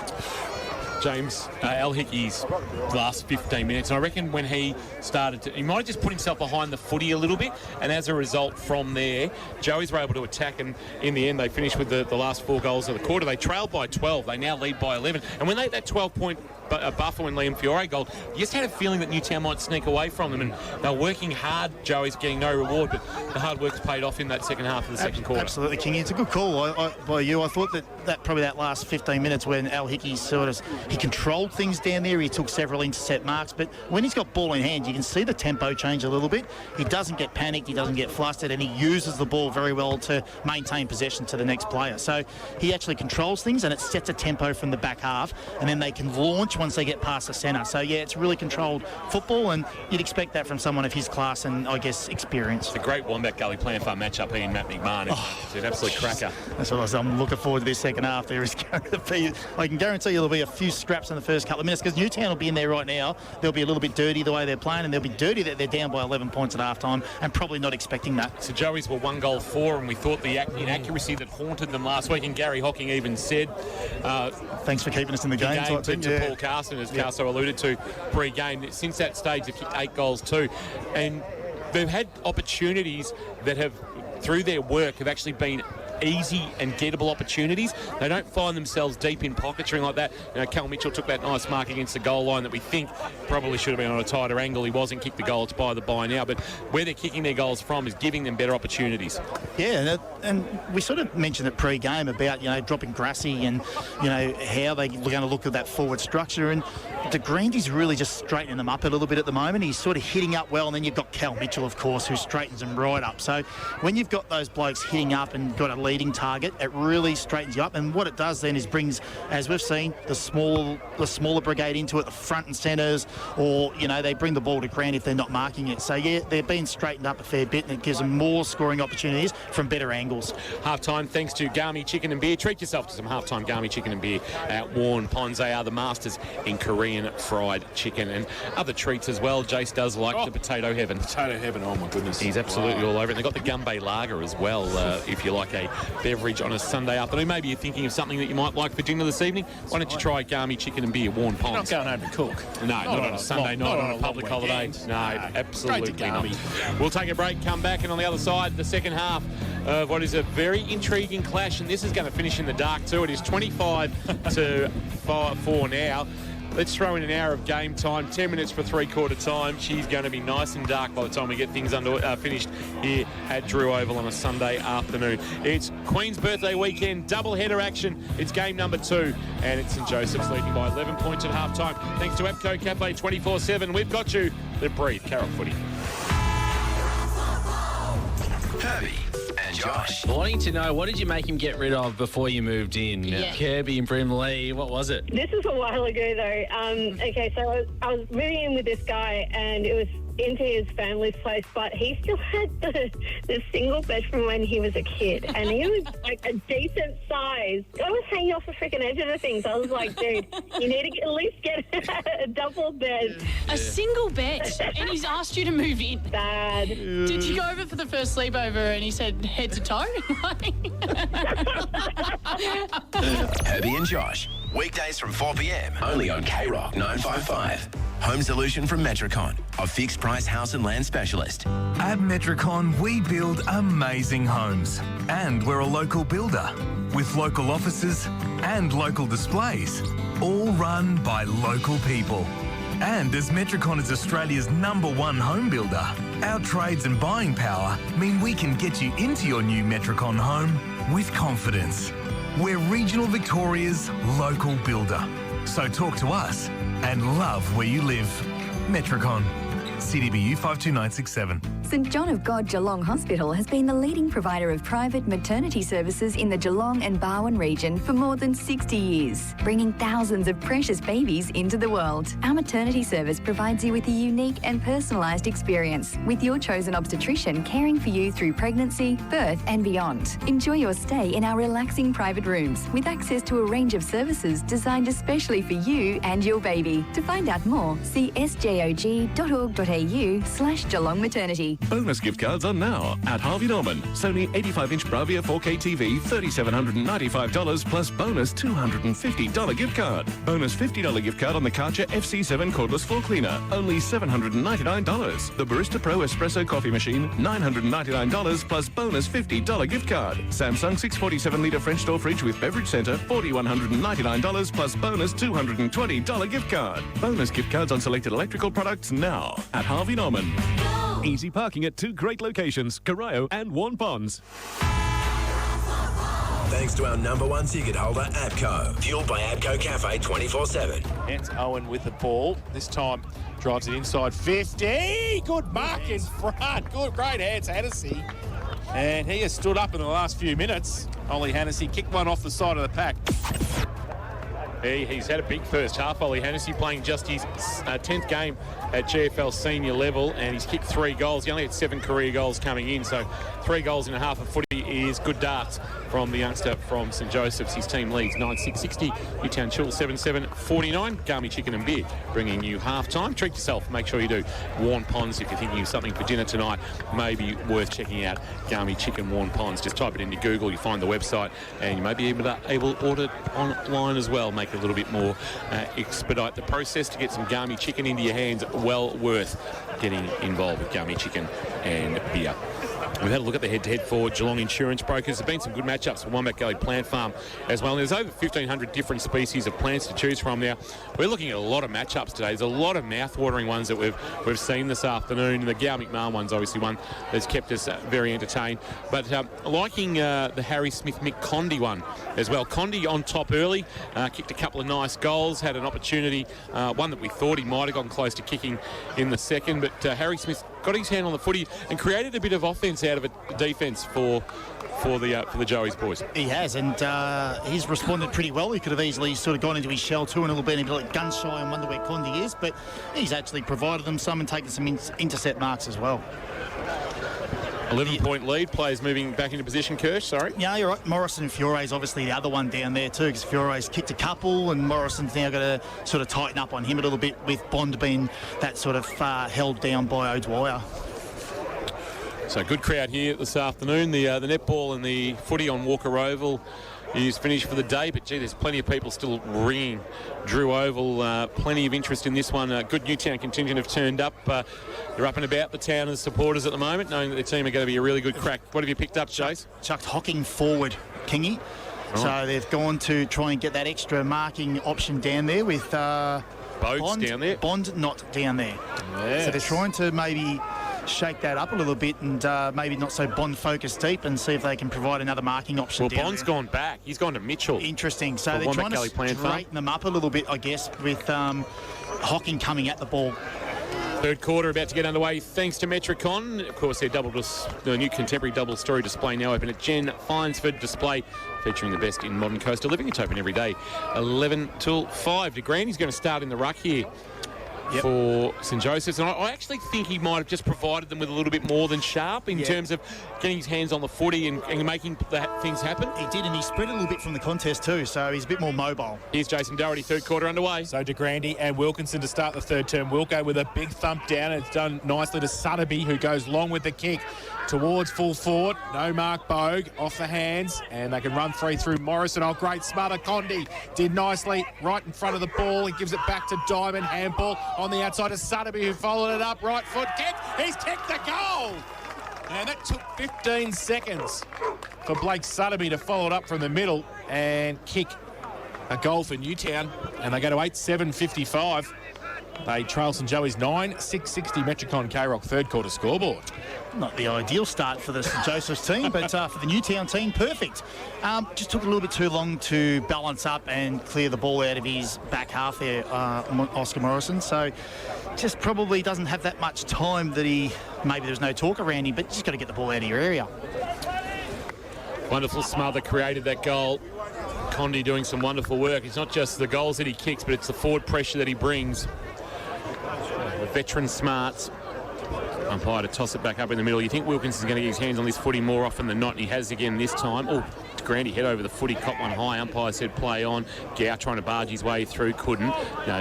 James, Al Hickey's last 15 minutes, and I reckon when he started to, he might have just put himself behind the footy a little bit, and as a result from there, Joey's were able to attack, and in the end they finished with the last 4 goals of the quarter. They trailed by 12, they now lead by 11, and when they had that 12-point buffer when Liam Fiore goal, you just had a feeling that Newtown might sneak away from them, and they're working hard. Joey's getting no reward, but the hard work's paid off in that second half of the second quarter. Absolutely, King. It's a good call by you. I thought that probably that last 15 minutes when Al Hickey he controlled things down there. He took several intercept marks, but when he's got ball in hand, you can see the tempo change a little bit. He doesn't get panicked, he doesn't get flustered, and he uses the ball very well to maintain possession to the next player. So he actually controls things, and it sets a tempo from the back half, and then they can launch once they get past the centre. So yeah, it's really controlled football, and you'd expect that from someone of his class and I guess experience. It's a great Wombat Gully Plan Farm matchup, he and Matt McMahon. It's an absolute cracker. That's what I'm looking forward to this second half. There is going to be, I can guarantee you there'll be a few scraps in the first couple of minutes because Newtown will be in there right now. They'll be a little bit dirty the way they're playing, and they'll be dirty that they're down by 11 points at half time and probably not expecting that. So Joey's were 1 goal 4, and we thought the inaccuracy that haunted them last week, and Gary Hocking even said thanks for keeping us in the game to Paul Carson, as Carso alluded to pre-game. Since that stage they've kicked 8 goals too, and they've had opportunities that have, through their work, have actually been easy and gettable opportunities. They don't find themselves deep in pockets or anything like that. You know, Cal Mitchell took that nice mark against the goal line that we think probably should have been on a tighter angle. He wasn't kicked the goal. It's by the by now. But where they're kicking their goals from is giving them better opportunities. Yeah, and we sort of mentioned it pre-game about, dropping Grassy and, how they were going to look at that forward structure. And De Grandy's really just straightening them up a little bit at the moment. He's sort of hitting up well, and then you've got Cal Mitchell, of course, who straightens them right up. So when you've got those blokes hitting up and got a leading target, it really straightens you up. And what it does then is brings, as we've seen, the smaller brigade into it, the front and centres, or, they bring the ball to ground if they're not marking it. So, yeah, they're being straightened up a fair bit, and it gives them more scoring opportunities from better angles. Half-time, thanks to Garmy Chicken and Beer. Treat yourself to some half-time Garmy Chicken and Beer at Warren Ponds. They are the masters in Korean fried chicken and other treats as well. Jace does like the Potato Heaven. Potato Heaven, oh my goodness. He's absolutely all over it. They've got the Gumbay Lager as well, if you like a beverage on a Sunday afternoon. Maybe you're thinking of something that you might like for dinner this evening. Why don't you try Garmy Chicken and Beer, Warren Ponds? You're not going home to cook. No, not on a Sunday night, on a public holiday. No, absolutely not. We'll take a break, come back, and on the other side, the second half of what is a very intriguing clash, and this is going to finish in the dark too. It is 25 to 4 now. Let's throw in an hour of game time, 10 minutes for three-quarter time. She's going to be nice and dark by the time we get things finished here at Drew Oval on a Sunday afternoon. It's Queen's birthday weekend, double-header action. It's game number 2, and it's St Joseph's leading by 11 points at half-time. Thanks to APCO Cafe 24/7. We've got you the Breathe Carrot Footy. Herbie and Josh. Wanting to know, what did you make him get rid of before you moved in? Kirby and Brimley, what was it? This was a while ago, though. Okay, so I was moving in with this guy, and it was into his family's place, but he still had the single bed from when he was a kid, and he was like a decent size. I was hanging off the freaking edge of the thing, so I was like, dude, you need to at least get a double bed. A single bed, and he's asked you to move in. Bad. Did you go over for the first sleepover and he said head to toe? Herbie and Josh, weekdays from 4 p.m. only on K-Rock 955. Home solution from Metricon, a fixed price house and land specialist. At Metricon, we build amazing homes. And we're a local builder with local offices and local displays, all run by local people. And as Metricon is Australia's #1 home builder, our trades and buying power mean we can get you into your new Metricon home with confidence. We're regional Victoria's local builder. So talk to us and love where you live. Metricon, CDBU 52967. St John of God Geelong Hospital has been the leading provider of private maternity services in the Geelong and Barwon region for more than 60 years, bringing thousands of precious babies into the world. Our maternity service provides you with a unique and personalised experience, with your chosen obstetrician caring for you through pregnancy, birth and beyond. Enjoy your stay in our relaxing private rooms with access to a range of services designed especially for you and your baby. To find out more, see sjog.org.au/Geelong Maternity. Bonus gift cards on now at Harvey Norman. Sony 85-inch Bravia 4K TV, $3,795 plus bonus $250 gift card. Bonus $50 gift card on the Karcher FC7 cordless floor cleaner, only $799. The Barista Pro Espresso coffee machine, $999 plus bonus $50 gift card. Samsung 647-litre French door fridge with beverage centre, $4,199 plus bonus $220 gift card. Bonus gift cards on selected electrical products now at Harvey Norman. Easy parking at two great locations, Corio and Warn Ponds. Thanks to our #1 ticket holder, APCO. Fueled by APCO Cafe 24/7. It's Owen with the ball. This time drives it inside 50. Good mark in front. Good, great hands, Hennessy. And he has stood up in the last few minutes. Ollie Hennessy kicked one off the side of the pack. He's had a big first half. Ollie Hennessy playing just his 10th game at GFL senior level, and he's kicked 3 goals. He only had 7 career goals coming in, so 3 goals in a half of footy is good darts from the youngster from St Joseph's. His team leads 9-6-60. Newtown Chill 7-7-49. Garmy Chicken and Beer bringing you half-time. Treat yourself. Make sure you do. Warn Ponds, if you're thinking of something for dinner tonight, maybe worth checking out Garmy Chicken Warn Ponds. Just type it into Google. You find the website, and you may be able to order online as well. Make it a little bit more expedite the process to get some Garmy Chicken into your hands. Well worth getting involved with Garmy Chicken and Beer. We've had a look at the head-to-head for Geelong Insurance Brokers. There have been some good matchups for Wombat Gully Plant Farm as well. And there's over 1,500 different species of plants to choose from now. We're looking at a lot of matchups today. There's a lot of mouth-watering ones that we've seen this afternoon. And the Gow McMahon one's obviously one that's kept us very entertained. But liking the Harry Smith Mick Condy one as well. Condy on top early, kicked a couple of nice goals, had an opportunity, one that we thought he might have gone close to kicking in the second. But Harry Smith got his hand on the footy and created a bit of offence out of a defence for the Joey's boys. He has, and he's responded pretty well. He could have easily sort of gone into his shell too and a little bit like gun shy and wonder where Condy is, but he's actually provided them some and taken some intercept marks as well. 11-point lead, players moving back into position. Kirsch, sorry. Yeah, you're right. Morrison and Fiore's obviously the other one down there too, because Fiore's kicked a couple and Morrison's now got to sort of tighten up on him a little bit, with Bond being that sort of held down by O'Dwyer. So good crowd here this afternoon. The netball and the footy on Walker Oval is finished for the day, but gee, there's plenty of people still ringing Drew Oval. Plenty of interest in this one. Good Newtown contingent have turned up. They're up and about the town as supporters at the moment, knowing that the team are going to be a really good crack. What have you picked up, Chase? Chucked Hocking forward, Kingy. Right. So they've gone to try and get that extra marking option down there with Bond down there. Bond not down there. Yes. So they're trying to maybe shake that up a little bit and maybe not so Bond focused deep and see if they can provide another marking option. Well, down Bond's there. Gone back. He's gone to Mitchell. Interesting. So they're trying to straighten them up a little bit, I guess, with Hocking coming at the ball. Third quarter about to get underway thanks to Metricon. Of course, their new contemporary double story display now open at Jen Finesford Display, featuring the best in modern coastal living. It's open every day, 11 till 5. DeGrandy's going to start in the ruck here. Yep. For St Joseph's, and I actually think he might have just provided them with a little bit more than Sharp in terms of getting his hands on the footy and making things happen. He did, and he spread a little bit from the contest too, so he's a bit more mobile. Here's Jason Doherty, third quarter underway. So DeGrandy and Wilkinson to start the third term. Wilco with a big thump down. It's done nicely to Sutterby, who goes long with the kick towards full forward. No Mark Bogue off the hands, and they can run free through Morrison. Oh, great smutter. Condi did nicely right in front of the ball. He gives it back to Diamond. Handball on the outside to Sutterby, who followed it up. Right foot kick. He's kicked the goal. And that took 15 seconds for Blake Sutterby to follow it up from the middle and kick a goal for Newtown. And they go to 8-7-55. They trail St Joey's 9-660 Metricon K-Rock third quarter scoreboard. Not the ideal start for the St Joseph's team, but for the Newtown team, perfect. Just took a little bit too long to balance up and clear the ball out of his back half there, Oscar Morrison. So just probably doesn't have that much time that maybe there's no talk around him, but just got to get the ball out of your area. Wonderful smother created that goal. Condi doing some wonderful work. It's not just the goals that he kicks, but it's the forward pressure that he brings. The veteran smarts. Umpire to toss it back up in the middle. You think Wilkinson's going to get his hands on this footy more often than not, and he has again this time. Oh, Grandy head over the footy, caught one high. Umpire said play on. Gow trying to barge his way through, couldn't.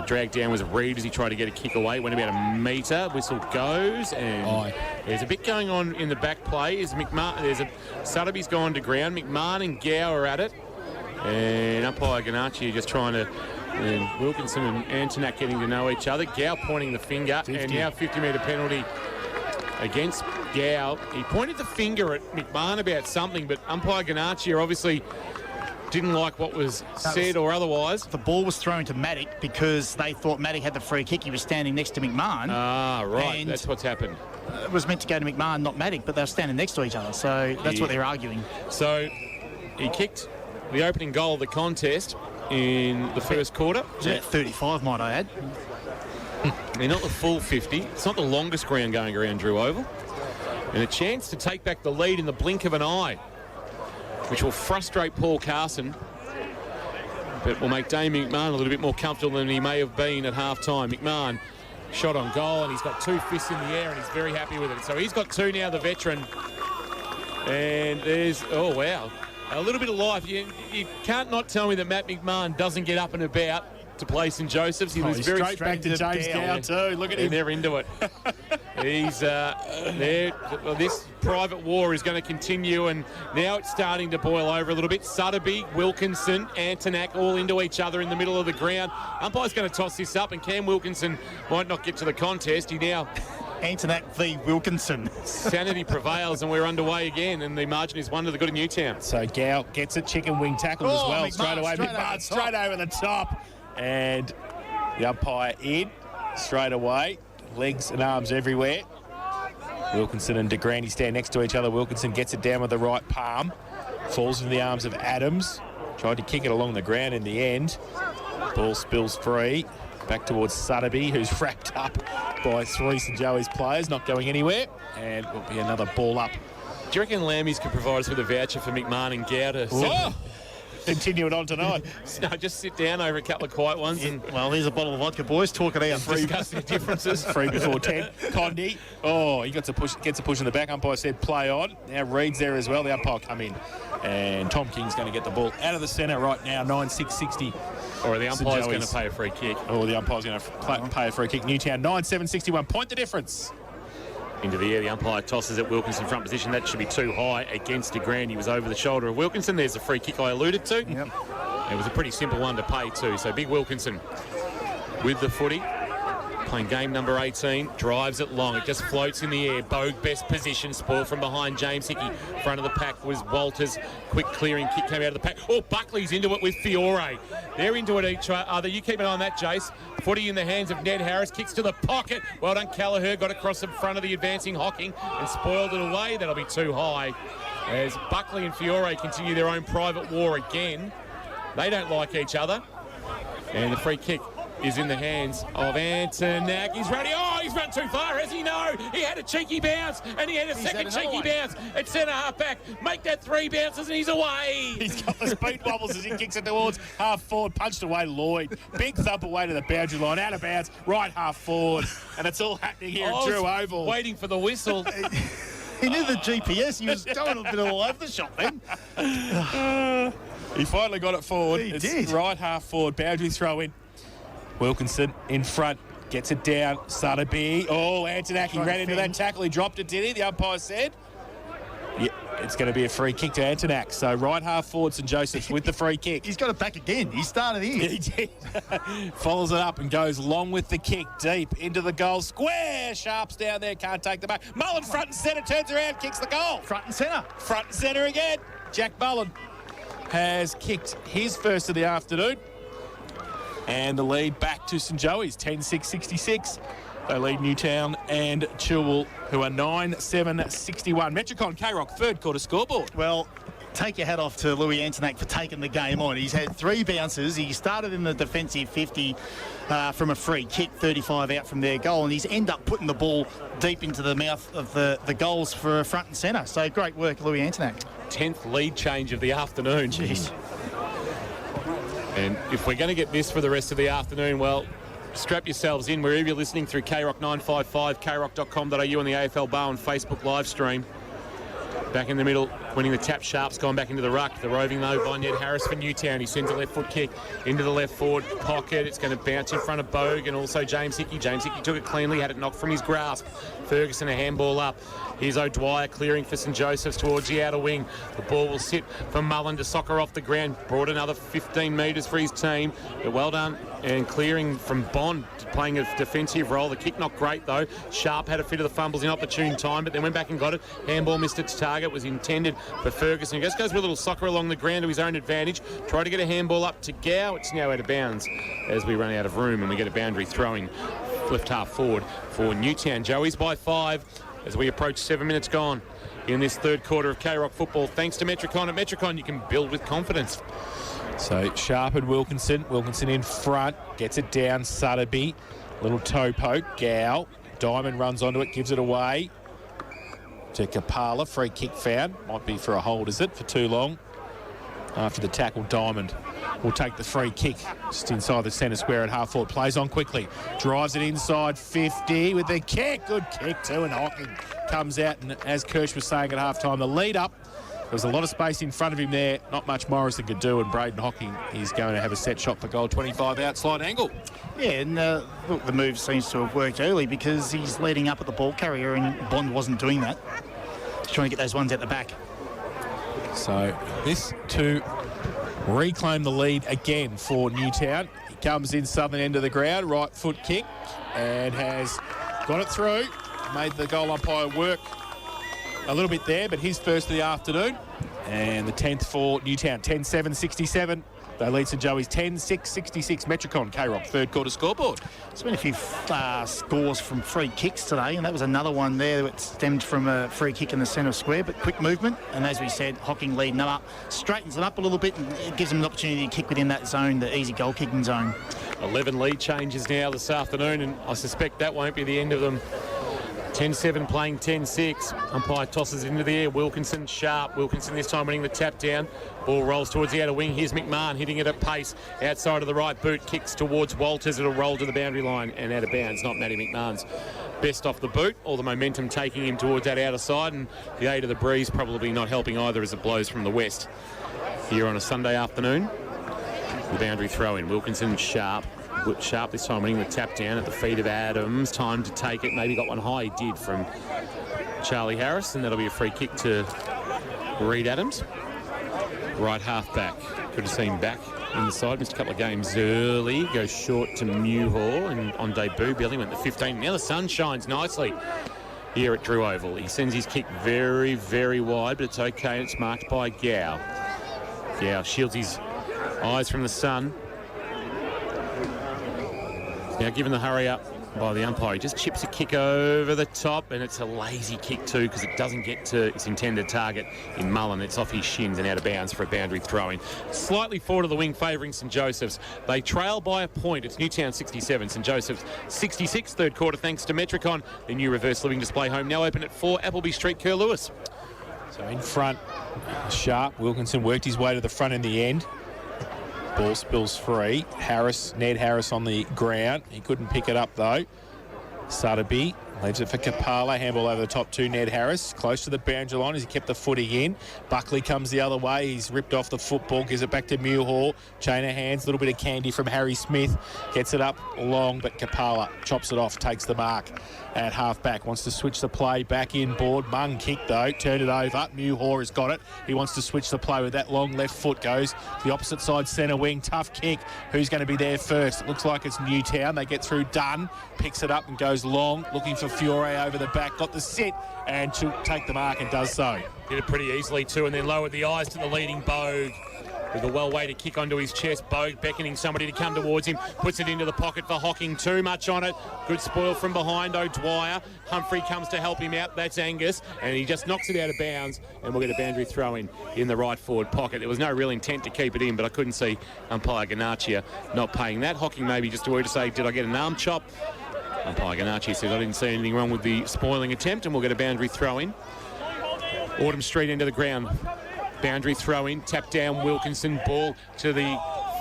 Dragged down was Reed as he tried to get a kick away. Went about a metre. Whistle goes, and there's a bit going on in the back play. Sotheby's gone to ground. McMahon and Gow are at it, and umpire Ganacci just trying to. And Wilkinson and Antonak getting to know each other. Gow pointing the finger, 50. And now 50-metre penalty against Gow. He pointed the finger at McMahon about something, but umpire Ganacci obviously didn't like what was said or otherwise. The ball was thrown to Maddock because they thought Maddock had the free kick. He was standing next to McMahon. Ah, right. That's what's happened. It was meant to go to McMahon, not Maddock, but they were standing next to each other. So that's what they're arguing. So he kicked the opening goal of the contest in the first quarter. Yeah, 35, might I add. They're not the full 50. It's not the longest ground going around Drew Oval. And a chance to take back the lead in the blink of an eye, which will frustrate Paul Carson, but will make Damien McMahon a little bit more comfortable than he may have been at half-time. McMahon shot on goal, and he's got 2 fists in the air, and he's very happy with it. So he's got 2 now, the veteran. And there's, oh, wow. A little bit of life. You can't not tell me that Matt McMahon doesn't get up and about to play St Joseph's. He was very straight back to James Gow too. Look at him. They're into it. He's there. This private war is going to continue, and now it's starting to boil over a little bit. Sotheby, Wilkinson, Antonak all into each other in the middle of the ground. Umpire's going to toss this up, and Cam Wilkinson might not get to the contest. He now... Antonak v Wilkinson. Sanity prevails, and we're underway again, and the margin is 1 to the good of Newtown. So Gow gets a chicken wing tackle as well. McMahon, straight away. McMahon straight over the top. And the umpire in straight away. Legs and arms everywhere. Wilkinson and DeGrandy stand next to each other. Wilkinson gets it down with the right palm. Falls into the arms of Adams. Tried to kick it along the ground in the end. Ball spills free. Back towards Sotheby, who's wrapped up by 3 St Joey's players, not going anywhere. And will be another ball up. Do you reckon Lammies could provide us with a voucher for McMahon and Gow to continue it on tonight? No, just sit down over a couple of quiet ones. And well, here's a bottle of vodka, boys. Talk it out. Discuss the differences. 3 before 10. Condi. Oh, he gets a push in the back. Umpire said play on. Now Reed's there as well. The umpire come in. And Tom King's going to get the ball out of the centre right now. 9-6-60. Or the umpire's going to pay a free kick. Or the umpire's going to pay a free kick. Newtown 9-7-61. Point the difference. Into the air, the umpire tosses at Wilkinson front position. That should be too high against DeGrand. He was over the shoulder of Wilkinson. There's the free kick I alluded to. Yep. It was a pretty simple one to pay too. So big Wilkinson with the footy. Playing game number 18, drives it long. It just floats in the air. Bogue best position. Spoil from behind James Hickey. Front of the pack was Walters. Quick clearing kick came out of the pack. Oh, Buckley's into it with Fiore. They're into it each other. You keep an eye on that, Jace. Footy in the hands of Ned Harris. Kicks to the pocket. Well done, Callagher. Got across in front of the advancing Hocking and spoiled it away. That'll be too high. As Buckley and Fiore continue their own private war again. They don't like each other. And the free kick is in the hands of Antonak. He's ready. Oh, he's run too far, has he? No. He had a cheeky bounce, and he had a second cheeky bounce at centre half back. Make that 3 bounces, and he's away. He's got the speed wobbles as he kicks it towards half forward. Punched away Lloyd. Big thump away to the boundary line. Out of bounds. Right half forward. And it's all happening here at Drew Oval. Waiting for the whistle. He knew the GPS. He was going a bit all over the shop then. He finally got it forward. He it's did. Right half forward. Boundary throw in. Wilkinson in front, gets it down. Sotheby. Oh, Antonak, he ran into that tackle. He dropped it, did he? The umpire said. Yeah, it's going to be a free kick to Antonak. So right half forward, St Joseph's with the free kick. He's got it back again. He started here. He did. Follows it up and goes long with the kick, deep into the goal square. Sharps down there, can't take the back. Mullen front and centre, turns around, kicks the goal. Front and centre. Front and centre again. Jack Mullen has kicked his first of the afternoon. And the lead back to St Joey's, 10-6-66. They lead Newtown and Chilwell, who are 9-7-61. Metricon K-Rock, third quarter scoreboard. Well, take your hat off to Louis Antonak for taking the game on. He's had 3 bounces. He started in the defensive 50 from a free kick, 35 out from their goal, and he's ended up putting the ball deep into the mouth of the goals for front and centre. So great work, Louis Antonak. 10th lead change of the afternoon. Jeez. And if we're going to get this for the rest of the afternoon, well, strap yourselves in wherever you're listening through KROC 955, krock.com.au and the AFL Barwon Facebook live stream. Back in the middle, winning the tap. Sharp's gone back into the ruck. The roving though by Ned Harris for Newtown. He sends a left foot kick into the left forward pocket. It's going to bounce in front of Bogue and also James Hickey. James Hickey took it cleanly, had it knocked from his grasp. Ferguson a handball up. Here's O'Dwyer clearing for St Joseph's towards the outer wing. The ball will sit for Mullen to soccer off the ground. Brought another 15 metres for his team. But well done. And clearing from Bond, playing a defensive role. The kick not great though. Sharp had a fit of the fumbles in opportune time, but then went back and got it. Handball missed its target. Was intended for Ferguson. He just goes with a little soccer along the ground to his own advantage. Tried to get a handball up to Gow. It's now out of bounds as we run out of room and we get a boundary throwing left half forward for Newtown. Joey's by 5 as we approach 7 minutes gone in this third quarter of K-Rock football. Thanks to Metricon. At Metricon, you can build with confidence. So Sharp and Wilkinson. Wilkinson in front. Gets it down. Sutterby. Little toe poke. Gow. Diamond runs onto it. Gives it away to Kapala. Free kick found. Might be for a hold, is it? For too long. After the tackle, Diamond will take the free kick just inside the centre square at half forward. Plays on quickly. Drives it inside 50 with the kick. Good kick too, and Hocking comes out. And as Kirsch was saying at half-time, the lead up, there was a lot of space in front of him there. Not much Morrison could do, and Braden Hocking is going to have a set shot for goal. 25 outside angle. Yeah, and look, the move seems to have worked early because he's leading up at the ball carrier and Bond wasn't doing that. He's trying to get those ones at the back. So this to reclaim the lead again for Newtown. He comes in southern end of the ground, right foot kick, and has got it through. Made the goal umpire work a little bit there, but his first of the afternoon. And the 10th for Newtown, 10-7-67. They lead St Joey's 10-6-66. Metricon K-Rock, third quarter scoreboard. There's been a few scores from free kicks today, and that was another one there that stemmed from a free kick in the centre square, but quick movement. And as we said, Hocking leading them up, straightens them up a little bit, and it gives them an opportunity to kick within that zone, the easy goal kicking zone. 11 lead changes now this afternoon, and I suspect that won't be the end of them. 10-7 playing 10-6. Umpire tosses it into the air. Wilkinson, Sharp. Wilkinson this time winning the tap down. Ball rolls towards the outer wing. Here's McMahon hitting it at pace. Outside of the right boot. Kicks towards Walters. It'll roll to the boundary line and out of bounds. Not Matty McMahon's best off the boot. All the momentum taking him towards that outer side, and the aid of the breeze probably not helping either as it blows from the west. Here on a Sunday afternoon. The boundary throw in. Wilkinson, Sharp. Sharp this time winning the tap down at the feet of Adams. Time to take it. Maybe got one high. He did from Charlie Harris, and that'll be a free kick to Reed Adams. Right half back. Could have seen back inside. Missed a couple of games early. Goes short to Mewhall, and on debut, Billy went to 15. Now the sun shines nicely here at Drew Oval. He sends his kick very, very wide, but it's okay. It's marked by Gow. Gow shields his eyes from the sun. Now given the hurry up by the umpire, he just chips a kick over the top, and it's a lazy kick too because it doesn't get to its intended target in Mullen. It's off his shins and out of bounds for a boundary throw-in. Slightly forward of the wing favouring St Joseph's. They trail by a point. It's Newtown 67, St Joseph's 66. Third quarter thanks to Metricon. The new reverse living display home now open at 4 Appleby Street, Curlewis. So in front, Sharp. Wilkinson worked his way to the front in the end. Ball spills free. Ned Harris on the ground. He couldn't pick it up though. Sutterby leaves it for Kapala. Handball over the top to Ned Harris. Close to the boundary line as he kept the footing in. Buckley comes the other way. He's ripped off the football. Gives it back to Mewhall. Chain of hands. A little bit of candy from Harry Smith. Gets it up long, but Kapala chops it off. Takes the mark at half-back. Wants to switch the play back inboard. Mung kick though. Turned it over. Mewhall has got it. He wants to switch the play with that long left foot. Goes to the opposite side centre wing. Tough kick. Who's going to be there first? It looks like it's Newtown. They get through Dunn. Picks it up and goes long. Looking for Fiore over the back. Got the sit and to take the mark and does so. Did it pretty easily too, and then lowered the eyes to the leading Bogue. with a well-weighted kick onto his chest. Bogue beckoning somebody to come towards him, puts it into the pocket for Hocking. Too much on it. Good spoil from behind O'Dwyer. Humphrey comes to help him out. That's Angus, and he just knocks it out of bounds, and we'll get a boundary throw in the right forward pocket. There was no real intent to keep it in, but I couldn't see umpire Ganachia not paying that. Hocking maybe just a word to say, did I get an arm chop? Umpire Ganachia says, I didn't see anything wrong with the spoiling attempt, and we'll get a boundary throw in. Autumn Street into the ground. Boundary throw in, tap down Wilkinson, ball to the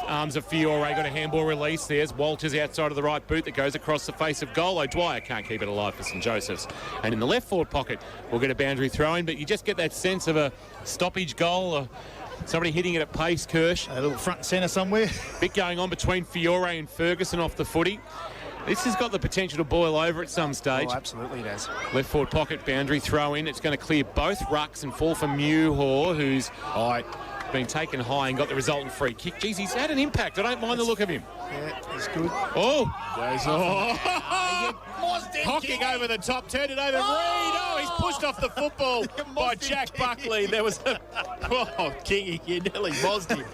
arms of Fiore, got a handball release. There's Walters outside of the right boot that goes across the face of goal. O'Dwyer can't keep it alive for St Joseph's. And in the left forward pocket, we'll get a boundary throw in, but you just get that sense of a stoppage goal, or somebody hitting it at pace, Kirsch. A little front and centre somewhere. Bit going on between Fiore and Ferguson off the footy. This has got the potential to boil over at some stage. Oh, absolutely it has. Left forward pocket, boundary throw in. It's going to clear both rucks and fall for Mewhaw, who's been taken high and got the resultant free kick. Geez, he's had an impact. I don't mind the look of him. Yeah, he's good. Oh! Hocking over the top, turned it over. Reed. Oh, he's pushed off the football by Jack Buckley. There was a... Oh, Kingy, you nearly mozzed him.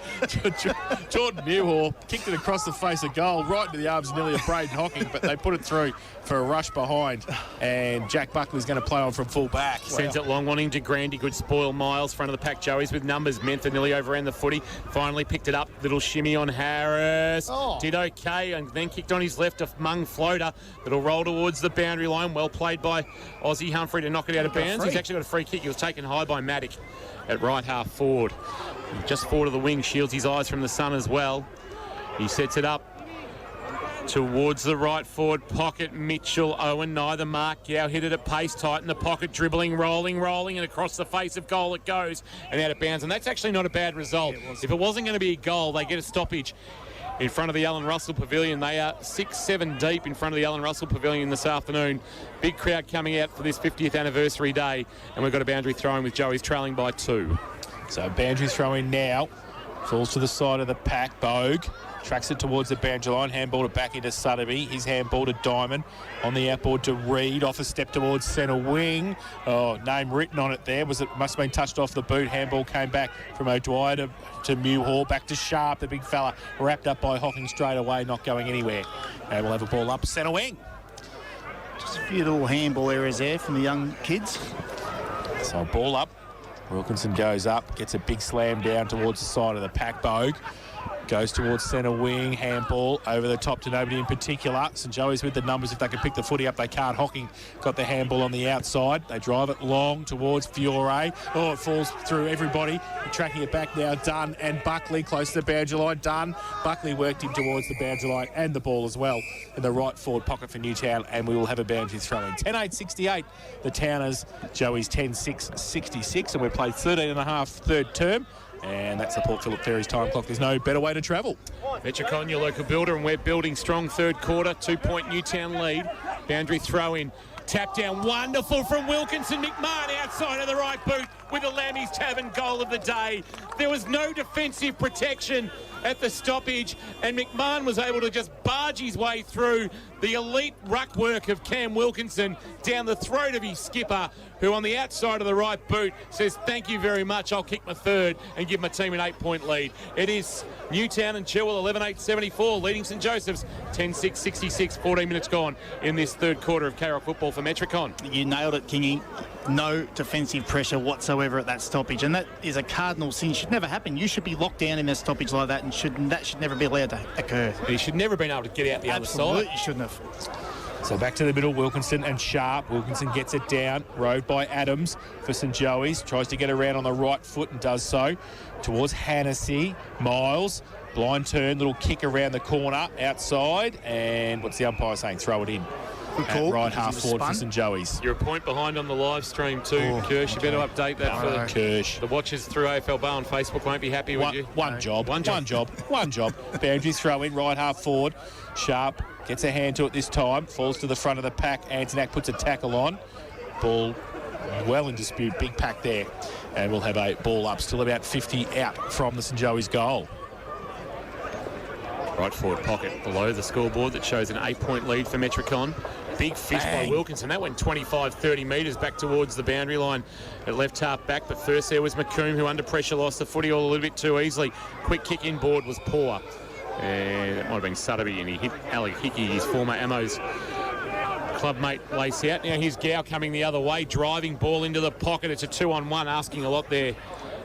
Jordan Mewhaw kicked it across the face of goal, right into the arms nearly of Braden Hocking, but they put it through for a rush behind, and Jack Buckley's going to play on from full back. Sends it long, wanting to Grandy. Good spoil. Miles, front of the pack. Joey's with numbers. Mentha nearly overran the footy. Finally picked it up. Little shimmy on Harris. Did okay, and then kicked on his left. A Mung floater that'll roll towards the boundary line. Well played by Aussie Humphrey to knock it out of bounds. He's actually got a free kick. He was taken high by Maddock at right half forward. Just forward of the wing, shields his eyes from the sun as well. He sets it up towards the right forward pocket. Mitchell, Owen, neither mark. Yao hit it at pace, tight in the pocket, dribbling, rolling, and across the face of goal it goes and out of bounds. And that's actually not a bad result. If it wasn't going to be a goal, they get a stoppage in front of the Alan Russell Pavilion. They are 6-7 deep in front of the Alan Russell Pavilion this afternoon. Big crowd coming out for this 50th anniversary day, and we've got a boundary throw-in with Joey's trailing by 2. So boundary throw-in now. Falls to the side of the pack. Bogue tracks it towards the boundary line. Handball it back into Sotheby. His handball to Diamond. On the outboard to Reed. Off a step towards centre wing. Oh, name written on it there. Must have been touched off the boot. Handball came back from O'Dwyer to Mewhaw. Back to Sharp, the big fella. Wrapped up by Hocking straight away. Not going anywhere. And we'll have a ball up centre wing. Just a few little handball areas there from the young kids. So ball up. Wilkinson goes up, gets a big slam down towards the side of the pack. Bogue goes towards centre wing, handball over the top to nobody in particular. St Joey's with the numbers. If they can pick the footy up, they can't. Hocking got the handball on the outside. They drive it long towards Fiore. Oh, it falls through everybody. Tracking it back now, Dunn and Buckley close to the boundary line. Dunn, Buckley worked him towards the boundary line and the ball as well in the right forward pocket for Newtown, and we will have a boundary throw in. 10-8-68, the Towners. Joey's 10-6-66, and we've played 13.5 third term. And that's the Port Phillip Ferries time clock. There's no better way to travel. Metricon, your local builder, and we're building strong third quarter. 2-point Newtown lead. Boundary throw in. Tap down, wonderful from Wilkinson. McMahon outside of the right boot with the Lammy's Tavern goal of the day. There was no defensive protection at the stoppage, and McMahon was able to just barge his way through the elite ruck work of Cam Wilkinson down the throat of his skipper, who on the outside of the right boot says, thank you very much, I'll kick my third and give my team an 8-point lead. It is Newtown and Chilwell 11-8-74, leading St Joseph's 10-6-66, 14 minutes gone in this third quarter of K-Rock football for Metricon. You nailed it, Kingy. No defensive pressure whatsoever at that stoppage, and that is a cardinal sin. Should never happen. You should be locked down in a stoppage like that, and that should never be allowed to occur. He should never have been able to get out the other side. Absolutely shouldn't have. So back to the middle, Wilkinson and Sharp. Wilkinson gets it down, rode by Adams for St Joey's. Tries to get around on the right foot and does so. Towards Hannessy. Miles, blind turn, little kick around the corner, outside. And what's the umpire saying? Throw it in. At right half forward for St Joey's. You're a point behind on the live stream too, Kirsch. You better update that for Kirsch. The watchers through AFL Bar on Facebook won't be happy with you. One job. Boundary throw in, right half forward. Sharp gets a hand to it this time. Falls to the front of the pack. Antonak puts a tackle on. Ball well in dispute. Big pack there. And we'll have a ball up. Still about 50 out from the St Joey's goal. Right forward pocket below the scoreboard that shows an 8-point lead for Metricon. Big fish by Wilkinson. That went 25, 30 metres back towards the boundary line at left half back. But first there was McComb, who under pressure lost the footy all a little bit too easily. Quick kick inboard was poor. And it might have been Sutterby, and he hit Ali Hickey, his former Ammo's club mate, lace out. Now here's Gow coming the other way, driving ball into the pocket. It's a 2-on-1, asking a lot there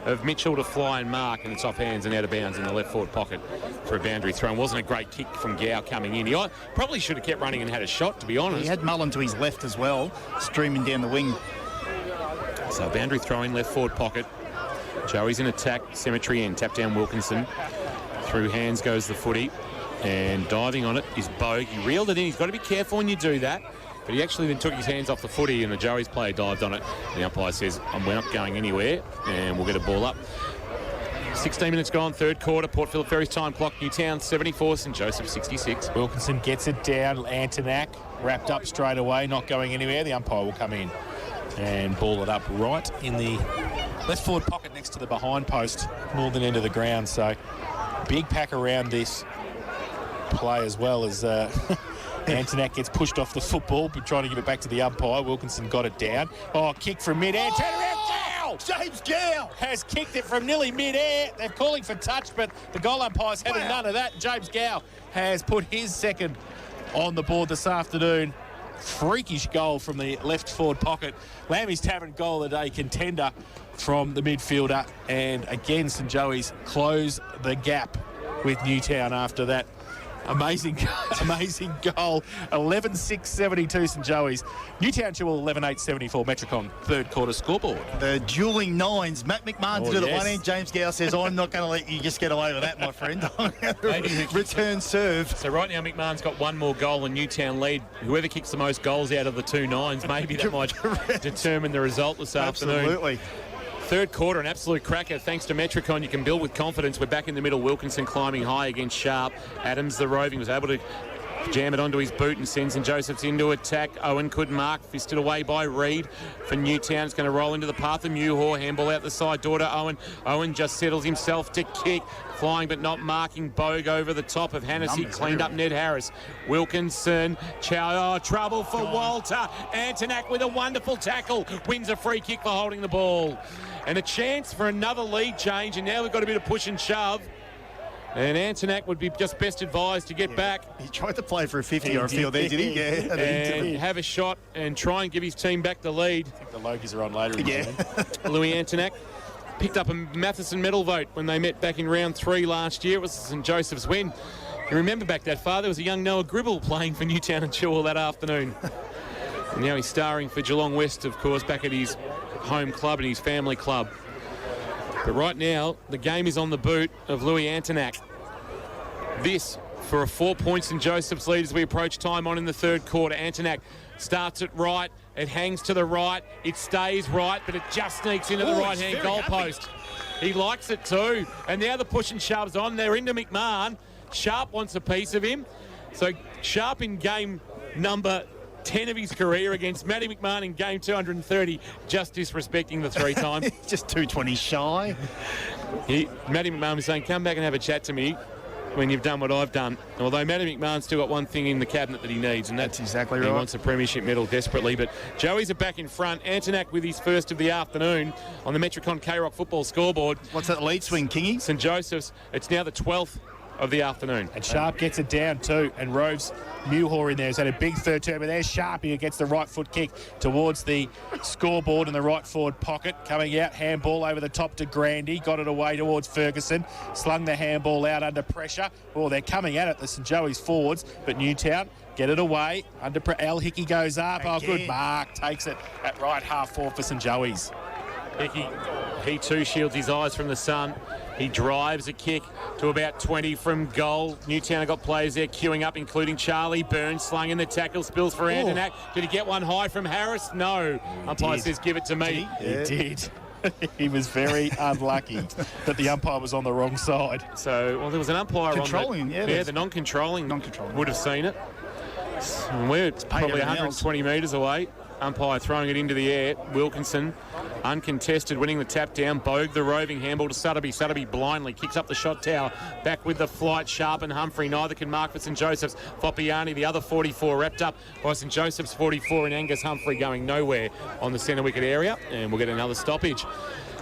of Mitchell to fly and mark, and it's off hands and out of bounds in the left forward pocket for a boundary throw. It wasn't a great kick from Gow coming in. He probably should have kept running and had a shot, to be honest. He had Mullen to his left as well, streaming down the wing. So boundary throw in left forward pocket. Joey's in attack, cemetery end, tap down Wilkinson. Through hands goes the footy, and diving on it is Bogue. He reeled it in. He's got to be careful when you do that. But he actually then took his hands off the footy, and the Joey's player dived on it. And the umpire says, we're not going anywhere, and we'll get a ball up. 16 minutes gone, third quarter. Port Phillip Ferry's time clock. Newtown 74, St Joseph 66. Wilkinson gets it down. Antonak wrapped up straight away, not going anywhere. The umpire will come in and ball it up right in the left forward pocket next to the behind post, northern end of the ground. So big pack around this play as well as... Antonak gets pushed off the football, but trying to give it back to the umpire. Wilkinson got it down. Kick from mid-air. Turn around, Gow! James Gow has kicked it from nearly mid-air. They're calling for touch, but the goal umpire's having none of that. James Gow has put his second on the board this afternoon. Freakish goal from the left forward pocket. Lammy's Tavern goal of the day contender from the midfielder. And again, St Joey's close the gap with Newtown after that. Amazing goal. 11-6-72 St Joey's. Newtown 11-8-74 Metricon third quarter scoreboard. The dueling nines. Matt McMahon did it at one end. James Gow says, I'm not going to let you just get away with that, my friend. Return serve. So right now McMahon's got one more goal and Newtown lead. Whoever kicks the most goals out of the two nines, maybe that might determine the result this afternoon. Absolutely. Third quarter, an absolute cracker. Thanks to Metricon, you can build with confidence. We're back in the middle. Wilkinson climbing high against Sharp. Adams, the roving, was able to jam it onto his boot and sends St Joseph's into attack. Owen couldn't mark. Fisted away by Reed. For Newtown, it's going to roll into the path of Newhaw. Handball out the side. Door to Owen. Owen just settles himself to kick. Flying but not marking. Bogue over the top of Hennessy. Cleaned up Ned Harris. Wilkinson. Trouble for Walter. Antonak with a wonderful tackle. Wins a free kick for holding the ball. And a chance for another lead change. And now we've got a bit of push and shove. And Antonak would be just best advised to get back. He tried to play for a 50 or a field there, did he? Yeah. And have a shot and try and give his team back the lead. I think the Lokies are on later. Louis Antonak picked up a Matheson medal vote when they met back in round 3 last year. It was St Joseph's win. You remember back that far, there was a young Noah Gribble playing for Newtown and Chilwell that afternoon. And now he's starring for Geelong West, of course, back at his home club and his family club. But right now, the game is on the boot of Louis Antonak. This for a 4-point St Joseph's lead as we approach time on in the third quarter. Antonak starts it right. It hangs to the right. It stays right, but it just sneaks into the right-hand goalpost. He likes it too. And now the push and shoves on. They're into McMahon. Sharp wants a piece of him. So Sharp in game number 10 of his career against Matty McMahon in game 230, just disrespecting the 3-time. Just 220 shy. Matty McMahon was saying, come back and have a chat to me when you've done what I've done. Although Matty McMahon's still got one thing in the cabinet that he needs, and that's exactly right. He wants a premiership medal desperately. But Joey's are back in front. Antonak with his first of the afternoon on the Metricon K-Rock football scoreboard. What's that lead swing, Kingy? St Joseph's. It's now the 12th of the afternoon. And Sharp gets it down too, and Roves Newhaw in there has had a big third term, but there's Sharp who gets the right foot kick towards the scoreboard in the right forward pocket. Coming out, handball over the top to Grandy, got it away towards Ferguson, slung the handball out under pressure. Oh, they're coming at it, the St Joey's forwards, but Newtown get it away. Al Hickey goes up. Again. Oh, good mark. Takes it at right half forward for St Joey's. Hickey, he too shields his eyes from the sun. He drives a kick to about 20 from goal. Newtown have got players there queuing up, including Charlie Burns, slung in the tackle, spills for Antonak. Did he get one high from Harris? No. Umpire says, give it to me. He did. He was very unlucky that the umpire was on the wrong side. So, well, there was an umpire controlling, the non-controlling would have seen it. And we're probably 120 metres away. Umpire throwing it into the air. Wilkinson uncontested, winning the tap down. Bogue, the roving handball to Sutterby. Sutterby blindly kicks up the shot tower. Back with the flight. Sharp and Humphrey. Neither can mark for St Joseph's. Foppiani, the other 44, wrapped up by St Joseph's 44, and Angus Humphrey going nowhere on the centre wicket area. And we'll get another stoppage.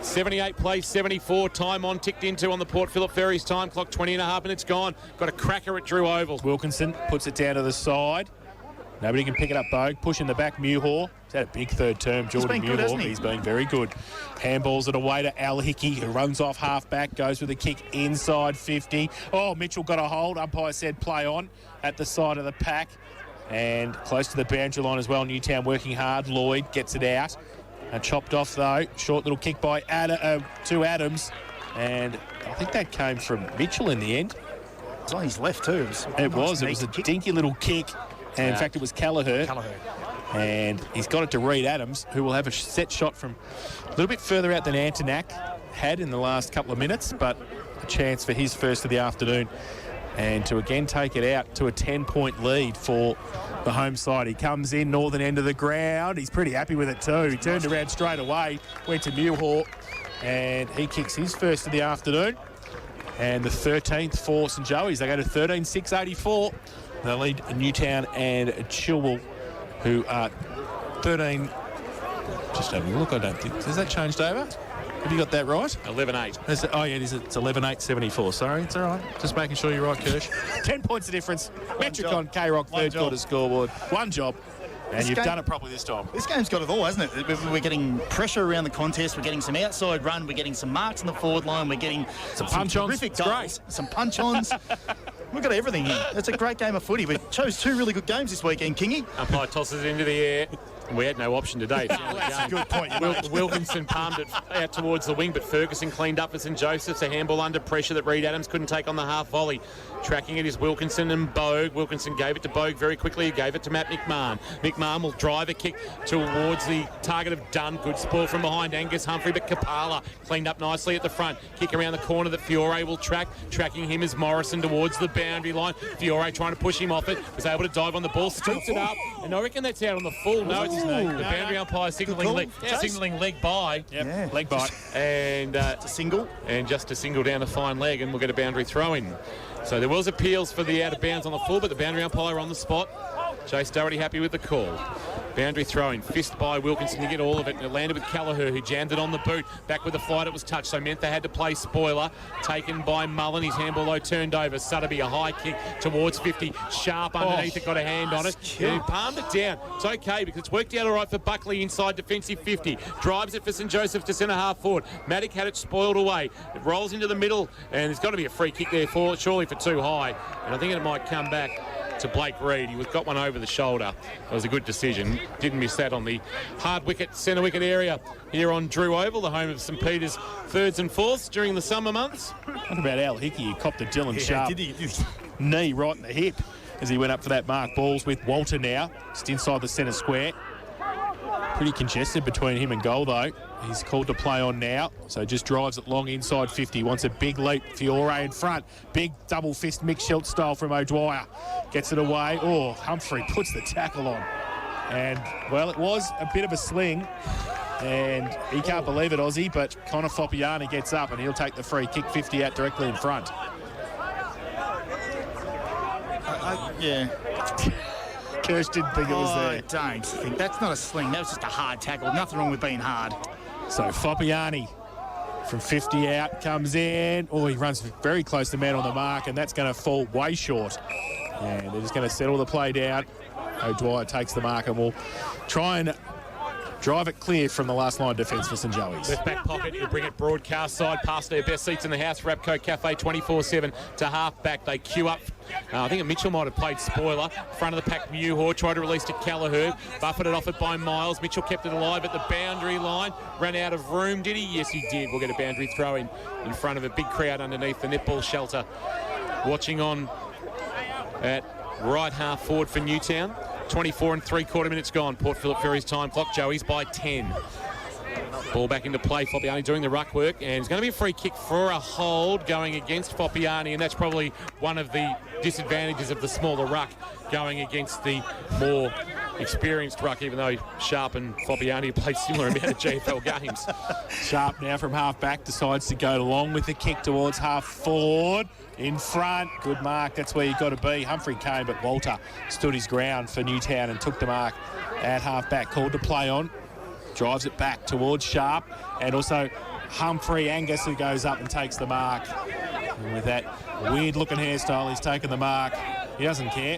78 plays 74. Time on, ticked into on the Port Phillip Ferries time clock. 20.5 minutes gone. Got a cracker at Drew Oval. Wilkinson puts it down to the side. Nobody can pick it up. Bogue pushing the back. Muhor. He's had a big third term. Jordan Muhor. He's been very good. Handballs it away to Al Hickey, who runs off half back, goes with a kick inside 50. Oh, Mitchell got a hold. Umpire said play on at the side of the pack. And close to the boundary line as well. Newtown working hard. Lloyd gets it out. Chopped off though. Short little kick by to Adams. And I think that came from Mitchell in the end. It's on his left too. It was a dinky little kick. And in fact, it was Callagher. And he's got it to Reed Adams, who will have a set shot from a little bit further out than Antonak had in the last couple of minutes, but a chance for his first of the afternoon. And to again take it out to a 10-point lead for the home side. He comes in, northern end of the ground. He's pretty happy with it too. He turned around straight away, went to Muhor, and he kicks his first of the afternoon. And the 13th for St Joey's. They go to 13-6-84. They lead Newtown and Chilwell, who are 13. Just having a look, I don't think. Has that changed over? Have you got that right? 11-8. Oh, yeah, it is. It's 11-8-74. Sorry, it's all right. Just making sure you're right, Kirsch. 10 points of difference. Metricon, K-Rock, third quarter scoreboard. One job. And you've done it properly this time. This game's got it all, hasn't it? We're getting pressure around the contest. We're getting some outside run. We're getting some marks on the forward line. We're getting some punch-ons. Terrific goals. Some punch-ons. We've got everything here. It's a great game of footy. We chose two really good games this weekend, Kingy. Umpire tosses it into the air. We had no option today. That's a good point. Wilkinson palmed it out towards the wing, but Ferguson cleaned up for St Joseph's. A handball under pressure that Reed Adams couldn't take on the half volley. Tracking it is Wilkinson and Bogue. Wilkinson gave it to Bogue very quickly. He gave it to Matt McMahon. McMahon will drive a kick towards the target of Dunn. Good spoil from behind Angus Humphrey, but Kapala cleaned up nicely at the front. Kick around the corner that Fiore will track. Tracking him is Morrison towards the boundary line. Fiore trying to push him off it. Was able to dive on the ball, scoops it up, and I reckon that's out on the full. No, it's the boundary umpire signalling leg by. Yep. Leg by. And a single. And just a single down a fine leg, and we'll get a boundary throw in. So there was appeals for the out of bounds on the full, but the boundary umpire on the spot. Chase Doherty happy with the call. Boundary throw-in, fist by Wilkinson to get all of it, and it landed with Callagher, who jammed it on the boot. Back with the flight, it was touched, so meant they had to play spoiler. Taken by Mullen, his handball though turned over. Sutterby, a high kick towards 50. Sharp underneath it, got a hand on it. He palmed it down. It's okay, because it's worked out all right for Buckley inside defensive 50. Drives it for St Joseph's to centre half forward. Maddock had it spoiled away. It rolls into the middle, and there's got to be a free kick there, surely for too high. And I think it might come back to Blake Reed. He got one over the shoulder. It was a good decision. Didn't miss that on the hard wicket, centre wicket area here on Drew Oval, the home of St Peter's thirds and fourths during the summer months. What about Al Hickey? He copped a Dylan Sharp knee right in the hip as he went up for that mark. Balls with Walter now, just inside the centre square. Pretty congested between him and goal though. He's called to play on now, so just drives it long inside 50. Wants a big leap. Fiore in front. Big double fist Mick Schultz style from O'Dwyer. Gets it away. Oh, Humphrey puts the tackle on. And, well, it was a bit of a sling. And he can't believe it, Aussie, but Connor Foppiani gets up and he'll take the free kick 50 out directly in front. Yeah. Kirsch didn't think it was there. I don't think. That's not a sling. That was just a hard tackle. Nothing wrong with being hard. So Foppiani from 50 out comes in. Oh, he runs very close to man on the mark, and that's going to fall way short. And they're just going to settle the play down. O'Dwyer takes the mark and will try and drive it clear from the last line of defence for St Joey's. Left back pocket, he'll bring it broadcast side past their best seats in the house. Rapco Cafe 24/7 to half back. They queue up. I think Mitchell might have played spoiler. Front of the pack, Muhor tried to release to Callagher. Buffeted off it by Miles. Mitchell kept it alive at the boundary line. Ran out of room, did he? Yes, he did. We'll get a boundary throw in front of a big crowd underneath the netball shelter. Watching on at right half forward for Newtown. 24 3/4 minutes gone. Port Phillip Ferries time clock. Joey's by 10. Ball back into play. Foppiani doing the ruck work, and it's going to be a free kick for a hold going against Foppiani, and that's probably one of the disadvantages of the smaller ruck going against the more experienced ruck, even though Sharp and Foppiani played similar amount of GFL games. Sharp now from half-back decides to go along with the kick towards half-forward. In front, good mark, that's where you've got to be. Humphrey came, but Walter stood his ground for Newtown and took the mark at half-back. Called to play on, drives it back towards Sharp, and also Humphrey Angus, who goes up and takes the mark. And with that weird-looking hairstyle, he's taken the mark. He doesn't care.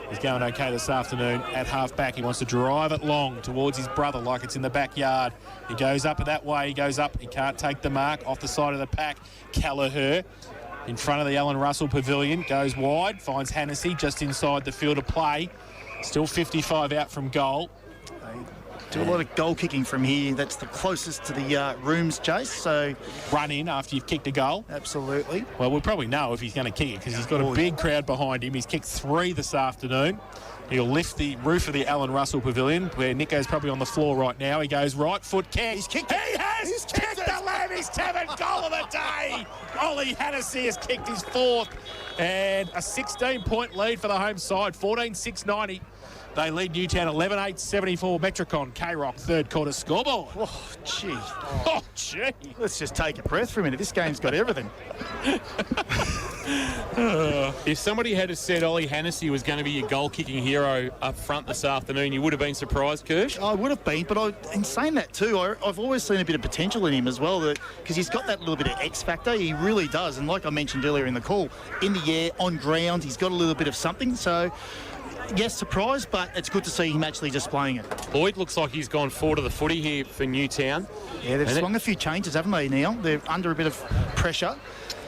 He's going okay this afternoon at half-back. He wants to drive it long towards his brother like it's in the backyard. He goes up that way. He goes up. He can't take the mark. Off the side of the pack, Callagher in front of the Alan Russell Pavilion. Goes wide. Finds Hennessy just inside the field of play. Still 55 out from goal. Do a lot of goal kicking from here. That's the closest to the rooms, Jace. So run in after you've kicked a goal. Absolutely. Well, we'll probably know if he's going to kick it because he's got a big crowd behind him. He's kicked 3 this afternoon. He'll lift the roof of the Alan Russell Pavilion, where Nico's probably on the floor right now. He goes right foot kick. He's kicked. He has kicked the Lambie's 7th goal of the day. Ollie Hennessy has kicked his 4th, and a 16-point lead for the home side. 14-6-90. They lead Newtown 11-8-74. Metricon, K-Rock, third quarter scoreboard. Oh, gee. Oh, gee. Let's just take a breath for a minute. This game's got everything. If somebody had said Ollie Hennessy was going to be your goal-kicking hero up front this afternoon, you would have been surprised, Kirsch? I would have been, but in saying that too, I've always seen a bit of potential in him as well, because he's got that little bit of X factor. He really does, and like I mentioned earlier in the call, in the air, on ground, he's got a little bit of something. So yes, surprised, but it's good to see him actually displaying it. Lloyd looks like he's gone forward of the footy here for Newtown. Yeah, they've swung a few changes, haven't they, Neil? They're under a bit of pressure.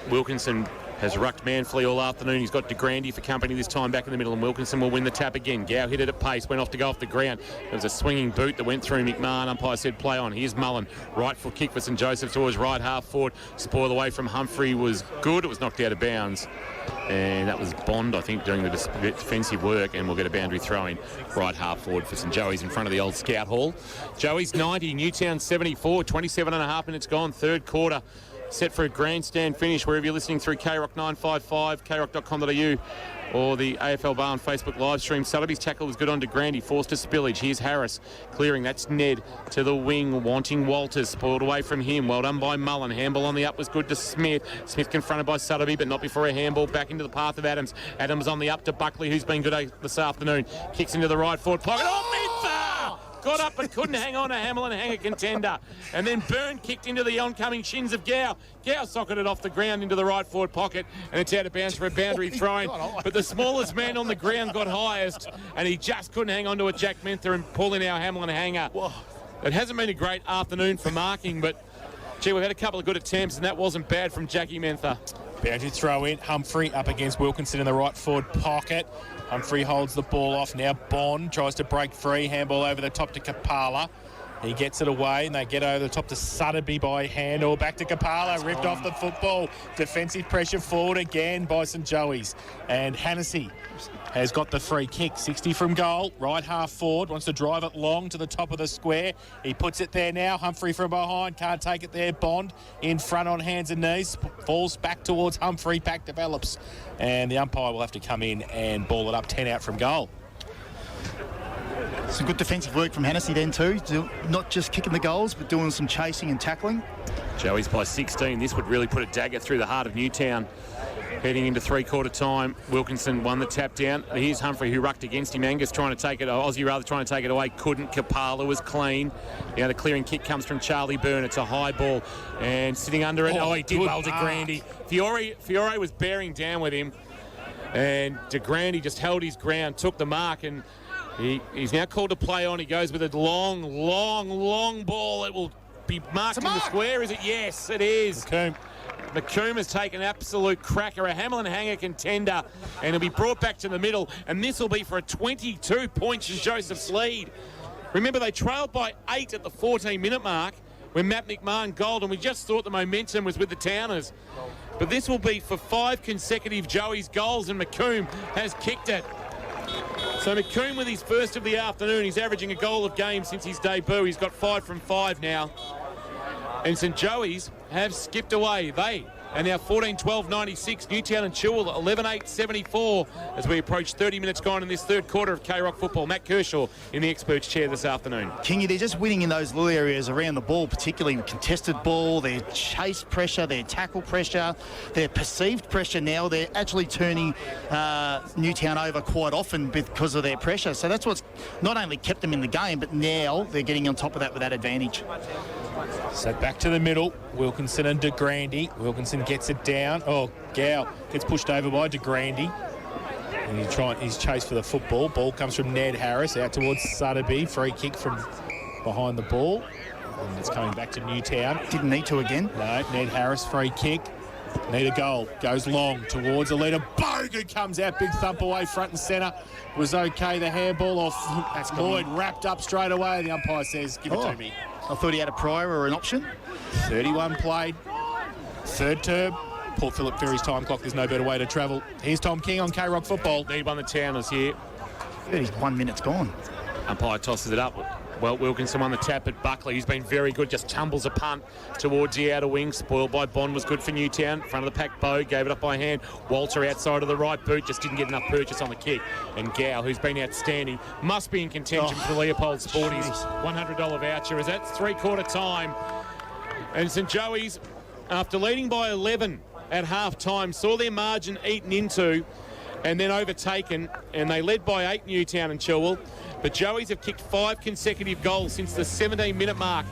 Wilkinson has rucked manfully all afternoon. He's got DeGrandy for company this time back in the middle, and Wilkinson will win the tap again. Gow hit it at pace, went off to go off the ground. There was a swinging boot that went through McMahon. Umpire said play on. Here's Mullen. Right foot kick for St Joseph towards right half forward. Spoil away from Humphrey was good. It was knocked out of bounds. And that was Bond, I think, doing the defensive work, and we'll get a boundary throw-in right half forward for St Joey's in front of the old Scout Hall. Joey's 90, Newtown 74, 27 and a half minutes gone, third quarter. Set for a grandstand finish wherever you're listening through KROC 955, kroc.com.au, or the AFL Bar on Facebook live stream. Sotheby's tackle was good on DeGrandy, forced to spillage. Here's Harris clearing. That's Ned to the wing, wanting Walters. Spoiled away from him. Well done by Mullen. Handball on the up was good to Smith. Smith confronted by Sotheby, but not before a handball back into the path of Adams. Adams on the up to Buckley, who's been good this afternoon. Kicks into the right forward pocket. Got up but couldn't hang on to Hamlin Hanger contender. And then Byrne kicked into the oncoming shins of Gow. Gow socketed off the ground into the right forward pocket, and it's out of bounds for a boundary throw-in. But the smallest man on the ground got highest, and he just couldn't hang on to it. Jack Menther and pulling our Hamlin Hanger. It hasn't been a great afternoon for marking, but gee, we've had a couple of good attempts, and that wasn't bad from Jackie Menther. Boundary throw in. Humphrey up against Wilkinson in the right forward pocket. Humphrey holds the ball off. Now Bond tries to break free. Handball over the top to Kapala. He gets it away, and they get over the top to Sotheby by hand, or back to Kapala. Ripped off the football. Defensive pressure forward again by St Joey's. And Hennessy has got the free kick. 60 from goal. Right half forward. Wants to drive it long to the top of the square. He puts it there now. Humphrey from behind. Can't take it there. Bond in front on hands and knees. Falls back towards Humphrey. Pack develops. And the umpire will have to come in and ball it up. 10 out from goal. Some good defensive work from Hennessy then too. Not just kicking the goals, but doing some chasing and tackling. Joey's by 16. This would really put a dagger through the heart of Newtown. Heading into three-quarter time, Wilkinson won the tap down. Here's Humphrey, who rucked against him. Angus trying to take it, Aussie rather trying to take it away. Couldn't. Kapala was clean. Now the clearing kick comes from Charlie Byrne. It's a high ball. And sitting under it, he did well, DeGrandy. Fiore was bearing down with him. And DeGrandy just held his ground, took the mark, and he's now called to play on. He goes with a long ball. It will be marked in the square, is it? Yes, it is. McComb has taken an absolute cracker, a Hamlin Hanger contender, and it'll be brought back to the middle, and this will be for a 22-point St Joseph's lead. Remember, they trailed by 8 at the 14-minute mark when Matt McMahon goaled, and we just thought the momentum was with the Towners. But this will be for 5 consecutive Joey's goals, and McComb has kicked it. So McComb with his first of the afternoon. He's averaging a goal a game since his debut. He's got 5 from 5 now. And St Joey's have skipped away. They And now 14-12-96, Newtown and Chilwell 11-8-74 as we approach 30 minutes gone in this third quarter of K-Rock football. Matt Kershaw in the experts chair this afternoon. Kingy, they're just winning in those little areas around the ball, particularly with contested ball, their chase pressure, their tackle pressure, their perceived pressure now. They're actually turning Newtown over quite often because of their pressure. So that's what's not only kept them in the game, but now they're getting on top of that with that advantage. So back to the middle, Wilkinson and De Grande. Wilkinson gets it down. Oh, Gow gets pushed over by De Grande. And he's chased for the football. Ball comes from Ned Harris out towards Sotheby. Free kick from behind the ball. And it's coming back to Newtown. Didn't need to again. No, Ned Harris, free kick. Need a goal. Goes long towards a leader. Bogan comes out. Big thump away front and centre. Was okay. The handball off Lloyd wrapped up straight away. The umpire says, give it to me. I thought he had a prior or an option. 31 played. Third term. Port Phillip Ferry's time clock. There's no better way to travel. Here's Tom King on K-Rock football. Lead on the Towners here. 31 minutes gone. Umpire tosses it up. Well, Wilkinson on the tap at Buckley, who's been very good, just tumbles a punt towards the outer wing. Spoiled by Bond, was good for Newtown. Front of the pack, Bow gave it up by hand. Walter outside of the right boot, just didn't get enough purchase on the kick. And Gow, who's been outstanding, must be in contention for the Leopold Sporties $100 voucher as that's three-quarter time. And St Joey's, after leading by 11 at half-time, saw their margin eaten into and then overtaken, and they led by 8, Newtown and Chilwell. But Joey's have kicked 5 consecutive goals since the 17-minute mark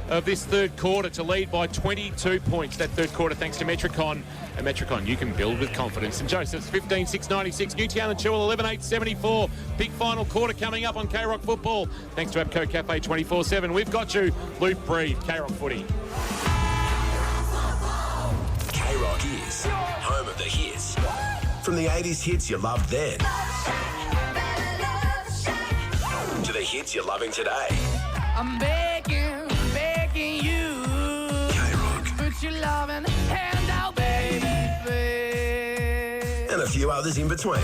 of this third quarter to lead by 22 points that third quarter thanks to Metricon. And Metricon, you can build with confidence. And Joseph's 15-6-96, Newtown and Chilwell 11-8-74. Big final quarter coming up on K-Rock football. Thanks to Abco Cafe 24/7. We've got you. Loop Breathe, K-Rock footy. K-Rock is home of the hits. From the 80s hits you loved then to the hits you're loving today. I'm begging you. K-Rock. Put your loving hand out, baby. And a few others in between.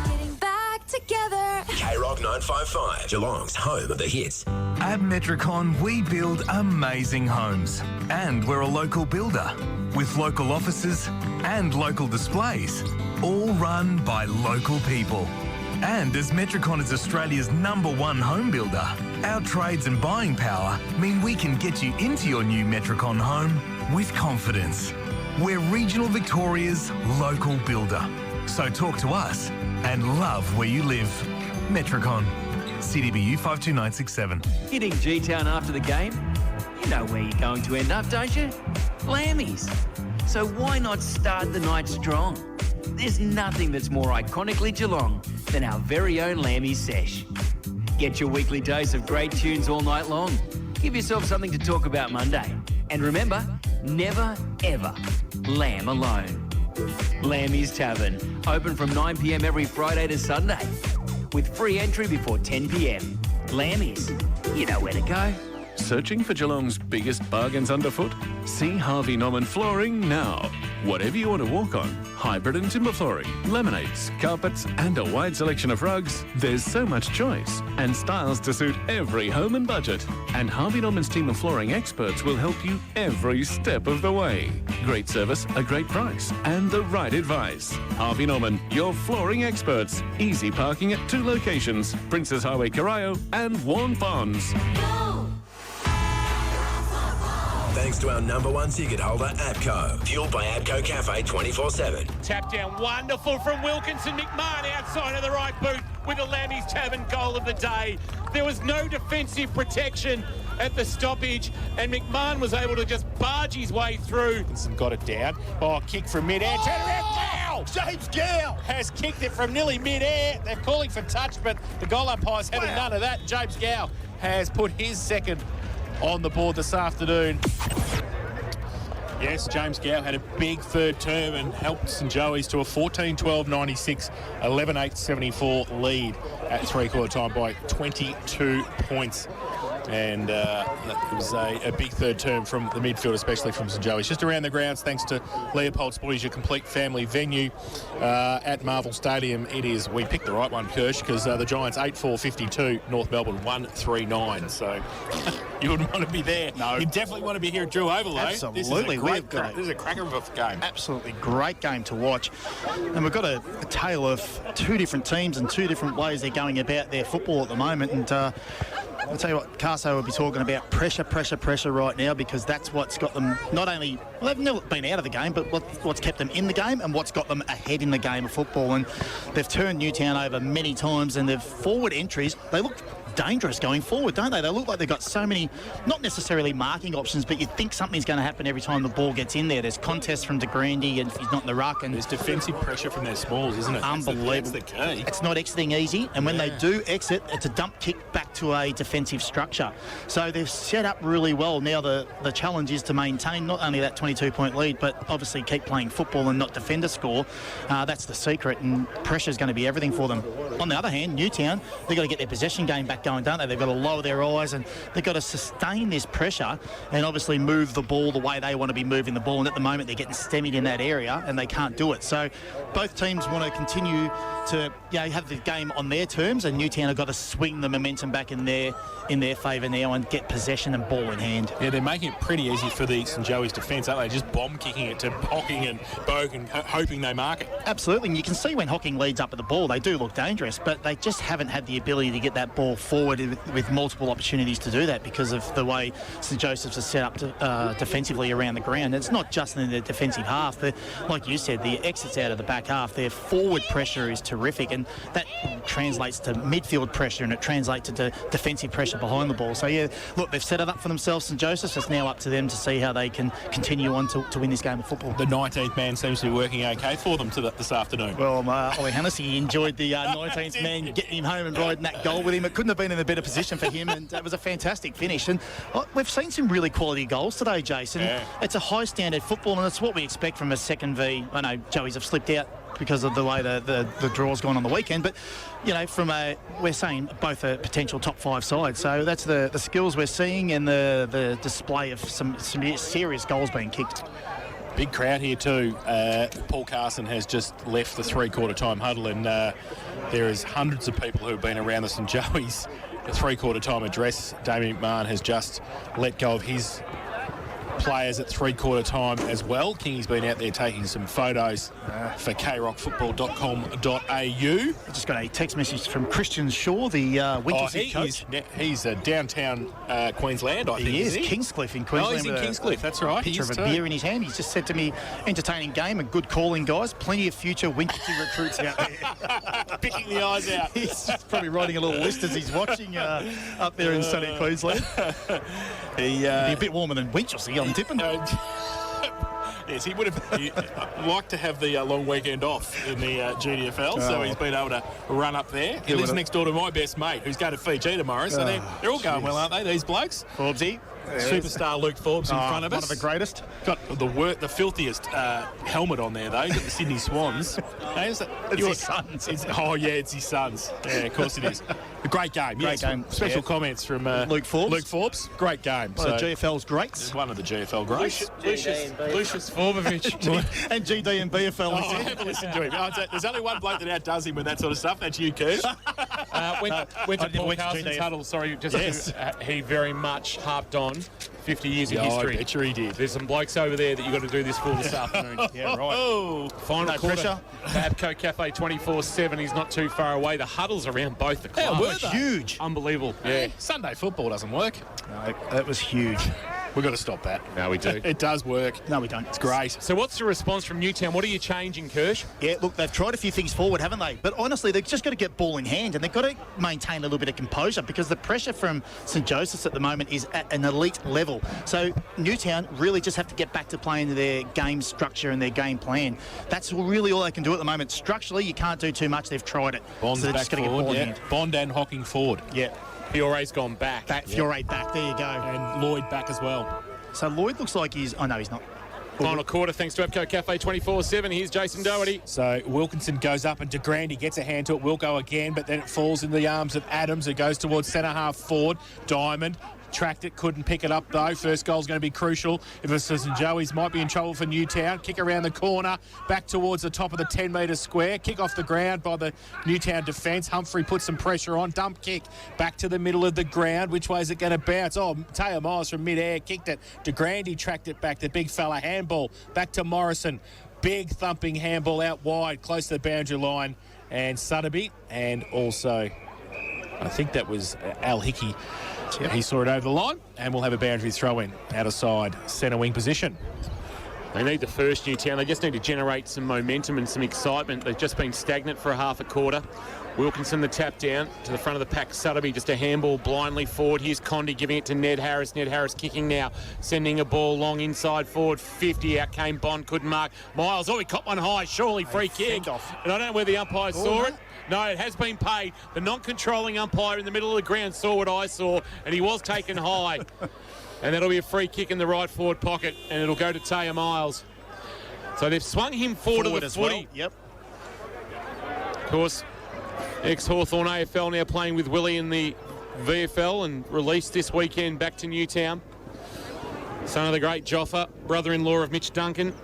Getting back together. K-Rock 955, Geelong's home of the hits. At Metricon, we build amazing homes. And we're a local builder with local offices and local displays, all run by local people. And as Metricon is Australia's #1 home builder, our trades and buying power mean we can get you into your new Metricon home with confidence. We're regional Victoria's local builder. So talk to us and love where you live. Metricon. CDBU 52967. Hitting G-Town after the game? You know where you're going to end up, don't you? Lammy's. So why not start the night strong? There's nothing that's more iconically Geelong than our very own Lammy's Sesh. Get your weekly dose of great tunes all night long. Give yourself something to talk about Monday. And remember, never, ever lamb alone. Lammy's Tavern, open from 9 p.m. every Friday to Sunday, with free entry before 10 p.m. Lammy's, you know where to go. Searching for Geelong's biggest bargains underfoot? See Harvey Norman Flooring now. Whatever you want to walk on, hybrid and timber flooring, laminates, carpets, and a wide selection of rugs, there's so much choice and styles to suit every home and budget. And Harvey Norman's team of flooring experts will help you every step of the way. Great service, a great price, and the right advice. Harvey Norman, your flooring experts. Easy parking at 2 locations, Princess Highway, Corio, and Warren Ponds. Thanks to our #1 ticket holder, Abco. Fueled by Abco Cafe 24/7. Tap down, wonderful from Wilkinson. McMahon outside of the right boot with the Lammy's Tavern goal of the day. There was no defensive protection at the stoppage, and McMahon was able to just barge his way through. Wilkinson got it down. Oh, kick from mid-air. Turn around, Gow! James Gow has kicked it from nearly mid-air. They're calling for touch, but the goal umpire's had none of that. James Gow has put his second on the board this afternoon. Yes, James Gow had a big third term and helped St Joey's to a 14-12-96, 11-8-74 lead at three-quarter time by 22 points. And it was a big third term from the midfield, especially from St Joey's. Just around the grounds, thanks to Leopold Sporties, your complete family venue at Marvel Stadium. It is, we picked the right one, Kirsch, because the Giants 8-4-52, North Melbourne 1-3-9. So you wouldn't want to be there. No. You definitely want to be here at Drew Oval, though. Absolutely. This is a cracker of a game. Absolutely great game to watch. And we've got a tale of two different teams and two different ways they're going about their football at the moment. And I'll tell you what, Carso will be talking about pressure right now, because that's what's got them not only, well, they've never been out of the game, but what's kept them in the game and what's got them ahead in the game of football. And they've turned Newtown over many times, and their forward entries, they look dangerous going forward, don't they? They look like they've got so many, not necessarily marking options, but you think something's going to happen every time the ball gets in there. There's contests from De Grande, and if he's not in the ruck, and there's defensive pressure from their smalls, isn't it? Unbelievable. That's the key. It's not exiting easy, and when they do exit, it's a dump kick back to a defensive structure. So they've set up really well. Now the challenge is to maintain not only that 22-point lead, but obviously keep playing football and not defend a score. That's the secret, and pressure's going to be everything for them. On the other hand, Newtown, they've got to get their possession game back going, don't they? They've got to lower their eyes, and they've got to sustain this pressure and obviously move the ball the way they want to be moving the ball. And at the moment, they're getting stymied in that area, and they can't do it. So both teams want to continue to have the game on their terms, and Newtown have got to swing the momentum back in their favour now and get possession and ball in hand. Yeah, they're making it pretty easy for the St Joey's defence, aren't they? Just bomb kicking it to Hocking and Bogue and hoping they mark it. Absolutely, and you can see when Hocking leads up at the ball, they do look dangerous, but they just haven't had the ability to get that ball forward with multiple opportunities to do that because of the way St Joseph's are set up defensively around the ground. It's not just in the defensive half, but like you said, the exits out of the back half, their forward pressure is terrific, and that translates to midfield pressure, and it translates to defensive pressure behind the ball. So yeah, look, they've set it up for themselves, St Joseph's. It's now up to them to see how they can continue on to win this game of football. The 19th man seems to be working okay for them this afternoon. Well, Ollie Hennessy enjoyed the 19th man getting him home and riding that goal with him. It couldn't have been in a better position for him, and it was a fantastic finish. And we've seen some really quality goals today, Jason. Yeah. It's a high standard football, and it's what we expect from a second V. I know Joey's have slipped out because of the way the draw's gone on the weekend, but we're saying both are potential top 5 sides. So that's the skills we're seeing, and the display of some serious goals being kicked. Big crowd here too. Paul Carson has just left the three-quarter time huddle, and there is hundreds of people who have been around the St Joey's three-quarter time address. Damien McMahon has just let go of his players at three-quarter time as well. Kingy's been out there taking some photos for krockfootball.com.au. I just got a text message from Christian Shaw, the Winchelsea coach. He's downtown Queensland, I think. He is. Kingscliff in Queensland. Oh, he's in Kingscliff, that's right. Picture of a beer in his hand. He's just said to me, entertaining game and good calling, guys. Plenty of future Winchelsea recruits out there. Picking the eyes out. He's probably writing a little list as he's watching up there in sunny Queensland. He'd be a bit warmer than Winchelsea, I'm tipping. Yes, he would have liked to have the long weekend off in the GDFL, so he's been able to run up there. He lives next door to my best mate, who's going to Fiji tomorrow, so they're all going well, aren't they, these blokes? Forbesy. Superstar Luke Forbes in front of us. One of the greatest. Got the filthiest helmet on there, though. Got the Sydney Swans. It's his son's. It's his son's. Yeah, of course it is. A great game. Great game. Special comments from Luke Forbes. Great game. One of the GFL's greats. One of the GFL greats. Lucius Forbovich. And GD and BFL. I haven't listened to him. There's only one bloke that outdoes him with that sort of stuff. That's you, Kurt. Went to Paul Carson's huddle. Sorry, he very much harped on 50 years of history. I bet you he did. There's some blokes over there that you've got to do this for this afternoon. Yeah, right. Final quarter. Pressure. Abco Cafe 24/7. He's not too far away. The huddles around both the clubs. Were they? Huge. Unbelievable. Yeah. Sunday football doesn't work. No, that was huge. We've got to stop that. No, we do. It does work. No, we don't. It's great. So what's the response from Newtown? What are you changing, Kirsch? Yeah, look, they've tried a few things forward, haven't they? But honestly, they've just got to get ball in hand, and they've got to maintain a little bit of composure, because the pressure from St Joseph's at the moment is at an elite level. So Newtown really just have to get back to playing their game structure and their game plan. That's really all they can do at the moment. Structurally, you can't do too much. They've tried it. Bond's so they're back just going to get ball in hand. Bond and Hocking forward. Yeah. Fiore's gone back. Fiore back. There you go. And Lloyd back as well. So Lloyd looks like he's... Oh, no, he's not. Final quarter, thanks to Epco Cafe 24/7. Here's Jason Doherty. So Wilkinson goes up and DeGrande gets a hand to it. Will go again, but then it falls in the arms of Adams, who goes towards centre half forward. Diamond tracked it, couldn't pick it up though. First goal's going to be crucial. If it's St Joey's, might be in trouble for Newtown. Kick around the corner, back towards the top of the 10-metre square. Kick off the ground by the Newtown defence. Humphrey puts some pressure on. Dump kick back to the middle of the ground. Which way is it going to bounce? Oh, Taya Miles from mid-air kicked it. DeGrande tracked it back. The big fella handball back to Morrison. Big thumping handball out wide, close to the boundary line. And Sutterby, and also I think that was Al Hickey. Yep. He saw it over the line, and we'll have a boundary throw in out of side centre wing position. They need the first Newtown. They just need to generate some momentum and some excitement. They've just been stagnant for a half a quarter. Wilkinson the tap down to the front of the pack. Sutterby just a handball blindly forward. Here's Condi giving it to Ned Harris. Ned Harris kicking now, sending a ball long inside forward. 50 out came Bond, couldn't mark. Miles, he caught one high, surely free kick. And I don't know where the umpire saw it. No, it has been paid. The non-controlling umpire in the middle of the ground saw what I saw, and he was taken high. And that'll be a free kick in the right forward pocket, and it'll go to Taya Miles. So they've swung him forward to the footy. Well. Yep. Of course, ex-Hawthorn AFL now playing with Willie in the VFL and released this weekend back to Newtown. Son of the great Joffa, brother-in-law of Mitch Duncan.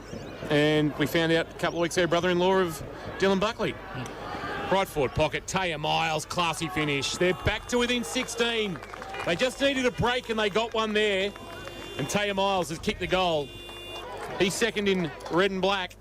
And we found out a couple of weeks ago, brother-in-law of Dylan Buckley. Right forward pocket, Taya Miles, classy finish. They're back to within 16. They just needed a break and they got one there. And Taya Miles has kicked the goal. He's second in red and black.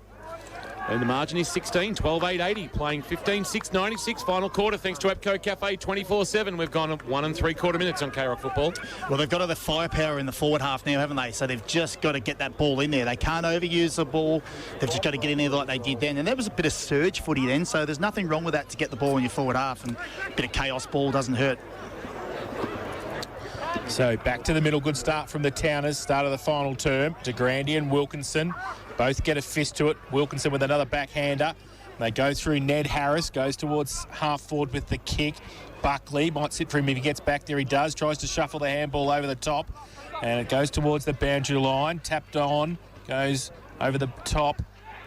And the margin is 16, 12-8-80, playing 15-6-96 final quarter thanks to Epco Cafe 24/7. We've gone 1 3/4 minutes on K-Rock football. Well, they've got the firepower in the forward half now, haven't they? So they've just got to get that ball in there. They can't overuse the ball. They've just got to get in there like they did then. And that was a bit of surge footy then, so there's nothing wrong with that to get the ball in your forward half. And a bit of chaos ball doesn't hurt. So back to the middle, good start from the Towners, start of the final term. DeGrande and Wilkinson both get a fist to it. Wilkinson with another backhander. They go through Ned Harris, goes towards half forward with the kick. Buckley might sit for him if he gets back there. He does, tries to shuffle the handball over the top. And it goes towards the boundary line, tapped on, goes over the top.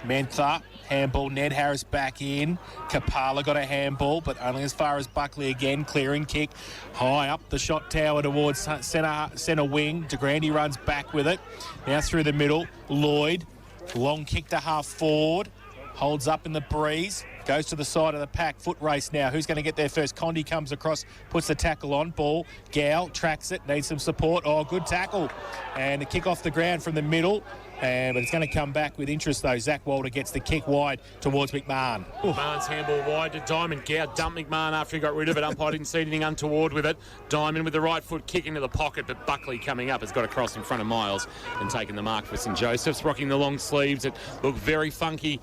Mentha, handball, Ned Harris back in. Kapala got a handball, but only as far as Buckley again. Clearing kick, high up the shot tower towards centre wing. DeGrande runs back with it. Now through the middle, Lloyd, long kick to half forward. Holds up in the breeze. Goes to the side of the pack. Foot race now. Who's going to get there first? Condi comes across, puts the tackle on. Ball. Gow tracks it. Needs some support. Oh, good tackle. And a kick off the ground from the middle. But it's going to come back with interest, though. Zach Walter gets the kick wide towards McMahon. McMahon's handball wide to Diamond. Gow dumped McMahon after he got rid of it. Umpire didn't see anything untoward with it. Diamond with the right foot kick into the pocket, but Buckley coming up has got a cross in front of Miles and taking the mark for St Joseph's. Rocking the long sleeves. It looked very funky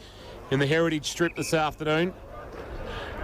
in the Heritage Strip this afternoon.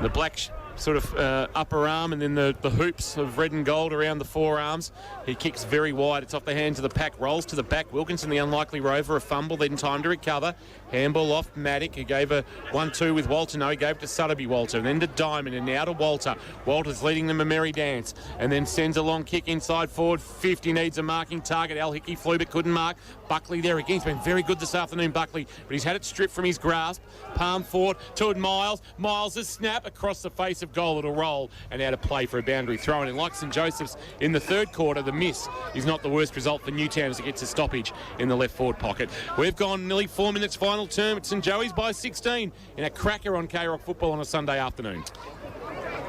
The black sort of upper arm and then the hoops of red and gold around the forearms. He kicks very wide. It's off the hands of the pack. Rolls to the back. Wilkinson, the unlikely rover, a fumble, then time to recover. Handball off Maddock, who gave a 1-2 with Walter. No, he gave it to Sutterby Walter. And then to Diamond and now to Walter. Walter's leading them a merry dance and then sends a long kick inside forward. 50 needs a marking target. Al Hickey flew but couldn't mark. Buckley there again. He's been very good this afternoon, Buckley, but he's had it stripped from his grasp. Palm forward to Miles. Miles' a snap across the face of goal. It'll roll and out of play for a boundary throw. And like St Joseph's in the third quarter, the miss is not the worst result for Newtown as it gets a stoppage in the left forward pocket. We've gone nearly 4 minutes final term at St Joey's by 16 in a cracker on K-Rock football on a Sunday afternoon.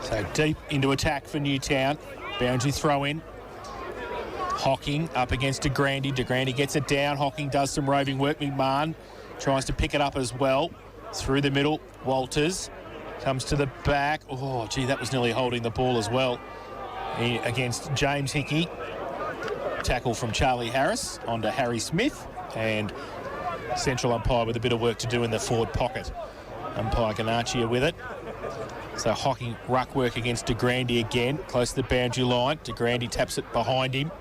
So deep into attack for Newtown. Boundary throw in. Hocking up against DeGrande. DeGrande gets it down. Hocking does some roving work. McMahon tries to pick it up as well. Through the middle, Walters comes to the back. Oh, gee, that was nearly holding the ball as well. Against James Hickey. Tackle from Charlie Harris onto Harry Smith. And central umpire with a bit of work to do in the forward pocket. Umpire Ganachia with it. So Hocking ruck work against DeGrande again. Close to the boundary line. DeGrande taps it behind him.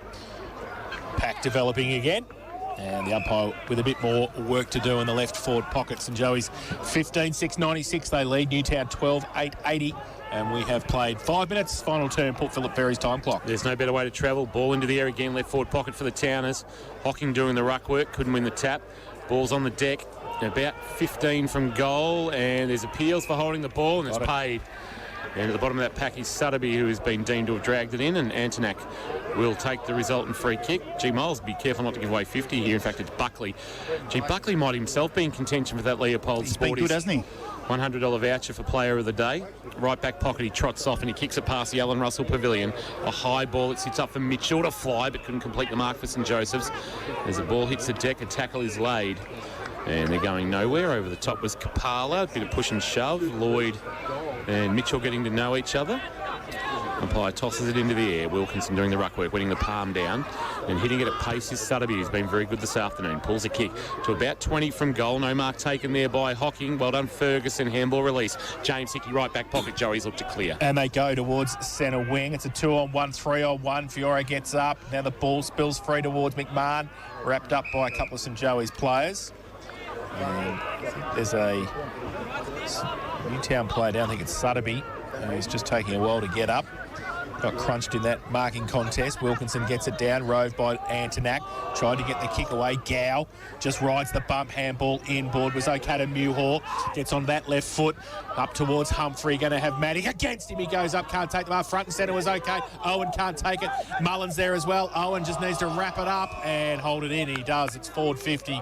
Pack developing again. And the umpire with a bit more work to do in the left forward pocket. St Joey's 15-6-96. They lead Newtown 12-8-80. And we have played 5 minutes. Final term, Port Phillip Berry's time clock. There's no better way to travel. Ball into the air again. Left forward pocket for the Towners. Hocking doing the ruck work. Couldn't win the tap. Ball's on the deck, about 15 from goal, and there's appeals for holding the ball, and it's paid. And at the bottom of that pack is Sutterby, who has been deemed to have dragged it in, and Antonak will take the resultant free kick. Miles, be careful not to give away 50 here. In fact, it's Buckley. Buckley might himself be in contention for that Leopold He's Sport. been good, hasn't he? $100 voucher for player of the day. Right back pocket, he trots off and he kicks it past the Alan Russell Pavilion. A high ball that sits up for Mitchell to fly, but couldn't complete the mark for St Joseph's. As the ball hits the deck, a tackle is laid. And they're going nowhere. Over the top was Kapala, a bit of push and shove. Lloyd and Mitchell getting to know each other. Umpire tosses it into the air. Wilkinson doing the ruck work, winning the palm down. And hitting it at pace is Sutterby, who's been very good this afternoon. Pulls a kick to about 20 from goal. No mark taken there by Hocking. Well done, Ferguson. Handball release. James Hickey, right back pocket. Joey's looked to clear. And they go towards centre wing. It's a 2-on-1, 3-on-1. Fiore gets up. Now the ball spills free towards McMahon. Wrapped up by a couple of St Joey's players. And I think there's a Newtown player down. I think it's Sutterby. He's just taking a while to get up. Got crunched in that marking contest. Wilkinson gets it down, roved by Antonak. Tried to get the kick away. Gow just rides the bump. Handball inboard. Was okay to Muhor. Gets on that left foot. Up towards Humphrey. Going to have Maddock against him. He goes up. Can't take the mark. Front and centre was okay. Owen can't take it. Mullins there as well. Owen just needs to wrap it up and hold it in. He does. It's forward 50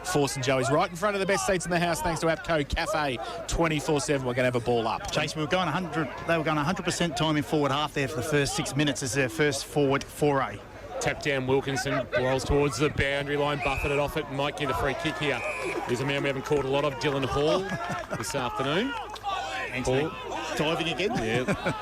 for St Joey's. Right in front of the best seats in the house thanks to APCO Cafe 24/7. We're going to have a ball up. Jason, they were going 100% time in forward half there for the first 6 minutes as their first forward foray. Tap down Wilkinson, rolls towards the boundary line, buffeted off it, might get a free kick here. There's a man we haven't called a lot of, Dylan Hall, this afternoon. Ball diving again. Yeah.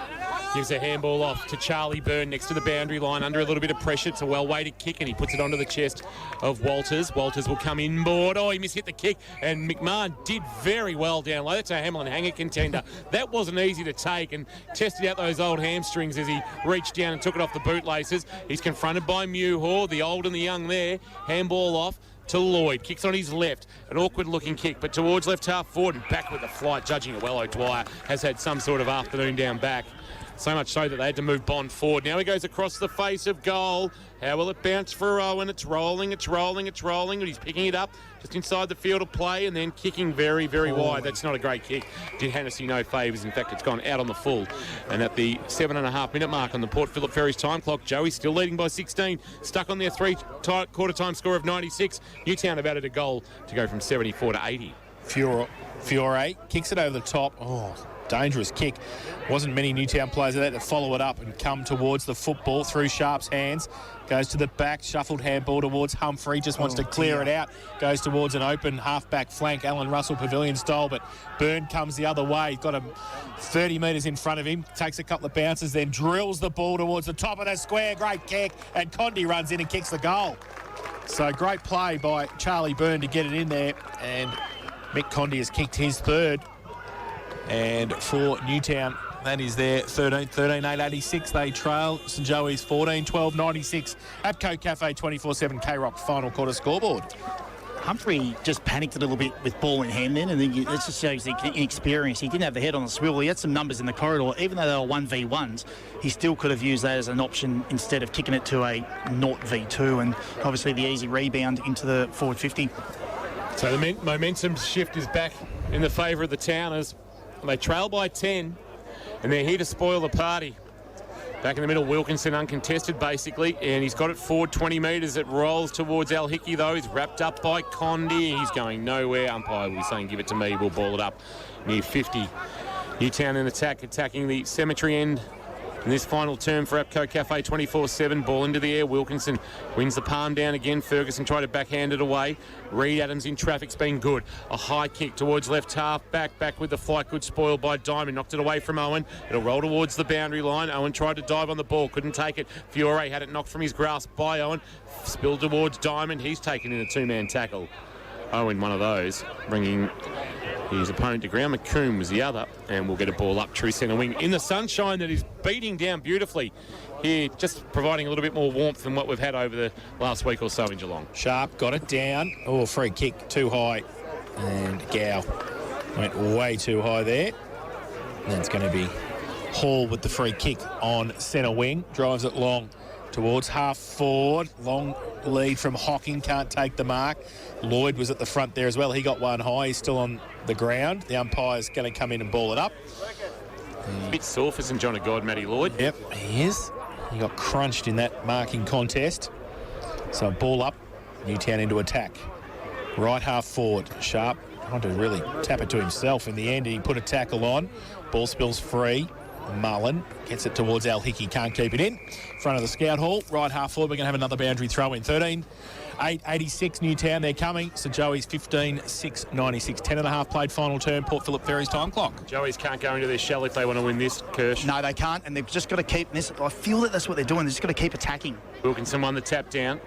Gives a handball off to Charlie Byrne next to the boundary line under a little bit of pressure. It's a well-weighted kick and he puts it onto the chest of Walters. Walters will come inboard. Oh, he mishit the kick and McMahon did very well down low. That's a Hamlin hanger contender. That wasn't easy to take and tested out those old hamstrings as he reached down and took it off the bootlaces. He's confronted by Muhor, the old and the young there. Handball off to Lloyd. Kicks on his left. An awkward-looking kick, but towards left half forward and back with the flight. Judging it well, O'Dwyer has had some sort of afternoon down back. So much so that they had to move Bond forward. Now he goes across the face of goal. How will it bounce for Owen? It's rolling, it's rolling, it's rolling. But he's picking it up just inside the field of play and then kicking very, very wide. That's not a great kick. Did Hennessy no favours. In fact, it's gone out on the full. And at the 7.5-minute mark on the Port Phillip Ferries time clock, Joey still leading by 16. Stuck on their quarter time score of 96. Newtown have added a goal to go from 74 to 80. Fiore kicks it over the top. Oh, dangerous kick. Wasn't many Newtown players there to follow it up and come towards the football through Sharp's hands. Goes to the back, shuffled handball towards Humphrey, just wants to clear it out. Goes towards an open half-back flank, Alan Russell Pavilion style, but Byrne comes the other way. He's got him 30 metres in front of him, takes a couple of bounces, then drills the ball towards the top of the square. Great kick, and Condi runs in and kicks the goal. So great play by Charlie Byrne to get it in there, and Mick Condi has kicked his third. And for Newtown, that is their 13-8-86. They trail St Joey's 14-12-96. APCO Cafe 24/7 K-Rock final quarter scoreboard. Humphrey just panicked a little bit with ball in hand then, and then it just shows the inexperience. He didn't have the head on the swivel. He had some numbers in the corridor. Even though they were 1v1s, he still could have used that as an option instead of kicking it to a 0v2, and obviously the easy rebound into the forward 50. So the momentum shift is back in the favour of the Towners. They trail by 10, and they're here to spoil the party. Back in the middle, Wilkinson uncontested, basically, and he's got it forward 20 metres. It rolls towards Al Hickey, though. He's wrapped up by Condi. He's going nowhere. Umpire will be saying, give it to me. We'll ball it up near 50. Newtown in attack, attacking the cemetery end. In this final term for APCO Cafe 24/7, ball into the air. Wilkinson wins the palm down again. Ferguson tried to backhand it away. Reed Adams in traffic's been good. A high kick towards left half. Back with the flight. Good spoiled by Diamond. Knocked it away from Owen. It'll roll towards the boundary line. Owen tried to dive on the ball. Couldn't take it. Fiore had it knocked from his grasp by Owen. Spilled towards Diamond. He's taken in a two-man tackle. Owen, one of those, bringing his opponent to ground. McComb was the other, and we'll get a ball up true centre wing in the sunshine that is beating down beautifully here, just providing a little bit more warmth than what we've had over the last week or so in Geelong. Sharp got it down. Oh, free kick too high, and Gow went way too high there. And it's going to be Hall with the free kick on centre wing. Drives it long towards half forward. Long lead from Hocking, can't take the mark. Lloyd was at the front there as well. He got one high. He's still on the ground. The umpire's going to come in and ball it up. A bit sore for St John of God, Matty Lloyd. Yep, he is. He got crunched in that marking contest. So ball up, Newtown into attack. Right half forward, Sharp trying to really tap it to himself. In the end, he put a tackle on. Ball spills free. Mullen gets it towards Al Hickey, can't keep it in. Front of the Scout Hall, right half forward, we're going to have another boundary throw in. 13-8-86 Newtown, they're coming. St Joey's 15-6-96, 10.5 played final term, Port Phillip Ferry's time clock. Joey's can't go into their shell if they want to win this, Kirsch. No, they can't, and they've just got to keep this. I feel that that's what they're doing. They've just got to keep attacking. Wilkinson won the tap down.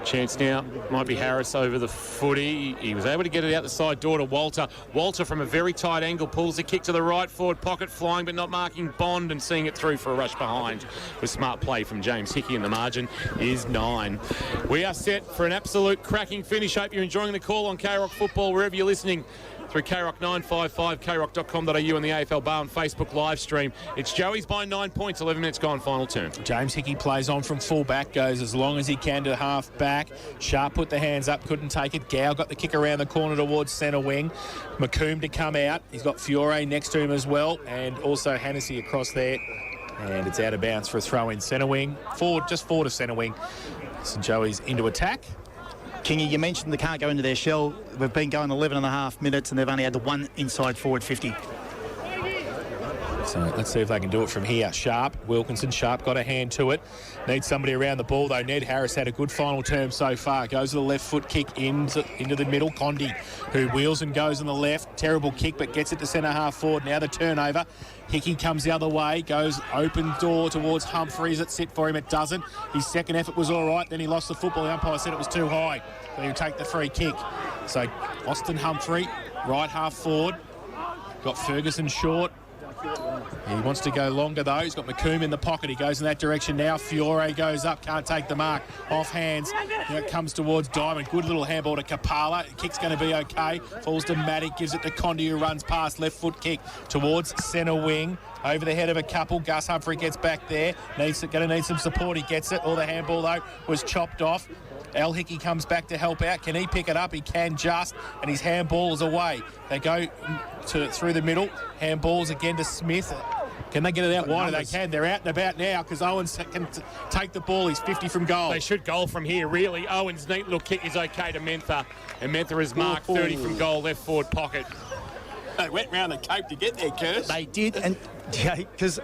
Chance now might be Harris over the footy. He was able to get it out the side door to Walter. Walter from a very tight angle pulls the kick to the right forward pocket, flying but not marking Bond and seeing it through for a rush behind. With smart play from James Hickey, and the margin is 9. We are set for an absolute cracking finish. Hope you're enjoying the call on K-Rock Football wherever you're listening. Through K-Rock 955, krock.com.au and the AFL Bar and Facebook live stream. It's Joey's by 9 points, 11 minutes gone, final term. James Hickey plays on from full back, goes as long as he can to half back. Sharp put the hands up, couldn't take it. Gow got the kick around the corner towards centre wing. McComb to come out. He's got Fiore next to him as well, and also Hennessy across there. And it's out of bounds for a throw in centre wing. Forward to centre wing. St Joey's into attack. Kingy, you mentioned they can't go into their shell. We've been going 11.5 minutes and they've only had the one inside forward 50. So let's see if they can do it from here. Sharp, Wilkinson, Sharp got a hand to it. Needs somebody around the ball though. Ned Harris had a good final term so far. Goes to the left foot kick into the middle. Condi, who wheels and goes on the left. Terrible kick, but gets it to centre half forward. Now the turnover. Hickey comes the other way, goes open door towards Humphreys. It sit for him, it doesn't. His second effort was all right, then he lost the football. The umpire said it was too high, so he'll take the free kick. So Austin Humphrey, right half forward. Got Ferguson short. He wants to go longer though. He's got McComb in the pocket. He goes in that direction now. Fiore goes up, can't take the mark. Off hands. Now it comes towards Diamond. Good little handball to Kapala. Kick's going to be okay. Falls to Matic, gives it to Condi, who runs past. Left foot kick towards centre wing. Over the head of a couple. Gus Humphrey gets back there. Going to need some support. He gets it. All the handball though was chopped off. Al Hickey comes back to help out. Can he pick it up? He can just, and his handball is away. They go through the middle. Handballs again to Smith. Can they get it out wider? They can. They're out and about now because Owens can take the ball. He's 50 from goal. They should goal from here, really. Owens' neat little kick is okay to Mentha. And Mentha has marked 30 from goal, left forward pocket. They went round the Cape to get there, Curse. They did, and because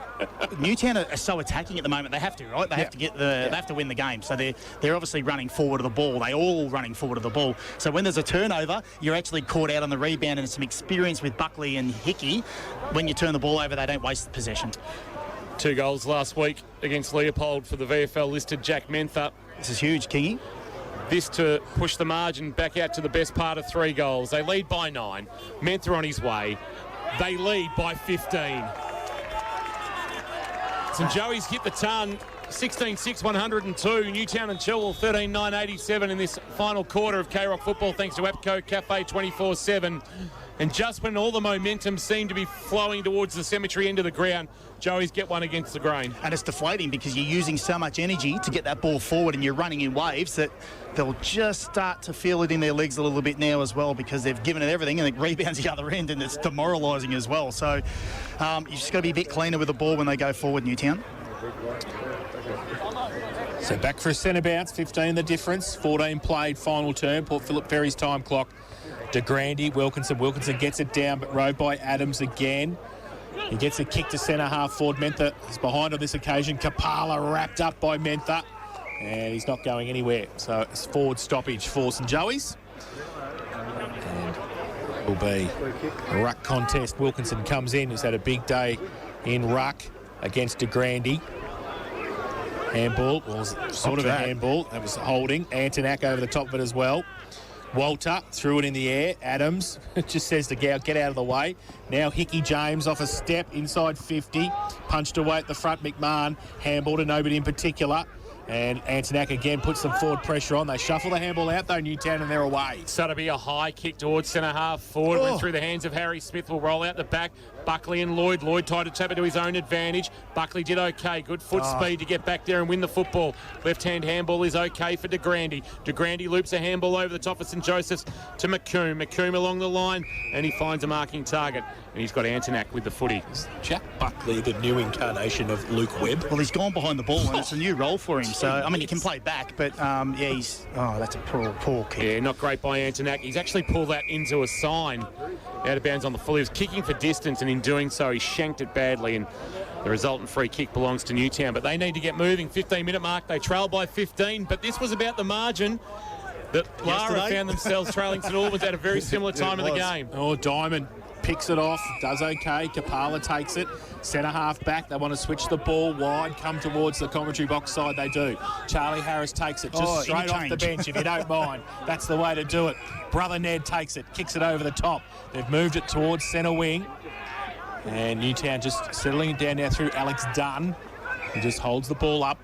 Newtown are so attacking at the moment, they have to, right? They have to get they have to win the game. So they're obviously running forward of the ball. They all running forward of the ball. So when there's a turnover, you're actually caught out on the rebound, and some experience with Buckley and Hickey. When you turn the ball over, they don't waste the possession. 2 goals last week against Leopold for the VFL listed Jack Mentha. This is huge, Kingy. This to push the margin back out to the best part of 3 goals. They lead by 9. Mentha on his way. They lead by 15. St Joey's hit the ton. 16-6, 102. Newtown and Chilwell 13-9, 87 in this final quarter of K-Rock football, thanks to APCO Cafe 24/7. And just when all the momentum seemed to be flowing towards the cemetery end of the ground, Joey's get one against the grain. And it's deflating because you're using so much energy to get that ball forward and you're running in waves that they'll just start to feel it in their legs a little bit now as well because they've given it everything and it rebounds the other end and it's demoralising as well. So you just got to be a bit cleaner with the ball when they go forward, Newtown. So back for a centre bounce, 15 the difference, 14 played final term, Port Phillip Ferry's time clock. De Grande, Wilkinson gets it down, but rode by Adams again. He gets a kick to centre half forward. Mentha is behind on this occasion. Kapala wrapped up by Mentha, and he's not going anywhere. So it's forward stoppage for St Joey's. And it will be a ruck contest. Wilkinson comes in, who's had a big day in ruck against De Grande. Handball, was sort of a handball. That was holding. Antonak over the top of it as well. Walter threw it in the air. Adams just says to get out of the way. Now Hickey James off a step inside 50. Punched away at the front. McMahon handball to nobody in particular. And Antonak again puts some forward pressure on. They shuffle the handball out, though, Newtown, and they're away. So it'll be a high kick towards centre half forward. Went through the hands of Harry Smith. Will roll out the back. Buckley and Lloyd. Lloyd tried to tap it to his own advantage. Buckley did okay. Good foot speed to get back there and win the football. Left-hand handball is okay for De Grande. De Grande loops a handball over the top of St Joseph's to McComb. McComb along the line, and he finds a marking target. And he's got Antonak with the footy. Jack Buckley, the new incarnation of Luke Webb. Well, he's gone behind the ball, and it's a new role for him. So, I mean, he can play back, but, he's... Oh, that's a poor kick. Yeah, not great by Antonak. He's actually pulled that into a sign out of bounds on the full. He was kicking for distance, and in doing so, he shanked it badly, and the resultant free kick belongs to Newtown. But they need to get moving. 15-minute mark. They trail by 15, but this was about the margin that Lara found themselves trailing St Albans at a very similar time of the game. Oh, Diamond picks it off, does okay. Kapala takes it. Centre half back. They want to switch the ball wide, come towards the commentary box side. They do. Charlie Harris takes it just straight off the bench, if you don't mind. That's the way to do it. Brother Ned takes it, kicks it over the top. They've moved it towards centre wing. And Newtown just settling it down now through Alex Dunn. He just holds the ball up.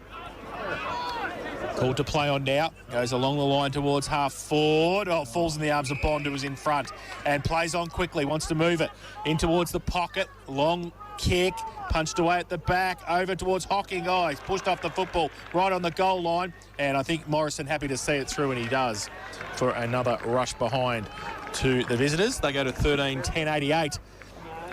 Called to play on now. Goes along the line towards half forward. Oh, falls in the arms of Bond, who was in front. And plays on quickly. Wants to move it in towards the pocket. Long kick. Punched away at the back. Over towards Hocking. Oh, he's pushed off the football right on the goal line. And I think Morrison happy to see it through, and he does, for another rush behind to the visitors. They go to 13-10-88.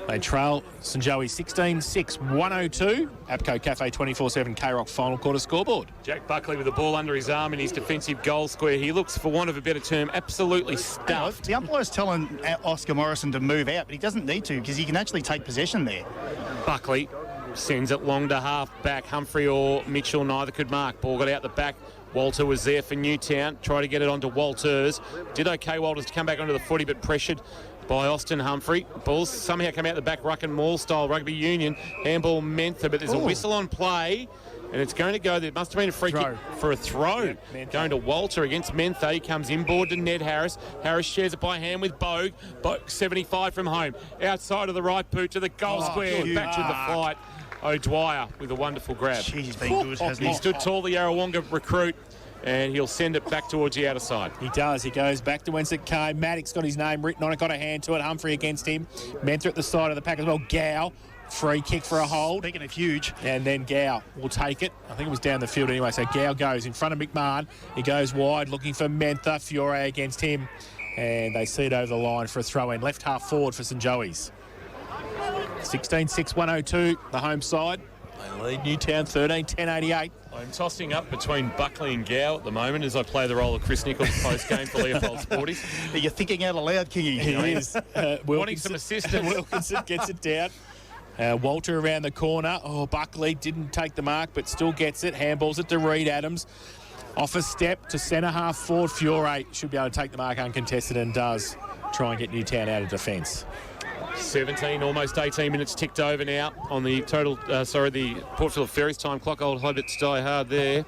They trail St Joey's 16-6, 102. Apco Cafe 24/7 K-Rock final quarter scoreboard. Jack Buckley with the ball under his arm in his defensive goal square. He looks, for want of a better term, absolutely stuffed. The umpire's telling Oscar Morrison to move out, but he doesn't need to because he can actually take possession there. Buckley sends it long to half back. Humphrey or Mitchell, neither could mark. Ball got out the back. Walter was there for Newtown. Tried to get it onto Walters. Did okay, Walters, to come back onto the footy, but pressured by Austin Humphrey. Balls somehow come out the back, ruck and maul style rugby union. Handball Mentha, but there's a whistle on play, and it's going to go. There must have been a free kick for a throw. Going to Walter against Mentha. He comes inboard to Ned Harris. Harris shares it by hand with Bogue. Bogue 75 from home. Outside of the right boot to the goal square. Back with the flight. O'Dwyer with a wonderful grab. He's been good, hasn't he? He stood tall, the Yarrawonga recruit, and he'll send it back towards the outer side. He does. He goes back to whence it came. Maddox got his name written on it, got a hand to it. Humphrey against him. Mentha at the side of the pack as well. Gow, free kick for a hold. Speaking of huge. And then Gow will take it. I think it was down the field anyway. So Gow goes in front of McMahon. He goes wide looking for Mentha. Fiore against him. And they see it over the line for a throw in. Left half forward for St Joey's. 16-6, 102, the home side. They lead Newtown 13-10-88. I'm tossing up between Buckley and Gow at the moment as I play the role of Chris Nichols post-game for Leopold Sporties. You're thinking out aloud, Kingy. He is. Wanting some assistance. Wilkinson gets it down. Walter around the corner. Oh, Buckley didn't take the mark, but still gets it. Handballs it to Reed Adams. Off a step to centre half forward. Fiore should be able to take the mark uncontested and does try and get Newtown out of defence. 17, almost 18 minutes ticked over now on the total, the Port Phillip Ferries time clock. Old Hobbits die hard there.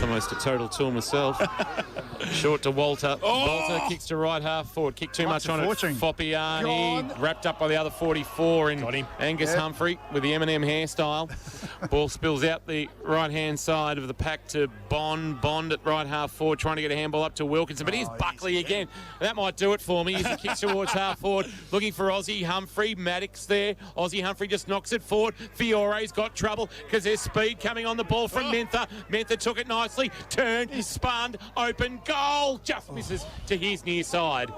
Almost a total tour myself. Short to Walter. Walter kicks to right half forward. Kick too much on it. Foppiani wrapped up by the other 44 in Angus Humphrey with the M&M hairstyle. Ball spills out the right-hand side of the pack to Bond. Bond at right half forward trying to get a handball up to Wilkinson. But here's Buckley again. That might do it for me. As he kicks towards half forward. Looking for Aussie Humphrey. Maddox there. Aussie Humphrey just knocks it forward. Fiore's got trouble because there's speed coming on the ball from Mentha. Mentha took it nicely. Turned, spun, open, goal. Just misses to his near side.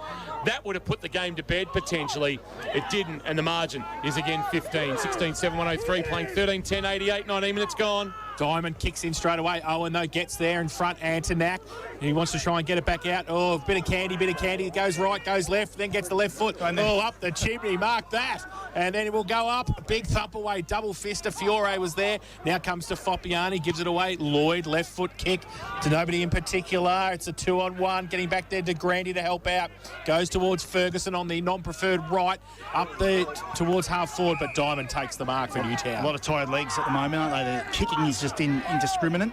That would have put the game to bed potentially. It didn't, and the margin is again 15. 16-7, 103, playing 13-10-88, 19 minutes gone. Diamond kicks in straight away. Owen, though, gets there in front. Antonak. He wants to try and get it back out. Oh, bit of candy. It goes right, goes left, then gets the left foot. Up the chimney. Mark that. And then it will go up. Big thump away. Double fister. Fiore was there. Now comes to Foppiani. Gives it away. Lloyd, left foot kick to nobody in particular. It's a 2-on-1. Getting back there to Grandy to help out. Goes towards Ferguson on the non-preferred right. Up there towards half forward, but Diamond takes the mark for Newtown. A lot of tired legs at the moment, aren't they? The kicking is just indiscriminate.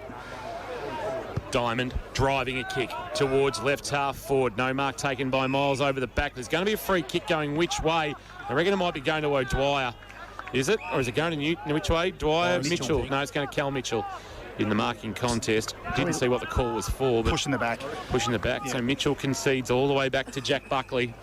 Diamond driving a kick towards left half forward. No mark taken by Miles over the back. There's going to be a free kick going which way? I reckon it might be going to O'Dwyer. Is it? Or is it going to Newton? Which way? Dwyer? Mitchell. No, it's going to Cal Mitchell. in the marking contest. Didn't see what the call was for, but pushing the back. Yeah. So Mitchell concedes all the way back to Jack Buckley.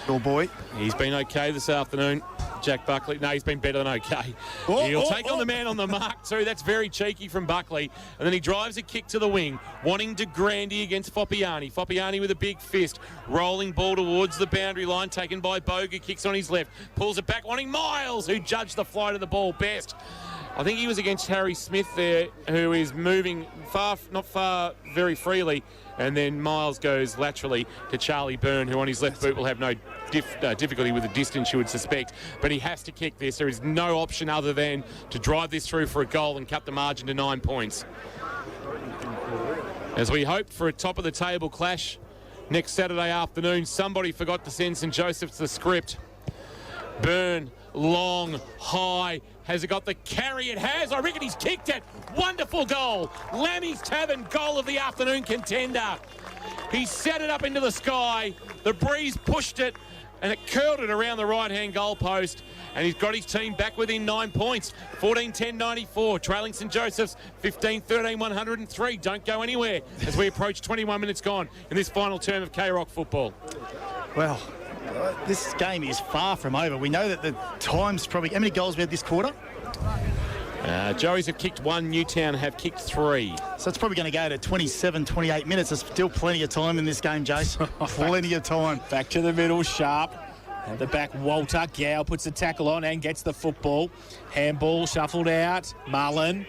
Good boy. He's been okay this afternoon. Jack Buckley. No, he's been better than okay. He'll take on the man on the mark too. That's very cheeky from Buckley. And then he drives a kick to the wing, wanting De Grande against Foppiani. Foppiani with a big fist. Rolling ball towards the boundary line, taken by Boga. Kicks on his left. Pulls it back, wanting Miles, who judged the flight of the ball best. I think he was against Harry Smith there, who is moving not far, very freely. And then Miles goes laterally to Charlie Byrne, who on his left boot will have no difficulty with the distance, you would suspect. But he has to kick this. There is no option other than to drive this through for a goal and cut the margin to 9 points. As we hoped for a top-of-the-table clash next Saturday afternoon, somebody forgot to send St Joseph's the script. Byrne, long, high. Has it got the carry? It has. I reckon he's kicked it. Wonderful goal. Lammy's Tavern, goal of the afternoon contender. He set it up into the sky. The breeze pushed it, and it curled it around the right-hand goal post. And he's got his team back within 9 points. 14-10-94, trailing St Joseph's 15-13-103. Don't go anywhere as we approach 21 minutes gone in this final term of K-Rock football. Well, this game is far from over. We know that the time's probably... How many goals we had this quarter? Joey's have kicked 1, Newtown have kicked 3. So it's probably going to go to 27, 28 minutes. There's still plenty of time in this game, Jace. Plenty of time. Back to the middle, Sharp. At the back, Walter. Gow puts the tackle on and gets the football. Handball shuffled out. Mullen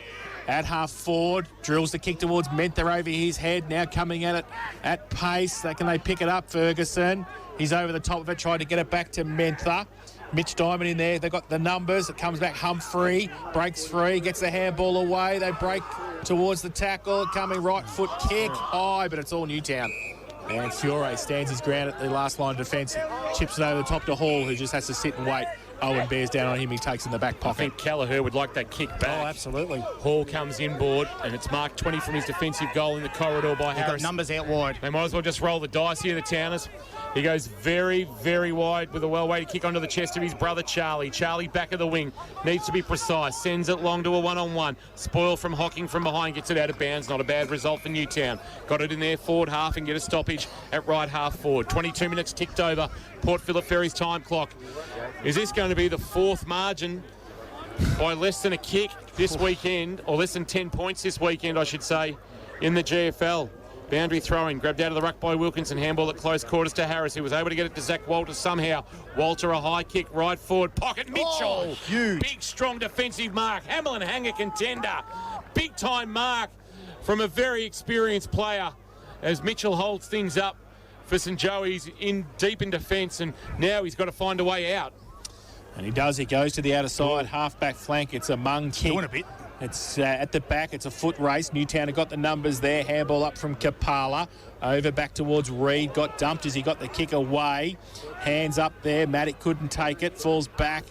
at half forward. Drills the kick towards Menther over his head. Now coming at it at pace. Can they pick it up, Ferguson? He's over the top of it, trying to get it back to Menther. Mitch Diamond in there. They've got the numbers. It comes back Humphrey. Breaks free. Gets the handball away. They break towards the tackle. Coming right foot kick. High, but it's all Newtown. And Fiore stands his ground at the last line of defence. Chips it over the top to Hall, who just has to sit and wait. Owen bears down on him. He takes in the back pocket. I think Kelleher would like that kick back. Oh, absolutely. Hall comes inboard, and it's marked 20 from his defensive goal in the corridor by Harris. Got numbers out wide. They might as well just roll the dice here, the Towners. He goes very, very wide with a well-weighted kick onto the chest of his brother, Charlie. Charlie back of the wing. Needs to be precise. Sends it long to a one-on-one. Spoil from Hocking from behind. Gets it out of bounds. Not a bad result for Newtown. Got it in there forward half and get a stoppage at right half forward. 22 minutes ticked over. Port Phillip Ferry's time clock. Is this going to be the fourth margin by less than a kick this weekend, or less than 10 points this weekend, I should say, in the GFL? Boundary throwing, grabbed out of the ruck by Wilkinson. Handball at close quarters to Harris, who was able to get it to Zach Walter somehow. Walter a high kick, right forward pocket. Mitchell, huge. Big, strong defensive mark. Hamlin Hanger contender. Big time mark from a very experienced player as Mitchell holds things up for St Joey's in deep in defence, and now he's got to find a way out. And he does. He goes to the outer side, half-back flank. It's a mung kick. Doing a bit. It's at the back. It's a foot race. Newtown have got the numbers there. Handball up from Kapala. Over back towards Reed. Got dumped as he got the kick away. Hands up there. Matic couldn't take it. Falls back.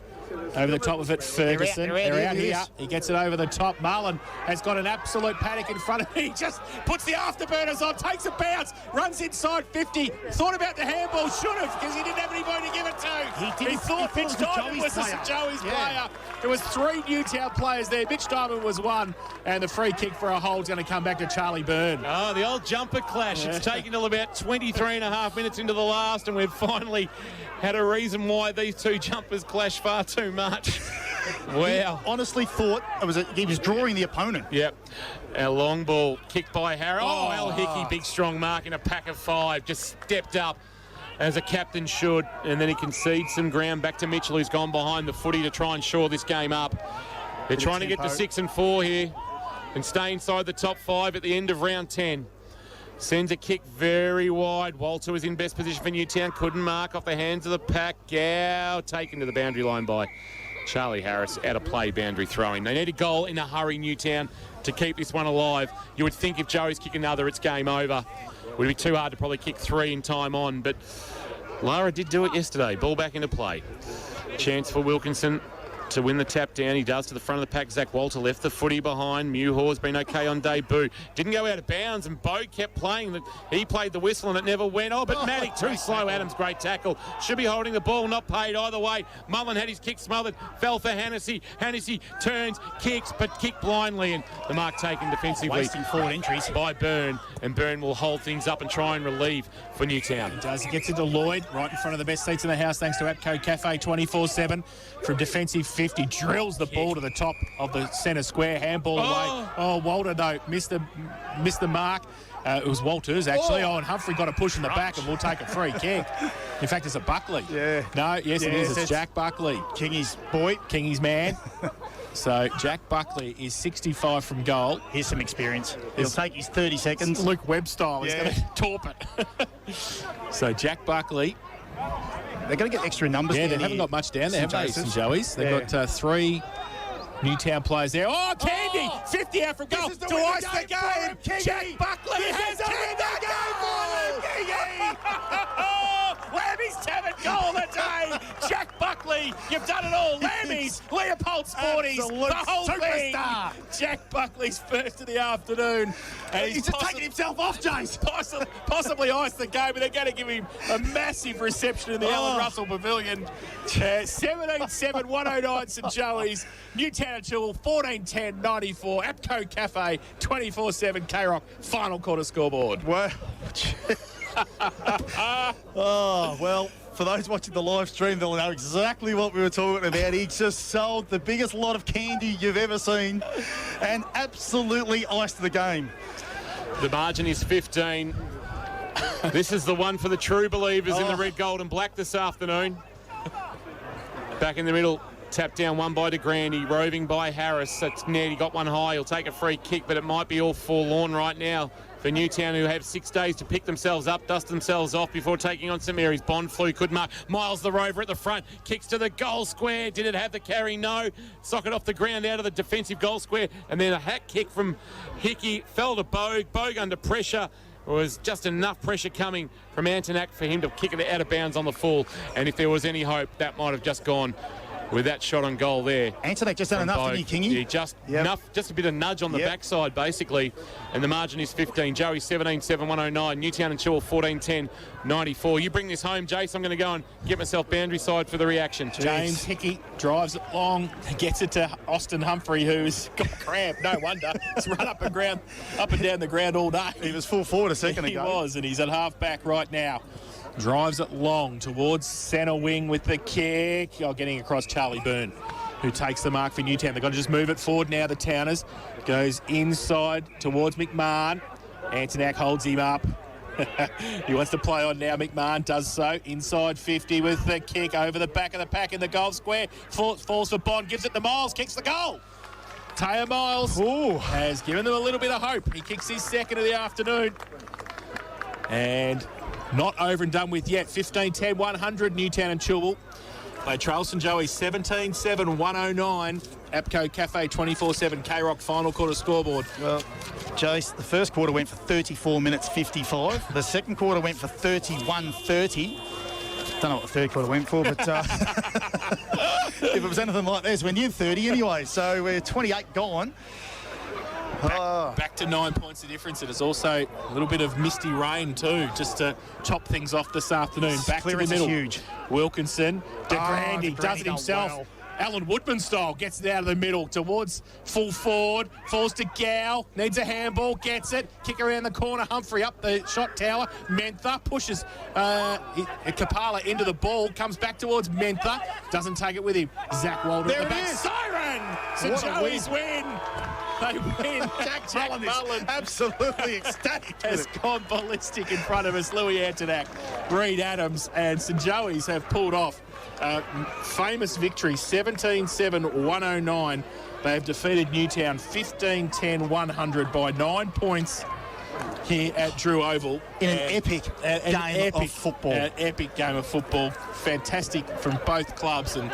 Over the top of it, Ferguson. They're out here. He gets it over the top. Mullen has got an absolute panic in front of him. He just puts the afterburners on, takes a bounce, runs inside 50. Thought about the handball, should have, because he didn't have anybody to give it to. He thought Mitch Diamond was a St Joey's player. There was 3 Newtown players there. Mitch Diamond was one, and the free kick for a hold's going to come back to Charlie Byrne. Oh, the old jumper clash. It's taken till about 23 and a half minutes into the last, and we've finally had a reason why these two jumpers clash far too much. Wow. He honestly thought he was drawing the opponent. Yep. A long ball kicked by Harris. Oh, Al Hickey, big strong mark in a pack of 5. Just stepped up as a captain should, and then he concedes some ground back to Mitchell, who's gone behind the footy to try and shore this game up. They're trying to get to 6 and 4 here and stay inside the top 5 at the end of round 10. Sends a kick very wide. Walter was in best position for Newtown. Couldn't mark off the hands of the pack. Gow taken to the boundary line by Charlie Harris. Out of play, boundary throwing. They need a goal in a hurry, Newtown, to keep this one alive. You would think if Joey's kick another, it's game over. It would be too hard to probably kick 3 in time on, but Lara did do it yesterday. Ball back into play. Chance for Wilkinson. to win the tap down. He does to the front of the pack. Zach Walter left the footy behind. Muhor's been okay on debut. Didn't go out of bounds, and Bo kept playing. He played the whistle, and it never went. Oh, but Matty too slow. Adams, great tackle. Should be holding the ball, not paid either way. Mullen had his kick smothered. Fell for Hennessy. Hennessy turns, kicks, but kicked blindly, and the mark taken defensively. Wasting forward entries by Byrne, and Byrne will hold things up and try and relieve for Newtown. He does. He gets into Lloyd, right in front of the best seats in the house, thanks to APCO Cafe 24/7. From defensive 50, drills the ball to the top of the centre square, handball away. Oh, Walter, though, missed the mark. It was Walters, actually. And Humphrey got a push in the back, and we'll take a free kick. In fact, it's a Buckley. Yeah. No, yes, it is. It's Jack Buckley. Kingy's boy. Kingy's man. So Jack Buckley is 65 from goal. Here's some experience. He'll take his 30 seconds. Luke Webb style. He's going to torp it. So Jack Buckley. They're going to get extra numbers. Yeah, they haven't got much down there, have they, St. Joey's? They've got 3 Newtown players there. Oh, Candy! 50 out from goal to ice the game. Jack Buckley has kicked the game for Lammies. Lammies 7th goal of the day. Jack Buckley, you've done it all. Lammies, Leopold Sporties, the whole superstar. Thing. Jack Buckley's first of the afternoon. And he's just taking himself off, Jace. Possibly iced the game, but they're going to give him a massive reception in the Alan Russell Pavilion. 17-7, 109 St. Joey's. Newtown and Chilwell, 14-10-94. APCO Cafe, 24/7 K-Rock. Final quarter scoreboard. Well, well, for those watching the live stream, they'll know exactly what we were talking about. He just sold the biggest lot of candy you've ever seen and absolutely iced the game. The margin is 15. This is the one for the true believers in the red, gold and black this afternoon. Back in the middle. Tapped down one by DeGrande, roving by Harris. That's Ned. He got one high. He'll take a free kick, but it might be all forlorn right now for Newtown, who have 6 days to pick themselves up, dust themselves off before taking on St Mary's. Bond flew, could mark. Miles the Rover at the front, kicks to the goal square. Did it have the carry? No. Socket off the ground out of the defensive goal square, and then a hack kick from Hickey. Fell to Bogue. Bogue under pressure. It was just enough pressure coming from Antonak for him to kick it out of bounds on the full, and if there was any hope, that might have just gone with that shot on goal there. Antonak just done enough, didn't he, Kingy? Yeah, just enough, just a bit of nudge on the backside, basically. And the margin is 15. Joey 17-7, 109. Newtown and Chilwell 14-10, 94. You bring this home, Jace. I'm going to go and get myself boundary side for the reaction. James Hickey drives it long, gets it to Austin Humphrey, who's got cramp. No wonder. He's run up and down the ground all day. He was full forward a second ago. He was, and he's at half back right now. Drives it long towards centre wing with the kick. Getting across Charlie Byrne, who takes the mark for Newtown. They've got to just move it forward now, the Towners. Goes inside towards McMahon. Antonak holds him up. He wants to play on now. McMahon does so. Inside 50 with the kick over the back of the pack in the goal square. Falls for Bond, gives it to Miles, kicks the goal. Taya Miles has given them a little bit of hope. He kicks his second of the afternoon. And not over and done with yet. 15-10, 100, Newtown and Chilwell. They trail St Joey 17-7, 109. APCO Cafe 24/7 K-Rock final quarter scoreboard. Well, Jace, the first quarter went for 34 minutes 55. The second quarter went for 31-30. Don't know what the third quarter went for, but if it was anything like this, we're near 30 anyway. So we're 28 gone. Back to 9 points of difference. It is also a little bit of misty rain too, just to top things off this afternoon. Back to the middle. Huge. Wilkinson, DeGrande does it himself. Well. Alan Woodman style, gets it out of the middle towards full forward, falls to Gow, needs a handball, gets it, kick around the corner, Humphrey up the shot tower, Mentha pushes Kapala into the ball, comes back towards Mentha, doesn't take it with him. Zach Walder at the back. Siren! St Joey's win! They win. Jack Mullen absolutely ecstatic. Has gone ballistic in front of us. Louis Antonak, Reed Adams, and St Joey's have pulled off famous victory, 17-7, 109. They have defeated Newtown 15-10, 100 by 9 points here at Drew Oval. In an epic game of football. An epic game of football. Fantastic from both clubs, and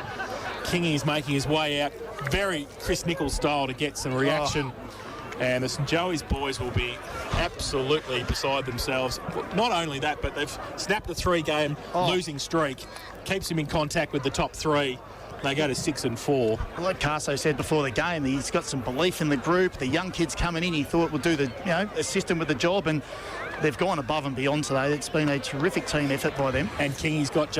Kingy is making his way out. Very Chris Nichols style to get some reaction. And the St Joey's boys will be absolutely beside themselves. Not only that, but they've snapped a 3-game losing streak. Keeps him in contact with the top 3. they go to 6 and 4. Well, like Carso said before the game, he's got some belief in the group. The young kids coming in, he thought would do the, assist him with the job, and they've gone above and beyond today. It's been a terrific team effort by them. And Kingy's got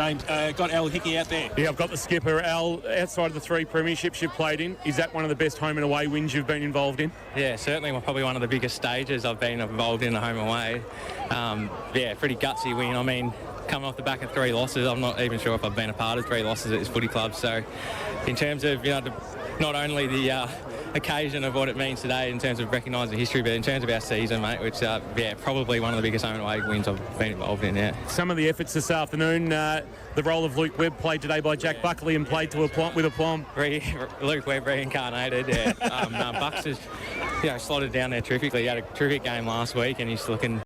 got Al Hickey out there. Yeah, I've got the skipper. Al, outside of the 3 premierships you've played in, is that one of the best home and away wins you've been involved in? Yeah, certainly probably one of the biggest stages I've been involved in, the home away. Pretty gutsy win. I mean, coming off the back of 3 losses, I'm not even sure if I've been a part of 3 losses at this footy club. So in terms of, not only the occasion of what it means today in terms of recognising history, but in terms of our season, mate, which, probably one of the biggest home and away wins I've been involved in, yeah. Some of the efforts this afternoon, the role of Luke Webb played today by Jack Buckley and played to with aplomb. Luke Webb reincarnated, yeah. Bucks has, slotted down there terrifically. He had a terrific game last week and he's looking